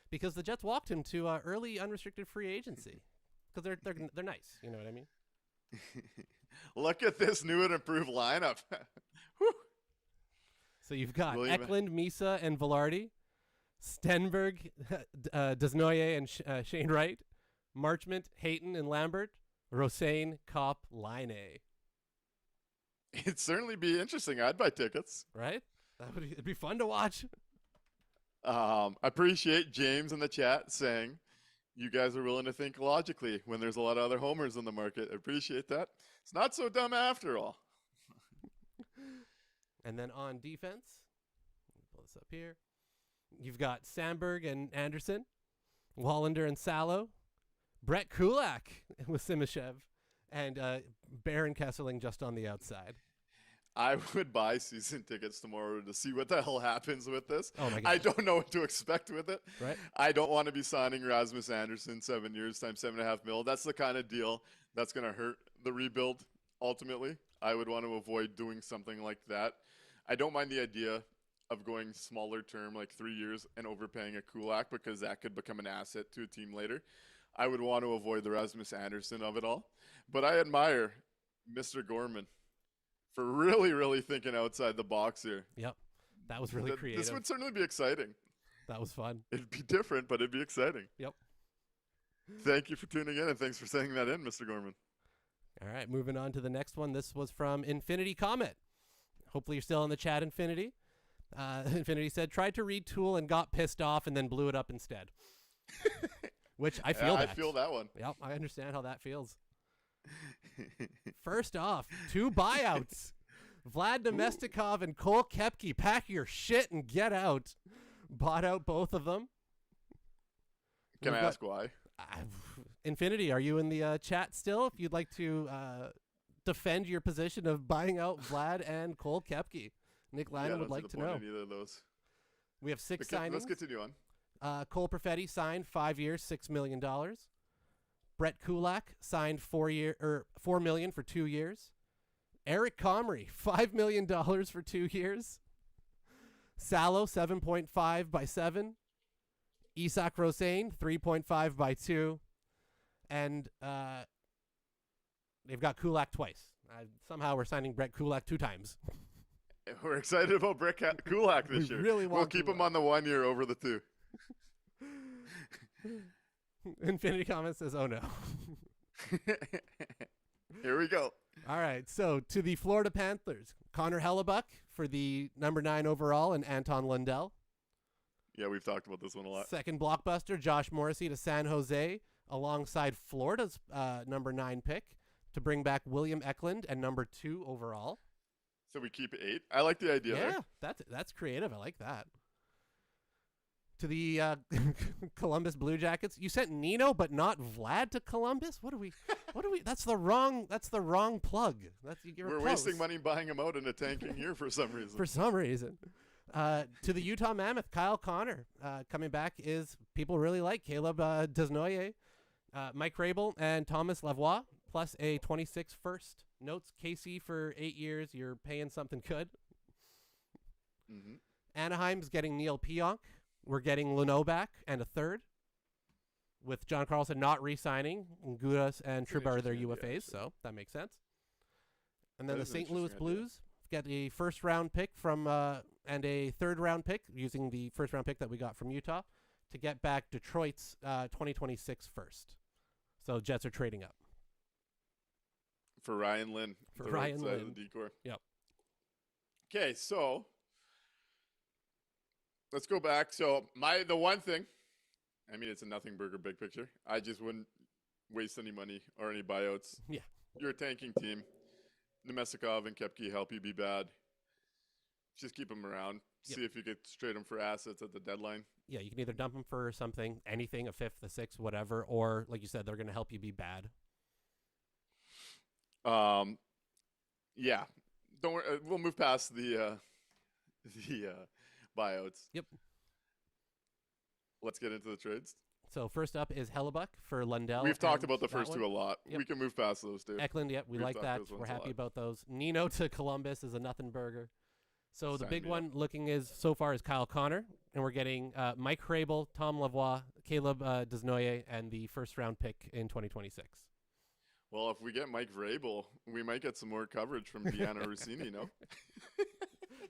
Speaker 4: because the Jets walked him to early unrestricted free agency because they're nice. You know what I mean?
Speaker 3: Look at this new and improved lineup.
Speaker 4: So you've got Eklund, Misa, and Velarde, Stenberg, Desnoyers, and Shane Wright, Marchment, Hayton, and Lambert, Rosane, Kopp, Line.
Speaker 3: It'd certainly be interesting. I'd buy tickets.
Speaker 4: Right? It'd be fun to watch.
Speaker 3: I appreciate James in the chat saying you guys are willing to think logically when there's a lot of other homers in the market. I appreciate that. It's not so dumb after all.
Speaker 4: And then on defense, let me pull this up here. You've got Sandberg and Anderson, Wallander and Salo, Brett Kulak with Simishev, and Baron Kesserling just on the outside.
Speaker 3: I would buy season tickets tomorrow to see what the hell happens with this.
Speaker 4: Oh my God.
Speaker 3: I don't know what to expect with it.
Speaker 4: Right.
Speaker 3: I don't want to be signing Rasmus Anderson 7 years times $7.5 million. That's the kind of deal that's going to hurt the rebuild ultimately. I would want to avoid doing something like that. I don't mind the idea of going smaller term, like 3 years, and overpaying a Kulak because that could become an asset to a team later. I would want to avoid the Rasmus Anderson of it all. But I admire Mr. Gorman for really, really thinking outside the box here.
Speaker 4: Yep. That was really creative.
Speaker 3: This would certainly be exciting.
Speaker 4: That was fun.
Speaker 3: It'd be different, but it'd be exciting.
Speaker 4: Yep.
Speaker 3: Thank you for tuning in, and thanks for sending that in, Mr. Gorman.
Speaker 4: All right, moving on to the next one. This was from Infinity Comet. Hopefully you're still in the chat, Infinity. Infinity said, tried to retool and got pissed off and then blew it up instead. Which I feel that.
Speaker 3: I feel that one.
Speaker 4: Yep, I understand how that feels. First off, 2 buyouts. Vlad Nemestikov and Cole Koepke. Pack your shit and get out. Bought out both of them.
Speaker 3: Can I ask why?
Speaker 4: Infinity, are you in the chat still? If you'd like to defend your position of buying out Vlad and Cole Koepke, Nick Lyon would like to know.
Speaker 3: Either of those.
Speaker 4: We have 6 signings.
Speaker 3: Let's continue on.
Speaker 4: Cole Perfetti signed 5 years, $6 million. Brett Kulak signed $4 million for 2 years. Eric Comrie, $5 million for 2 years. Salo, 7.5 by 7. Isak Rosane, 3.5 by 2. And they've got Kulak twice. Somehow we're signing Brett Kulak 2 times.
Speaker 3: We're excited about Brett Kulak this year. We'll keep him on the 1 year over the 2.
Speaker 4: Infinity Comment says, oh no.
Speaker 3: Here we go.
Speaker 4: All right, so to the Florida Panthers, Connor Hellebuyck for the number 9 overall and Anton Lundell.
Speaker 3: Yeah, we've talked about this one a lot.
Speaker 4: Second blockbuster, Josh Morrissey to San Jose alongside Florida's number 9 pick to bring back William Eklund and number 2 overall.
Speaker 3: So we keep 8. I like the idea there.
Speaker 4: Yeah, that's creative. I like that. To the Columbus Blue Jackets, you sent Nino but not Vlad to Columbus. What do we? That's the wrong plug.
Speaker 3: We're wasting money buying him out in a tanking year for some reason.
Speaker 4: For some reason. To the Utah Mammoth, Kyle Connor coming back is people really like Caleb Desnoyers, Mike Rabel, and Thomas Lavoie, plus a 26 first. Notes KC for 8 years. You're paying something good.
Speaker 3: Mm-hmm.
Speaker 4: Anaheim's getting Neil Pionk. We're getting Leno back and a 3rd. With John Carlson not re-signing, Gudas and Trouba are their UFAs, so that makes sense. And then the St. Louis Blues get a first-round pick from and a third-round pick, using the first-round pick that we got from Utah, to get back Detroit's 2026 first. So Jets are trading up.
Speaker 3: For Ryan Lynn.
Speaker 4: For Ryan Lynn.
Speaker 3: Right side of the decor.
Speaker 4: Yep.
Speaker 3: Okay, so let's go back. So the one thing, I mean, it's a nothing burger big picture. I just wouldn't waste any money or any buyouts.
Speaker 4: Yeah.
Speaker 3: You're a tanking team. Nemestikov and Koepke help you be bad. Just keep them around.
Speaker 4: Yep.
Speaker 3: See if you could trade them for assets at the deadline.
Speaker 4: Yeah, you can either dump them for something, anything, a 5th, a 6th, whatever, or like you said, they're going to help you be bad.
Speaker 3: Yeah. Don't worry. We'll move past the buyouts.
Speaker 4: Yep.
Speaker 3: Let's get into the trades.
Speaker 4: So first up is Hellebuyck for Lundell.
Speaker 3: We've talked about the first 2 a lot.
Speaker 4: Yep.
Speaker 3: We can move past those 2.
Speaker 4: Eklund, yep, we like that. We're happy about those. Nino to Columbus is a nothing burger. So the big one looking so far is Kyle Connor, and we're getting Mike Rabel, Tom Lavoie, Caleb Desnoyers, and the first-round pick in 2026.
Speaker 3: Well, if we get Mike Vrabel, we might get some more coverage from Deanna Rossini, no?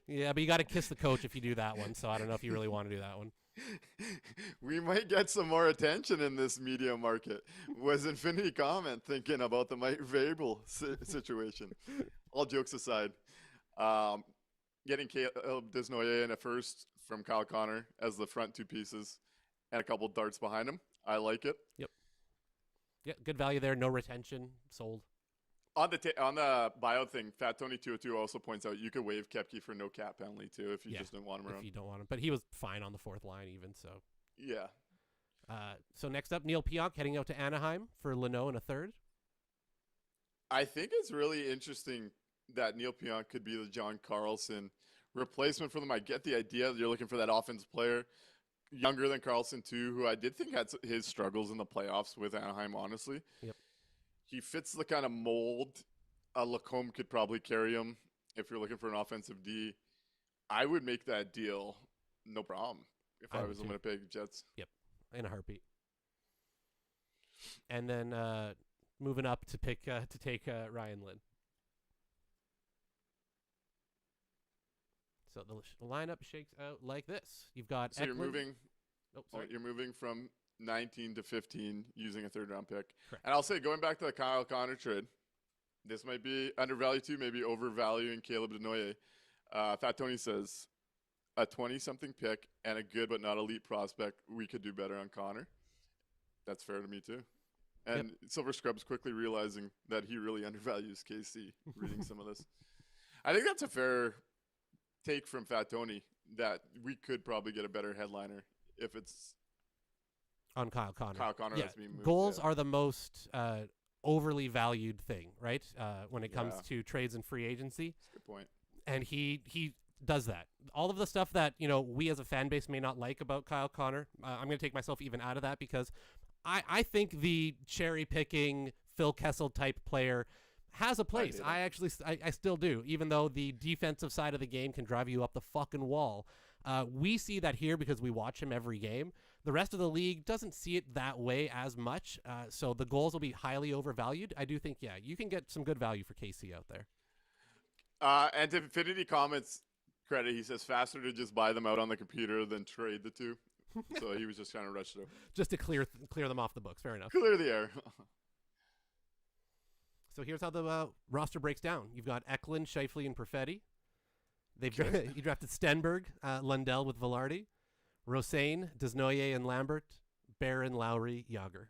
Speaker 4: Yeah, but you got to kiss the coach if you do that one, so I don't know if you really want to do that one.
Speaker 3: We might get some more attention in this media market. Was Infinity Comment thinking about the Mike Vrabel situation? All jokes aside, getting Caleb Desnoyers in a first from Kyle Connor as the front 2 pieces and a couple darts behind him. I like it.
Speaker 4: Yep. Yeah, good value there. No retention. Sold.
Speaker 3: On the buyout thing, Fat Tony 202 also points out you could waive Koepke for no cap penalty too if you just didn't want him around.
Speaker 4: If you don't want him, but he was fine on the 4th line even so.
Speaker 3: Yeah.
Speaker 4: So next up, Neil Pionk heading out to Anaheim for Leno and a 3rd.
Speaker 3: I think it's really interesting that Neil Pionk could be the John Carlson replacement for them. I get the idea that you're looking for that offensive player, younger than Carlson too, who I did think had his struggles in the playoffs with Anaheim, honestly.
Speaker 4: Yep.
Speaker 3: He fits the kind of mold. Lacombe could probably carry him if you're looking for an offensive D. I would make that deal, no problem, if
Speaker 4: I
Speaker 3: I
Speaker 4: would
Speaker 3: was the
Speaker 4: too.
Speaker 3: Winnipeg Jets.
Speaker 4: In a heartbeat. And then moving up to take Ryan Lynn. So the lineup shakes out like this. You've got
Speaker 3: So you're
Speaker 4: Eklund.
Speaker 3: moving.
Speaker 4: Oh, sorry.
Speaker 3: You're moving from 19 to 15 using a third-round pick.
Speaker 4: Correct.
Speaker 3: And I'll say, going back to the Kyle Connor trade, this might be undervalued too, maybe overvaluing Caleb Denoye. Fat Tony says, a 20-something pick and a good but not elite prospect, we could do better on Connor. That's fair to me too. And Silver Scrub's quickly realizing that he really undervalues KC, reading some of this. I think that's a fair take from Fat Tony, that we could probably get a better headliner if it's
Speaker 4: On Kyle Connor.
Speaker 3: Kyle Connor
Speaker 4: Yeah,
Speaker 3: that's being moved.
Speaker 4: goals are the most overly valued thing, right? When it comes to trades and free agency.
Speaker 3: That's a good point.
Speaker 4: And he does that. All of the stuff that, we as a fan base may not like about Kyle Connor, I'm going to take myself even out of that, because I think the cherry-picking Phil Kessel type player has a place. I still do, even though the defensive side of the game can drive you up the fucking wall. We see that here because we watch him every game. The rest of the league doesn't see it that way as much, so the goals will be highly overvalued. I do think, you can get some good value for KC out there.
Speaker 3: And to Infinity Comments credit, he says faster to just buy them out on the computer than trade the two. So he was just trying to rush through.
Speaker 4: Just to clear them off the books. Fair enough.
Speaker 3: Clear the air.
Speaker 4: So here's how the roster breaks down. You've got Eklund, Scheifele, and Perfetti. You drafted Stenberg, Lundell with Velarde, Rosane, Desnoyer, and Lambert, Barron, Lowry, Jaeger.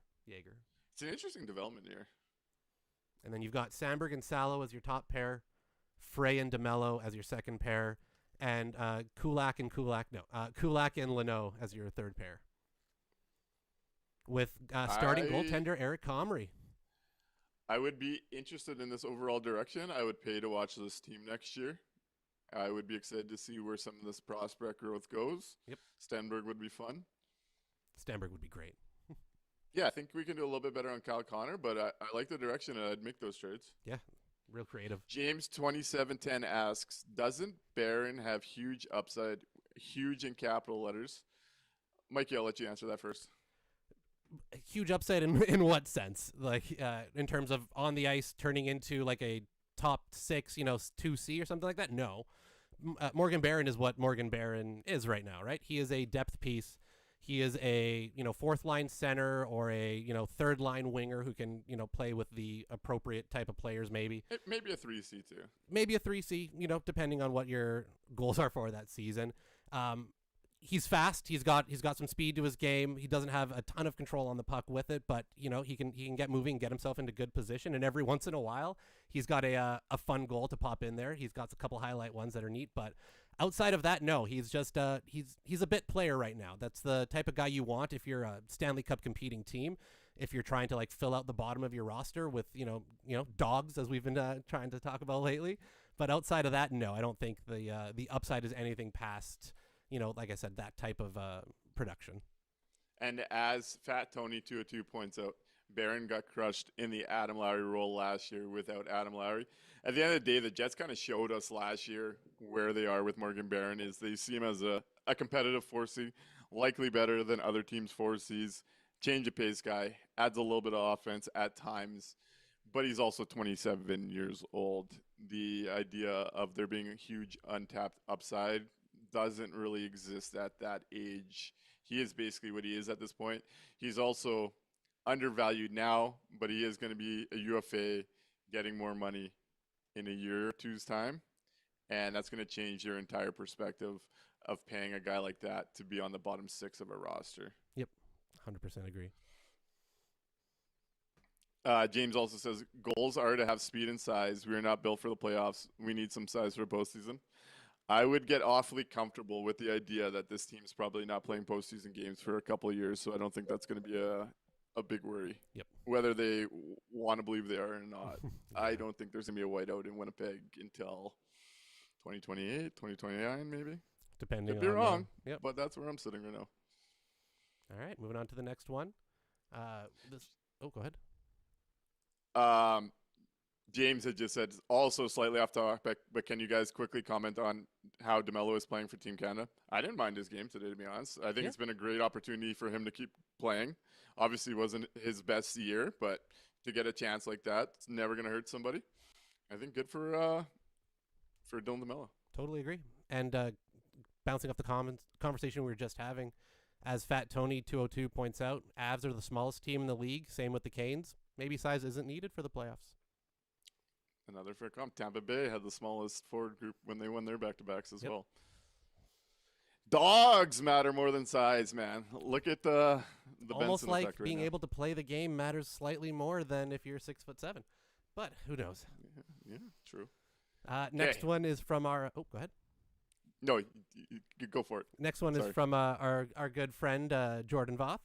Speaker 3: It's an interesting development here.
Speaker 4: And then you've got Sandberg and Salo as your top pair, Frey and DeMello as your second pair, and Kulak and Leno as your third pair. With starting goaltender Eric Comrie.
Speaker 3: I would be interested in this overall direction. I would pay to watch this team next year. I would be excited to see where some of this prospect growth goes.
Speaker 4: Yep.
Speaker 3: Stenberg would be fun.
Speaker 4: Stenberg would be great.
Speaker 3: Yeah, I think we can do a little bit better on Kyle Connor, but I like the direction, and I'd make those trades.
Speaker 4: Yeah, real creative.
Speaker 3: James 2710 asks, doesn't Barron have huge upside, huge in capital letters? Mikey, I'll let you answer that first.
Speaker 4: Huge upside in what sense? Like in terms of on the ice turning into like a top 6, 2C or something like that? No. Morgan Barron is what Morgan Barron is right now, right? He is a depth piece. He is a, fourth line center or a, third line winger who can, play with the appropriate type of players maybe.
Speaker 3: Maybe a 3C too.
Speaker 4: Maybe a 3C, depending on what your goals are for that season. He's fast. He's got some speed to his game. He doesn't have a ton of control on the puck with it, but he can get moving, get himself into good position, and every once in a while he's got a fun goal to pop in there. He's got a couple highlight ones that are neat, but outside of that, no, he's just he's a bit player right now. That's the type of guy you want if you're a Stanley Cup competing team. If you're trying to like fill out the bottom of your roster with dogs, as we've been trying to talk about lately. But outside of that, no, I don't think the upside is anything past like I said, that type of production.
Speaker 3: And as Fat Tony 202 points out, Barron got crushed in the Adam Lowry role last year without Adam Lowry. At the end of the day, the Jets kind of showed us last year where they are with Morgan Barron. Is they see him as a competitive 4C, likely better than other teams' 4Cs. Change of pace guy, adds a little bit of offense at times, but he's also 27 years old. The idea of there being a huge untapped upside doesn't really exist at that age. He is basically what he is at this point. He's also undervalued now, but he is going to be a UFA getting more money in a year or two's time. And that's going to change your entire perspective of paying a guy like that to be on the bottom 6 of a roster.
Speaker 4: Yep, 100% agree.
Speaker 3: James also says, goals are to have speed and size. We are not built for the playoffs. We need some size for postseason. I would get awfully comfortable with the idea that this team's probably not playing postseason games for a couple of years, so I don't think that's going to be a big worry.
Speaker 4: Yep.
Speaker 3: Whether they want to believe they are or not. I don't think there's going to be a whiteout in Winnipeg until 2028, 2029 maybe.
Speaker 4: Depending
Speaker 3: Could be
Speaker 4: on
Speaker 3: wrong,
Speaker 4: yep.
Speaker 3: but that's where I'm sitting right now.
Speaker 4: All right, moving on to the next one. Go ahead.
Speaker 3: James had just said, also slightly off topic, but can you guys quickly comment on how DeMello is playing for Team Canada? I didn't mind his game today, to be honest. I think
Speaker 4: Yeah.
Speaker 3: it's been a great opportunity for him to keep playing. Obviously, it wasn't his best year, but to get a chance like that, it's never going to hurt somebody. I think good for Dylan DeMello.
Speaker 4: Totally agree. And bouncing off the conversation we were just having, as Fat Tony 202 points out, Avs are the smallest team in the league. Same with the Canes. Maybe size isn't needed for the playoffs.
Speaker 3: Another fair comp. Tampa Bay had the smallest forward group when they won their back-to-backs as well. Dogs matter more than size, man. Look at the
Speaker 4: Almost
Speaker 3: Benson
Speaker 4: like
Speaker 3: effect right
Speaker 4: being
Speaker 3: now.
Speaker 4: able to play the game matters slightly more than if you're 6'7". But who knows?
Speaker 3: Yeah, true.
Speaker 4: Next
Speaker 3: Okay.
Speaker 4: one is from our. Oh, go ahead.
Speaker 3: No, you go for it.
Speaker 4: Next one
Speaker 3: Sorry.
Speaker 4: is from our good friend Jordan Voth.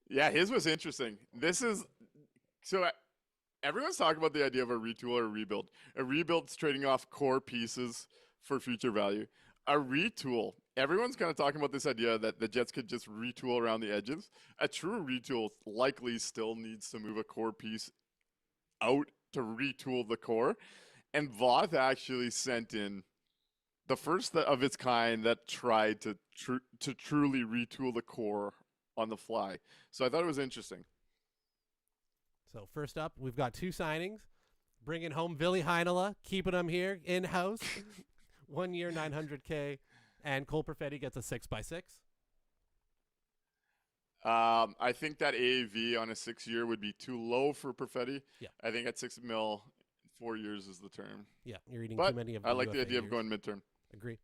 Speaker 3: Yeah, his was interesting. This is so everyone's talking about the idea of a retool or a rebuild. A rebuild's trading off core pieces for future value. A retool, everyone's kind of talking about this idea that the Jets could just retool around the edges. A true retool likely still needs to move a core piece out to retool the core. And Voth actually sent in the first of its kind that tried to truly retool the core on the fly. So I thought it was interesting.
Speaker 4: So first up, we've got two signings. Bringing home Ville Heinola, keeping him here in-house. 1 year, $900K. And Cole Perfetti gets a 6x6.
Speaker 3: I think that AAV on a 6-year would be too low for Perfetti.
Speaker 4: Yeah.
Speaker 3: I think at $6 million, 4 years is the term.
Speaker 4: Yeah, you're eating
Speaker 3: But
Speaker 4: too many of
Speaker 3: I like the
Speaker 4: UFA
Speaker 3: idea of
Speaker 4: years.
Speaker 3: going midterm.
Speaker 4: Agree.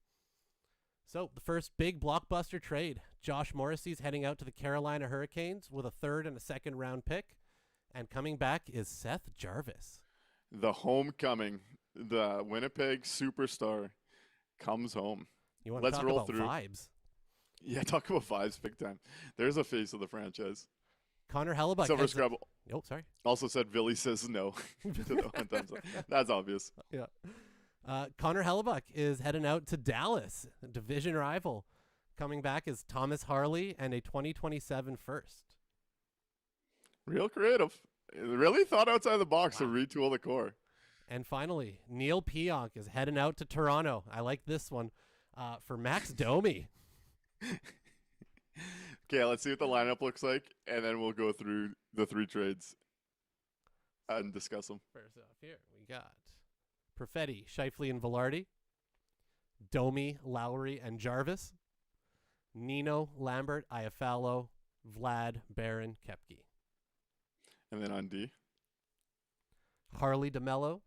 Speaker 4: So the first big blockbuster trade. Josh Morrissey's heading out to the Carolina Hurricanes with a 3rd and a 2nd round pick. And coming back is Seth Jarvis.
Speaker 3: The homecoming, the Winnipeg superstar comes home.
Speaker 4: You want to
Speaker 3: Let's
Speaker 4: talk
Speaker 3: roll
Speaker 4: about
Speaker 3: through.
Speaker 4: vibes?
Speaker 3: Yeah, talk about vibes big time. There's a face of the franchise.
Speaker 4: Connor Hellebuyck.
Speaker 3: Silver
Speaker 4: heads-
Speaker 3: Scrub
Speaker 4: Oh, sorry.
Speaker 3: also said Billy says no to the one thumbs up. That's obvious.
Speaker 4: Yeah. Connor Hellebuyck is heading out to Dallas, a division rival. Coming back is Thomas Harley and a 2027 first.
Speaker 3: Real creative. Really thought outside the box to retool the core.
Speaker 4: And finally, Neil Pionk is heading out to Toronto. I like this one for Max Domi.
Speaker 3: Okay, let's see what the lineup looks like, and then we'll go through the 3 trades and discuss them.
Speaker 4: First off here, we got Perfetti, Scheifele, and Velarde. Domi, Lowry, and Jarvis. Nino, Lambert, Iafallo, Vlad, Barron, Kepke.
Speaker 3: And then on D.
Speaker 4: Harley, DeMello,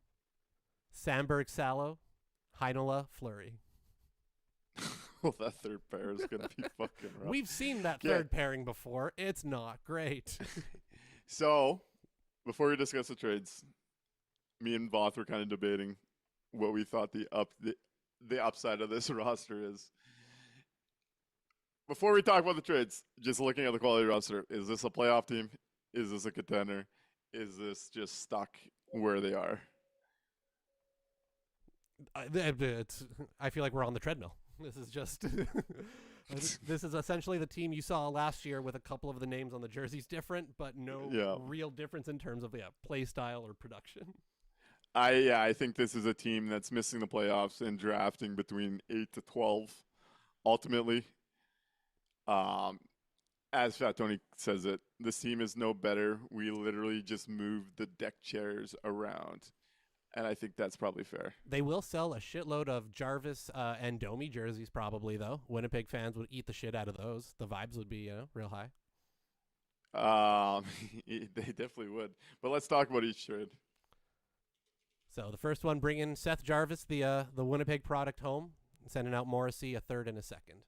Speaker 4: Sandberg, Salo, Heinola, Fleury.
Speaker 3: Well, that third pair is going to be fucking rough.
Speaker 4: We've seen that
Speaker 3: Yeah.
Speaker 4: third pairing before. It's not great.
Speaker 3: So, before we discuss the trades, me and Voth were kind of debating what we thought the upside of this roster is. Before we talk about the trades, just looking at the quality roster, is this a playoff team? Is this a contender? Is this just stuck where they are?
Speaker 4: I feel like we're on the treadmill. This is just this is essentially the team you saw last year with a couple of the names on the jerseys different, but no real difference in terms of play style or production.
Speaker 3: I think this is a team that's missing the playoffs and drafting between 8 to 12 ultimately. As Fat Tony says it, this team is no better. We literally just moved the deck chairs around. And I think that's probably fair.
Speaker 4: They will sell a shitload of Jarvis and Domi jerseys probably, though. Winnipeg fans would eat the shit out of those. The vibes would be, real high.
Speaker 3: They definitely would. But let's talk about each trade.
Speaker 4: So the first one, bringing Seth Jarvis, the Winnipeg product home, sending out Morrissey, a 3rd and a 2nd.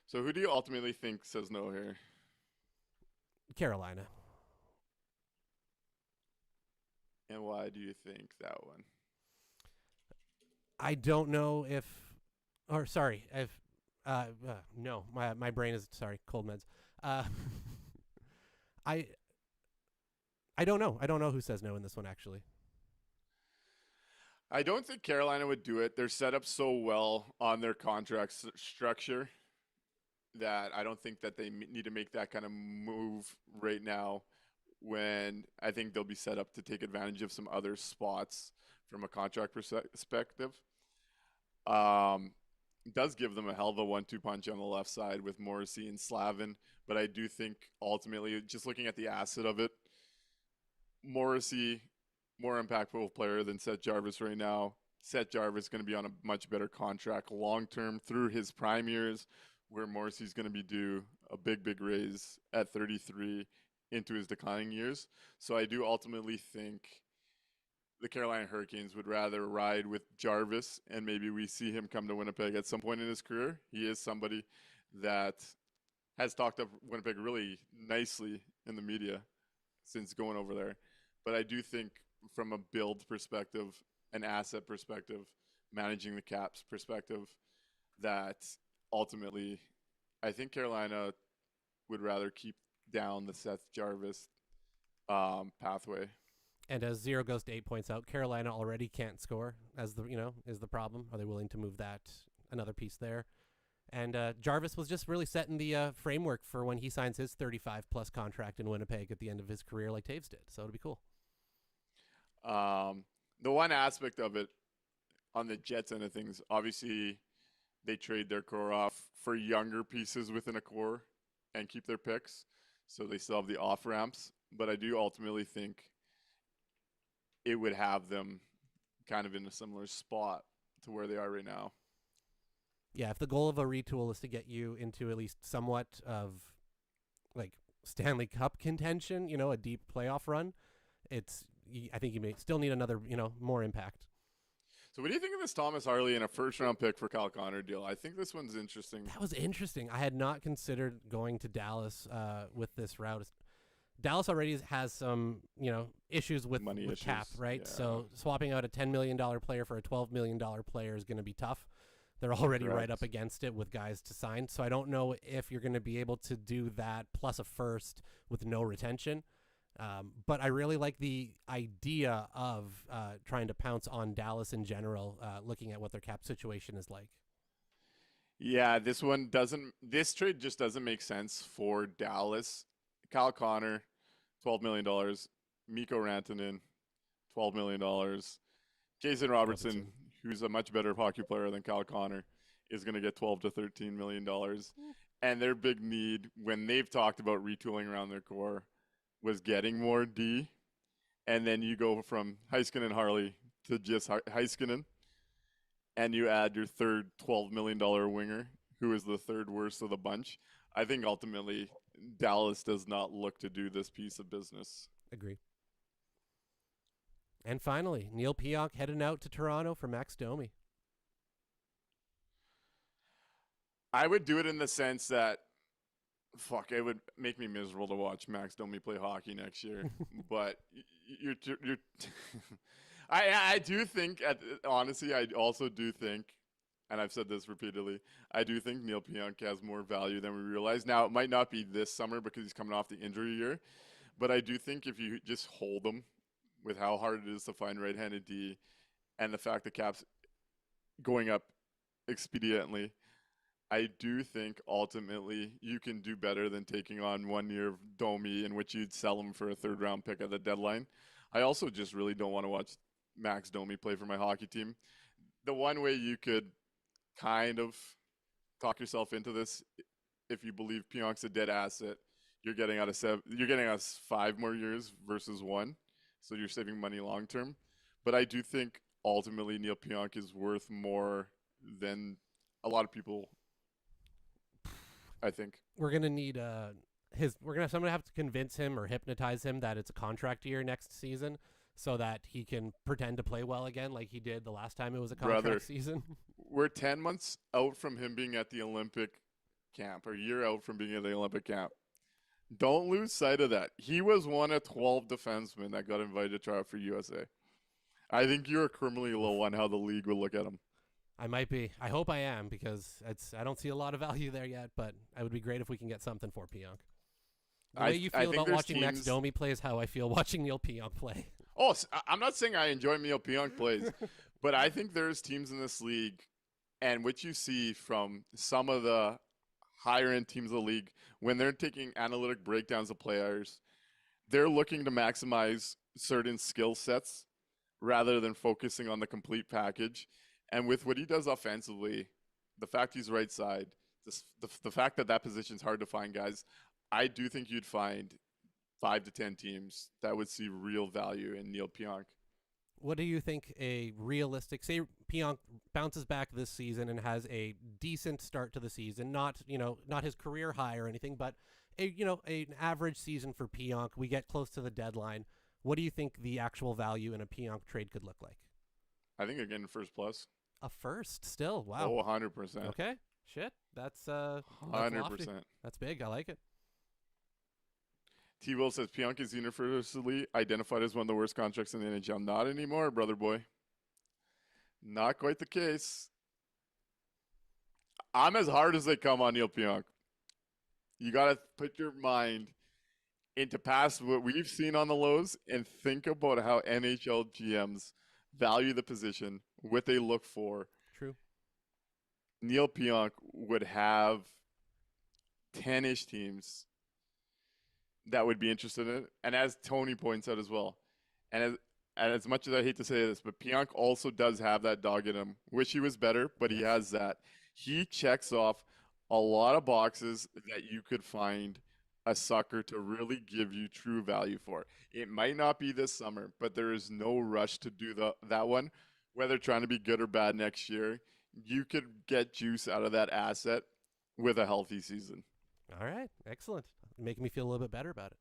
Speaker 3: So who do you ultimately think says no here?
Speaker 4: Carolina.
Speaker 3: And why do you think that one?
Speaker 4: I don't know if no, my brain is cold meds. I don't know. I don't know who says no in this one actually.
Speaker 3: I don't think Carolina would do it. They're set up so well on their contract structure that I don't think that they need to make that kind of move right now when I think they'll be set up to take advantage of some other spots from a contract perspective. Does give them a hell of a 1-2 punch on the left side with Morrissey and Slavin, but I do think ultimately, just looking at the asset of it, Morrissey, more impactful player than Seth Jarvis right now. Seth Jarvis is going to be on a much better contract long-term through his prime years, where Morrissey's going to be due a big raise at 33 into his declining years. So I do ultimately think the Carolina Hurricanes would rather ride with Jarvis, and maybe we see him come to Winnipeg at some point in his career. He is somebody that has talked up Winnipeg really nicely in the media since going over there. But I do think from a build perspective, an asset perspective, managing the caps perspective, that ultimately I think Carolina would rather keep down the Seth Jarvis pathway.
Speaker 4: And as 0 goes to 8 points out, Carolina already can't score, as is the problem. Are they willing to move that another piece there? And Jarvis was just really setting the framework for when he signs his 35-plus contract in Winnipeg at the end of his career, like Taves did. So it'll be cool.
Speaker 3: The one aspect of it on the Jets end of things, obviously they trade their core off for younger pieces within a core and keep their picks, so they still have the off ramps. But I do ultimately think it would have them kind of in a similar spot to where they are right now.
Speaker 4: Yeah, if the goal of a retool is to get you into at least somewhat of like Stanley Cup contention, a deep playoff run, I think you may still need another, more impact.
Speaker 3: So what do you think of this Thomas Harley and a first-round pick for Kyle Connor deal? I think this one's interesting.
Speaker 4: That was interesting. I had not considered going to Dallas with this route. Dallas already has some, issues with cap, right? Yeah. So swapping out a $10 million player for a $12 million player is going to be tough. They're already right up against it with guys to sign. So I don't know if you're going to be able to do that plus a first with no retention. But I really like the idea of trying to pounce on Dallas in general, looking at what their cap situation is like.
Speaker 3: Yeah, this trade just doesn't make sense for Dallas. Kyle Connor, $12 million. Mikko Rantanen, $12 million. Jason Robertson, who's a much better hockey player than Kyle Connor, is going to get $12 to $13 million. And their big need, when they've talked about retooling around their core, was getting more D. And then you go from Heiskanen Harley to just Heiskanen, and you add your third $12 million winger, who is the third worst of the bunch. I think ultimately Dallas does not look to do this piece of business.
Speaker 4: Agree. And finally, Neil Pionk heading out to Toronto for Max Domi.
Speaker 3: I would do it in the sense that, it would make me miserable to watch Max Domi play hockey next year. But you're I do think, honestly, I also do think, and I've said this repeatedly, I do think Neil Pionk has more value than we realize. Now, it might not be this summer because he's coming off the injury year, but I do think if you just hold him with how hard it is to find right-handed D and the fact that cap's going up expediently, I do think ultimately you can do better than taking on 1 year of Domi in which you'd sell him for a third-round pick at the deadline. I also just really don't want to watch Max Domi play for my hockey team. The one way you could kind of talk yourself into this, if you believe Pionk's a dead asset, you're getting us 5 more years versus 1, so you're saving money long term. But I do think ultimately Neil Pionk is worth more than a lot of people. I think
Speaker 4: we're gonna need someone have to convince him or hypnotize him that it's a contract year next season, so that he can pretend to play well again, like he did the last time it was a contract season.
Speaker 3: We're 10 months out from him being at the Olympic camp, or a year out from being at the Olympic camp. Don't lose sight of that. He was one of 12 defensemen that got invited to try out for USA. I think you're criminally low on how the league will look at him.
Speaker 4: I might be. I hope I am, because I don't see a lot of value there yet, but it would be great if we can get something for Pionk. The way you feel about watching Max Domi play is how I feel watching Neil Pionk play.
Speaker 3: Oh, I'm not saying I enjoy Neil Pionk plays, but I think there's teams in this league, and what you see from some of the higher-end teams of the league, when they're taking analytic breakdowns of players, they're looking to maximize certain skill sets rather than focusing on the complete package. And with what he does offensively, the fact he's right side, the fact that position's hard to find guys, I do think you'd find 5 to 10 teams that would see real value in Neil Pionk.
Speaker 4: What do you think a realistic, say Pionk bounces back this season and has a decent start to the season, not his career high or anything, but an average season for Pionk. We get close to the deadline. What do you think the actual value in a Pionk trade could look like?
Speaker 3: I think again, first plus.
Speaker 4: A first still. Wow.
Speaker 3: Oh, 100%.
Speaker 4: Okay. Shit. That's
Speaker 3: 100%.
Speaker 4: That's big. I like it.
Speaker 3: T-Will says Pionk is universally identified as one of the worst contracts in the NHL. Not anymore, brother boy. Not quite the case. I'm as hard as they come on Neil Pionk. You got to put your mind into past what we've seen on the lows and think about how NHL GMs value the position, what they look for.
Speaker 4: True.
Speaker 3: Neil Pionk would have 10-ish teams that would be interested in it. And as Tony points out as well, and as much as I hate to say this, but Pionk also does have that dog in him. Wish he was better, but he has that. He checks off a lot of boxes that you could find a sucker to really give you true value for. It might not be this summer, but there is no rush to do that one. Whether trying to be good or bad next year, you could get juice out of that asset with a healthy season.
Speaker 4: All right. Excellent. Making me feel a little bit better about it.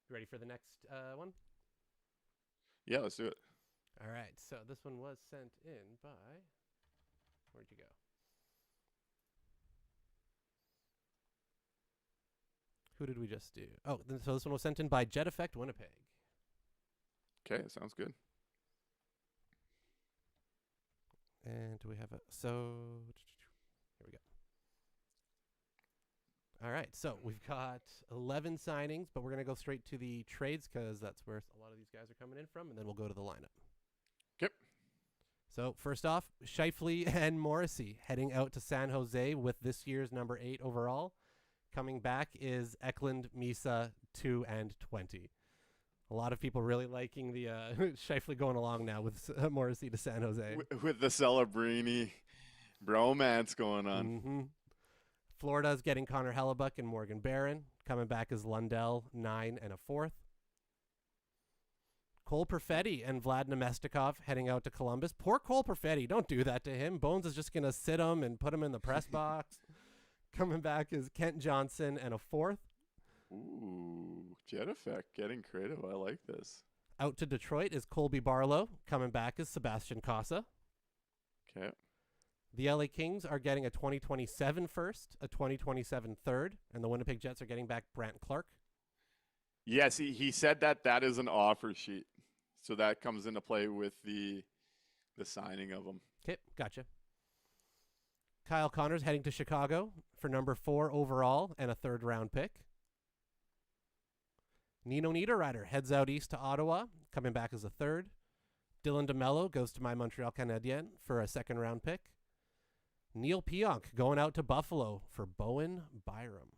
Speaker 4: You ready for the next one?
Speaker 3: Yeah, let's do it.
Speaker 4: All right. So this one was sent in by... Where'd you go? Who did we just do? Oh, so this one was sent in by Jet Effect Winnipeg.
Speaker 3: Okay, sounds good.
Speaker 4: And do we have a... So... Here we go. All right, so we've got 11 signings, but we're going to go straight to the trades because that's where a lot of these guys are coming in from, and then we'll go to the lineup.
Speaker 3: Yep.
Speaker 4: So first off, Scheifele and Morrissey heading out to San Jose with this year's number 8 overall. Coming back is Eklund, Misa, 2 and 20. A lot of people really liking the Scheifele going along now with Morrissey to San Jose.
Speaker 3: With the Celebrini bromance going on.
Speaker 4: Mm-hmm. Florida's getting Connor Hellebuyck and Morgan Barron. Coming back is Lundell, 9 and a 4th. Cole Perfetti and Vlad Nemestikov heading out to Columbus. Poor Cole Perfetti. Don't do that to him. Bones is just going to sit him and put him in the press box. Coming back is Kent Johnson and a 4th.
Speaker 3: Ooh, Jet Effect getting creative. I like this.
Speaker 4: Out to Detroit is Colby Barlow. Coming back is Sebastian Casa.
Speaker 3: Okay.
Speaker 4: The LA Kings are getting a 2027 first, a 2027 third, and the Winnipeg Jets are getting back Brant Clark.
Speaker 3: Yes, he said that is an offer sheet. So that comes into play with the signing of him.
Speaker 4: Okay, gotcha. Kyle Connors heading to Chicago for number 4 overall and a 3rd round pick. Nino Niederreiter heads out east to Ottawa, coming back as a 3rd. Dylan DeMello goes to my Montreal Canadiens for a 2nd round pick. Neil Pionk going out to Buffalo for Bowen Byram.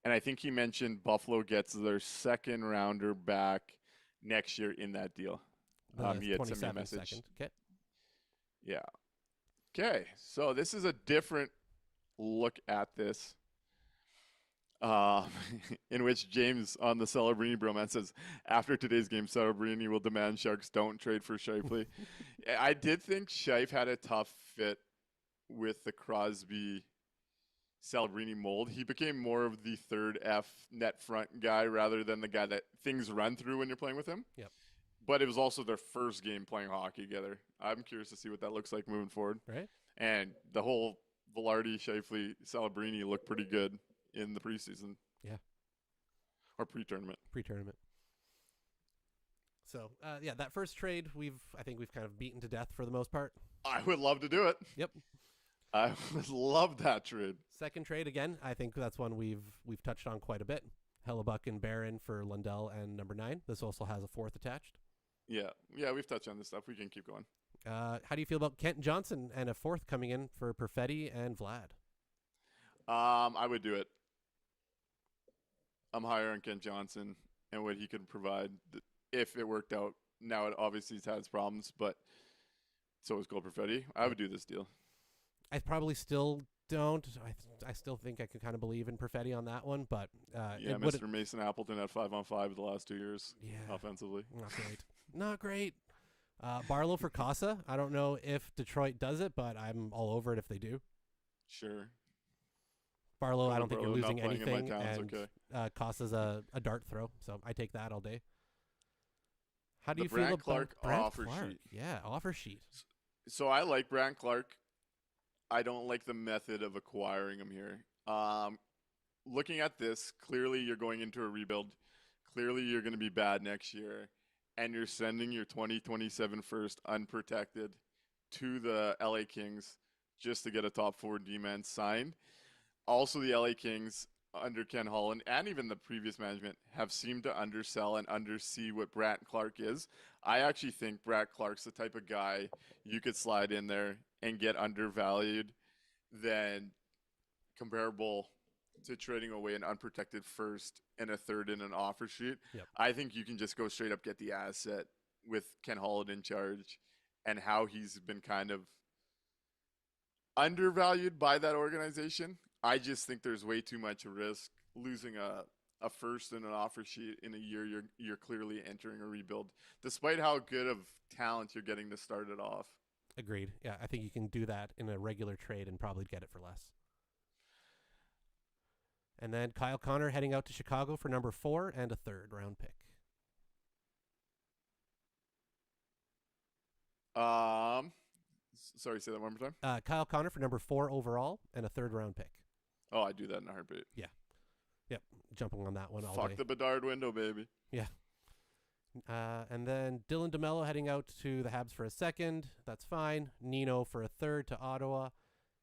Speaker 3: And I think he mentioned Buffalo gets their 2nd rounder back next year in that deal. He had sent me a message.
Speaker 4: Okay.
Speaker 3: Yeah. Okay. So this is a different look at this. In which James on the Celebrini bromance says, after today's game, Celebrini will demand Sharks don't trade for Scheifele. I did think Scheif had a tough fit with the Crosby Celebrini mold. He became more of the 3rd F net front guy rather than the guy that things run through when you're playing with him.
Speaker 4: Yep.
Speaker 3: But it was also their first game playing hockey together. I'm curious to see what that looks like moving forward.
Speaker 4: Right.
Speaker 3: And the whole Velarde, Scheifele, Celebrini looked pretty good in the preseason.
Speaker 4: Yeah.
Speaker 3: Or pre-tournament.
Speaker 4: Pre-tournament. So, yeah, that first trade, I think we've kind of beaten to death for the most part.
Speaker 3: I would love to do it.
Speaker 4: Yep.
Speaker 3: I would love that trade.
Speaker 4: Second trade, again, I think that's one we've touched on quite a bit. Hellebuyck and Barron for Lundell and number 9. This also has a 4th attached.
Speaker 3: Yeah, we've touched on this stuff. We can keep going.
Speaker 4: How do you feel about Kent Johnson and a 4th coming in for Perfetti and Vlad?
Speaker 3: I would do it. I'm higher on Kent Johnson and what he could provide if it worked out. Now, it obviously he's had his problems, but so is Cole Perfetti. I would do this deal.
Speaker 4: I probably still don't. I still think I could kind of believe in Perfetti on that one, but
Speaker 3: Yeah, Mr. Mason Appleton had 5-on-5 the last 2 years offensively.
Speaker 4: Not great. Not great. Barlow for Casa. I don't know if Detroit does it, but I'm all over it if they do.
Speaker 3: Sure.
Speaker 4: Barlow, I don't think you're
Speaker 3: Barlow not
Speaker 4: losing
Speaker 3: playing in my
Speaker 4: anything,
Speaker 3: town's
Speaker 4: and
Speaker 3: okay.
Speaker 4: Casa's a dart throw, so I take that all day. How do
Speaker 3: The
Speaker 4: you feel
Speaker 3: Brandt
Speaker 4: about
Speaker 3: Clark
Speaker 4: Brandt
Speaker 3: offer
Speaker 4: Clark?
Speaker 3: sheet.
Speaker 4: Yeah, offer sheet.
Speaker 3: So I like Brandt Clark. I don't like the method of acquiring him here. Looking at this, clearly you're going into a rebuild. Clearly you're going to be bad next year. And you're sending your 2027 first unprotected to the LA Kings just to get a top 4 D-man signed. Also, the LA Kings under Ken Holland and even the previous management have seemed to undersell and undersee what Brandt Clark is. I actually think Brandt Clark's the type of guy you could slide in there and get undervalued than comparable to trading away an unprotected first and a third in an offer sheet.
Speaker 4: Yep.
Speaker 3: I think you can just go straight up get the asset with Ken Holland in charge and how he's been kind of undervalued by that organization. I just think there's way too much risk losing a first and an offer sheet in a year you're clearly entering a rebuild, despite how good of talent you're getting to start it off.
Speaker 4: Agreed. Yeah, I think you can do that in a regular trade and probably get it for less. And then Kyle Connor heading out to Chicago for number 4 and a 3rd round pick.
Speaker 3: Sorry, say that one more time.
Speaker 4: Kyle Connor for number 4 overall and a 3rd round pick.
Speaker 3: Oh, I do that in a heartbeat.
Speaker 4: Yeah. Yep. Jumping on that one all
Speaker 3: Fuck
Speaker 4: day.
Speaker 3: the Bedard window, baby.
Speaker 4: Yeah. And then Dylan DeMello heading out to the Habs for a 2nd. That's fine. Nino for a 3rd to Ottawa.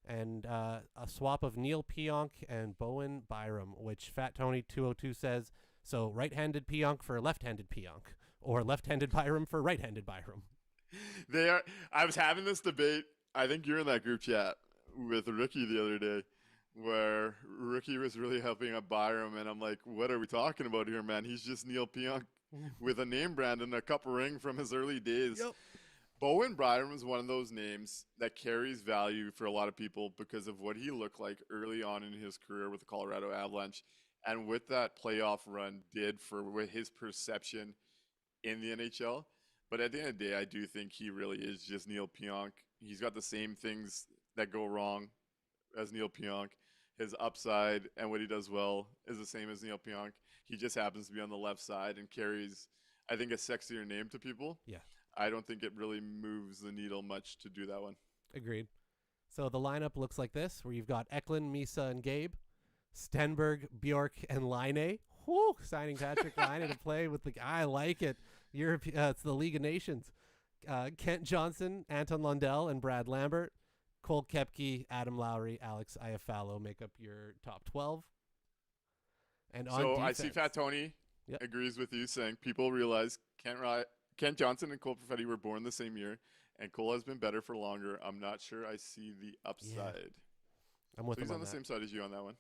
Speaker 4: And a swap of Neil Pionk and Bowen Byram, which Fat Tony 202 says, so right-handed Pionk for left-handed Pionk, or left-handed Byram for right-handed Byram.
Speaker 3: I was having this debate. I think you're in that group chat with Rookie the other day, where Rookie was really helping out Byram, and I'm like, what are we talking about here, man? He's just Neil Pionk with a name brand and a cup ring from his early days.
Speaker 4: Yep.
Speaker 3: Bowen Byram is one of those names that carries value for a lot of people because of what he looked like early on in his career with the Colorado Avalanche, and what that playoff run did for his perception in the NHL. But at the end of the day, I do think he really is just Neil Pionk. He's got the same things that go wrong as Neil Pionk. His upside and what he does well is the same as Neil Pionk. He just happens to be on the left side and carries, I think, a sexier name to people.
Speaker 4: Yeah.
Speaker 3: I don't think it really moves the needle much to do that one.
Speaker 4: Agreed. So the lineup looks like this, where you've got Eklund, Misa, and Gabe, Stenberg, Bjork, and Laine. Whoo! Signing Patrick Laine to play with the guy. I like it. It's the League of Nations. Kent Johnson, Anton Lundell, and Brad Lambert. Cole Koepke, Adam Lowry, Alex Iafallo make up your top 12. And on
Speaker 3: So
Speaker 4: defense,
Speaker 3: I see Fat Tony agrees with you, saying people realize Kent Johnson and Cole Perfetti were born the same year, and Cole has been better for longer. I'm not sure I see the upside.
Speaker 4: Yeah. I'm with
Speaker 3: so he's
Speaker 4: him
Speaker 3: on the
Speaker 4: that.
Speaker 3: same side as you on that one.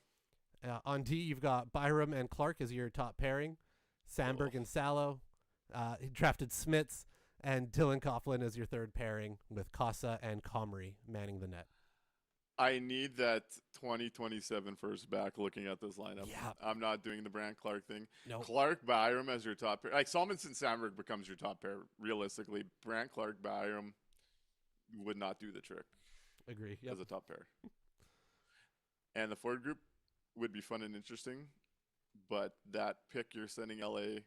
Speaker 4: On D, you've got Byram and Clark as your top pairing. Sandberg and Salo. He drafted Smits and Dylan Coughlin as your 3rd pairing, with Casa and Comrie manning the net.
Speaker 3: I need that 2027 first back looking at this lineup.
Speaker 4: Yeah.
Speaker 3: I'm not doing the Brandt Clark thing.
Speaker 4: No.
Speaker 3: Clark Byram as your top pair. Like Solomon Sandberg becomes your top pair realistically. Brandt Clark Byram would not do the trick
Speaker 4: Agree. Yep.
Speaker 3: as a top pair. And the forward group would be fun and interesting, but that pick you're sending LA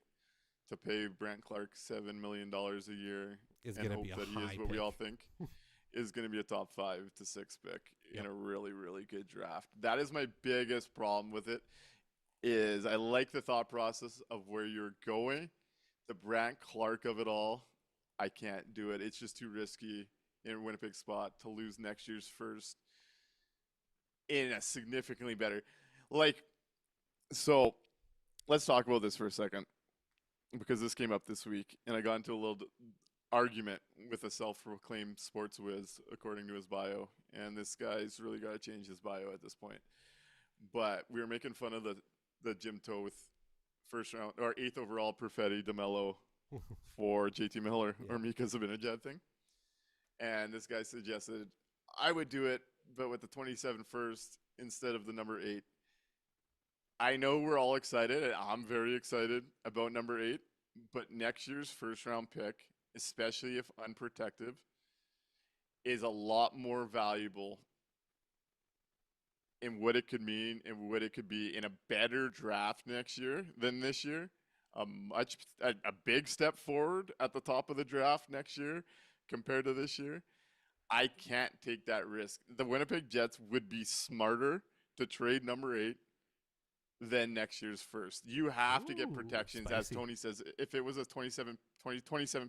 Speaker 3: to pay Brandt Clark $7 million a year
Speaker 4: Is
Speaker 3: and
Speaker 4: gonna
Speaker 3: hope
Speaker 4: be a
Speaker 3: that he
Speaker 4: high
Speaker 3: is what we
Speaker 4: pick.
Speaker 3: all think is going to be a top 5 to 6 pick in a really, really good draft. That is my biggest problem with it. Is I like the thought process of where you're going. The Brandt Clark of it all, I can't do it. It's just too risky in a Winnipeg spot to lose next year's first in a significantly better. So let's talk about this for a second, because this came up this week, and I got into a little argument with a self-proclaimed sports whiz, according to his bio, and this guy's really got to change his bio at this point. But we were making fun of the Jim Toth first round or 8th overall Perfetti DeMello for JT Miller or Mika Zibanejad thing. And this guy suggested I would do it, but with the 27 first instead of the number 8. I know we're all excited, and I'm very excited about number 8, but next year's first round pick, especially if unprotected, is a lot more valuable in what it could mean and what it could be in a better draft next year than this year. A big step forward at the top of the draft next year compared to this year. I can't take that risk. The Winnipeg Jets would be smarter to trade number 8 than next year's first. You have to get protections,
Speaker 4: spicy.
Speaker 3: as Tony says. If it was a 27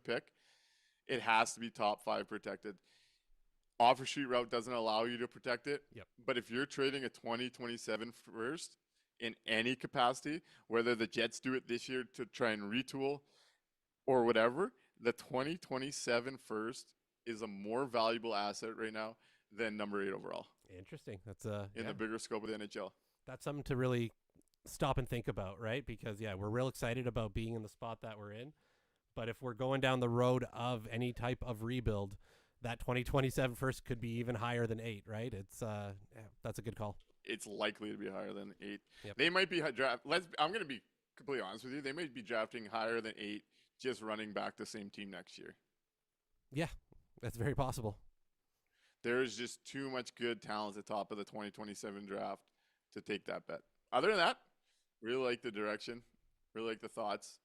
Speaker 3: pick, it has to be top 5 protected. Offer sheet route doesn't allow you to protect it.
Speaker 4: Yep.
Speaker 3: But if you're trading a 2027 first in any capacity, whether the Jets do it this year to try and retool or whatever, the 2027 first is a more valuable asset right now than number 8 overall.
Speaker 4: Interesting. That's
Speaker 3: in the bigger scope of the NHL.
Speaker 4: That's something to really stop and think about, right? Because we're real excited about being in the spot that we're in. But if we're going down the road of any type of rebuild, that 2027 first could be even higher than 8, right? It's that's a good call.
Speaker 3: It's likely to be higher than 8.
Speaker 4: Yep.
Speaker 3: They might be I'm going to be completely honest with you. They might be drafting higher than 8, just running back the same team next year.
Speaker 4: Yeah, that's very possible.
Speaker 3: There's just too much good talent at the top of the 2027 draft to take that bet. Other than that, really like the direction, really like the thoughts,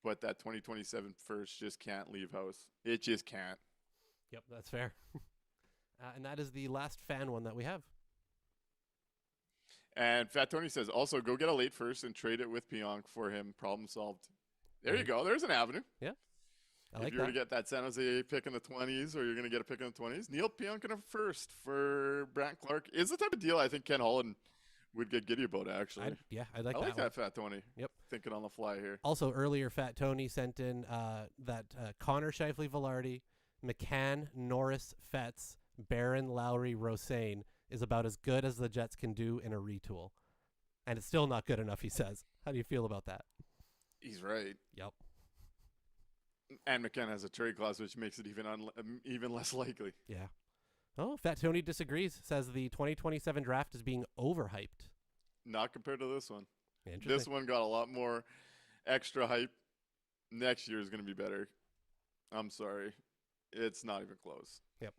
Speaker 3: but that 2027 first just can't leave house. It just can't.
Speaker 4: Yep, that's fair. And that is the last fan one that we have.
Speaker 3: And Fat Tony says, also go get a late first and trade it with Pionk for him. Problem solved. There you go. There's an avenue.
Speaker 4: Yeah. I
Speaker 3: if
Speaker 4: like
Speaker 3: you're
Speaker 4: that.
Speaker 3: going to get that San Jose pick in the 20s or you're going to get a pick in the 20s, Neil Pionk in a first for Brant Clark is the type of deal I think Ken Holland would get giddy about, actually.
Speaker 4: I like
Speaker 3: I
Speaker 4: that
Speaker 3: like that, Fat Tony.
Speaker 4: Yep.
Speaker 3: Thinking on the fly here.
Speaker 4: Also, earlier, Fat Tony sent in that Connor Scheifele-Velarde, McCann, Norris, Fetz, Barron, Lowry, Rosane is about as good as the Jets can do in a retool. And it's still not good enough, he says. How do you feel about that?
Speaker 3: He's right.
Speaker 4: Yep.
Speaker 3: And McCann has a trade clause, which makes it even less likely.
Speaker 4: Yeah. Oh, Fat Tony disagrees. Says the 2027 draft is being overhyped.
Speaker 3: Not compared to this one.
Speaker 4: Interesting.
Speaker 3: This one got a lot more extra hype. Next year is going to be better. I'm sorry. It's not even close.
Speaker 4: Yep.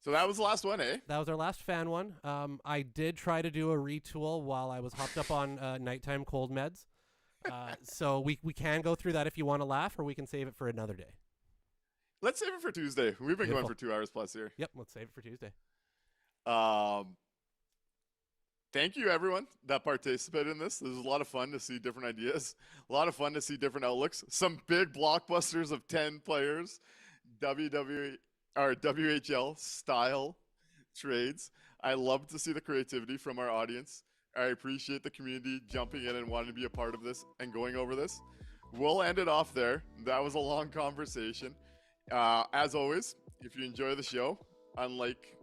Speaker 3: So that was the last one, eh?
Speaker 4: That was our last fan one. I did try to do a retool while I was hopped up on nighttime cold meds. So we can go through that if you want to laugh, or we can save it for another day.
Speaker 3: Let's save it for Tuesday. We've been
Speaker 4: Beautiful.
Speaker 3: going for 2 hours plus here.
Speaker 4: Yep, let's save it for Tuesday.
Speaker 3: Thank you, everyone that participated in this. This was a lot of fun to see different ideas. A lot of fun to see different outlooks. Some big blockbusters of 10 players. WHL style trades. I love to see the creativity from our audience. I appreciate the community jumping in and wanting to be a part of this and going over this. We'll end it off there. That was a long conversation. As always, if you enjoy the show, unlike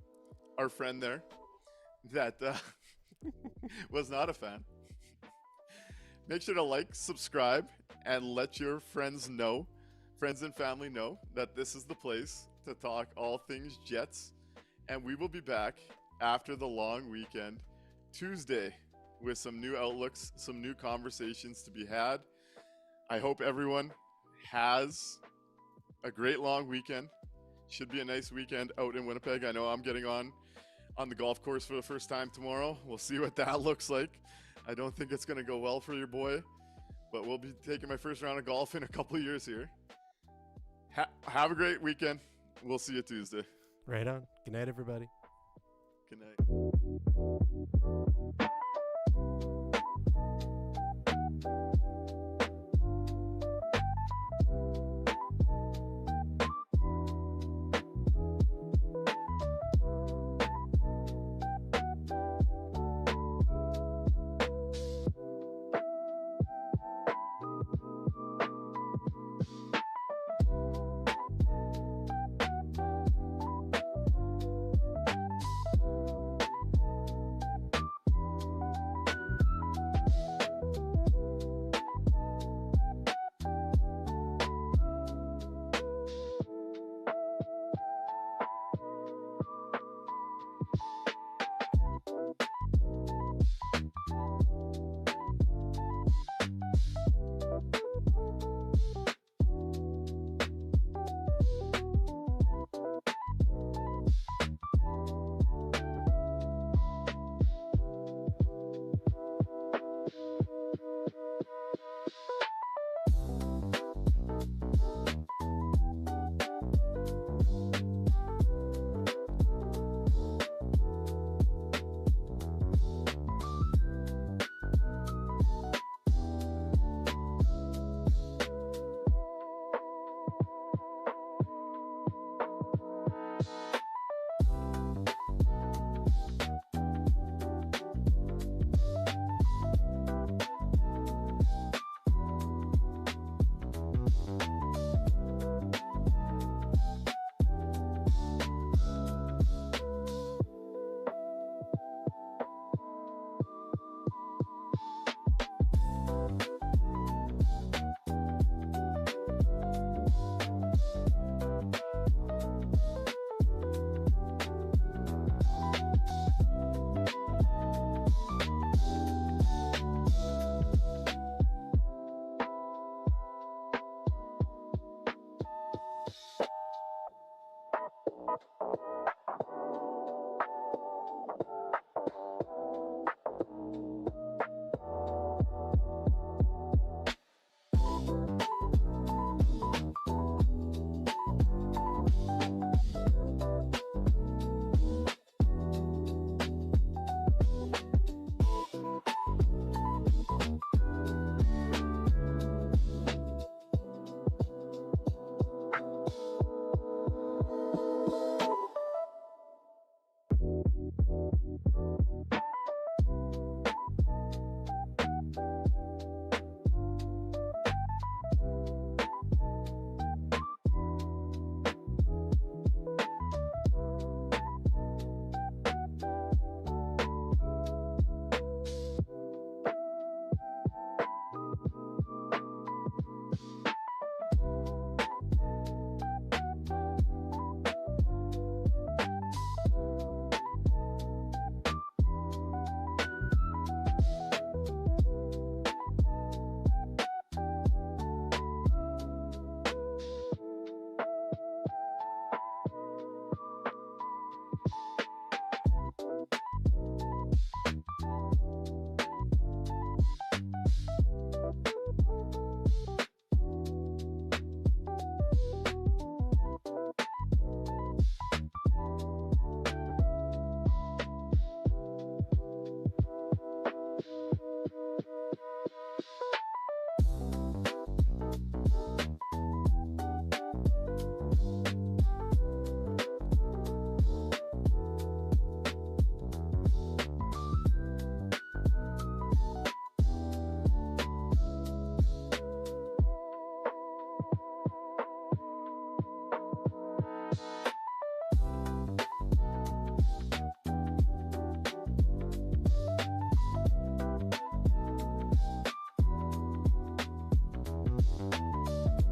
Speaker 3: our friend there that was not a fan, make sure to like, subscribe, and let your friends and family know that this is the place to talk all things Jets. And we will be back after the long weekend, Tuesday, with some new outlooks, some new conversations to be had. I hope everyone has a great long weekend. Should be a nice weekend out in Winnipeg. I know I'm getting on the golf course for the first time tomorrow. We'll see what that looks like. I don't think it's going to go well for your boy, but we'll be taking my first round of golf in a couple of years here. Have a great weekend. We'll see you Tuesday.
Speaker 4: Right on. Good night, everybody.
Speaker 3: Good night.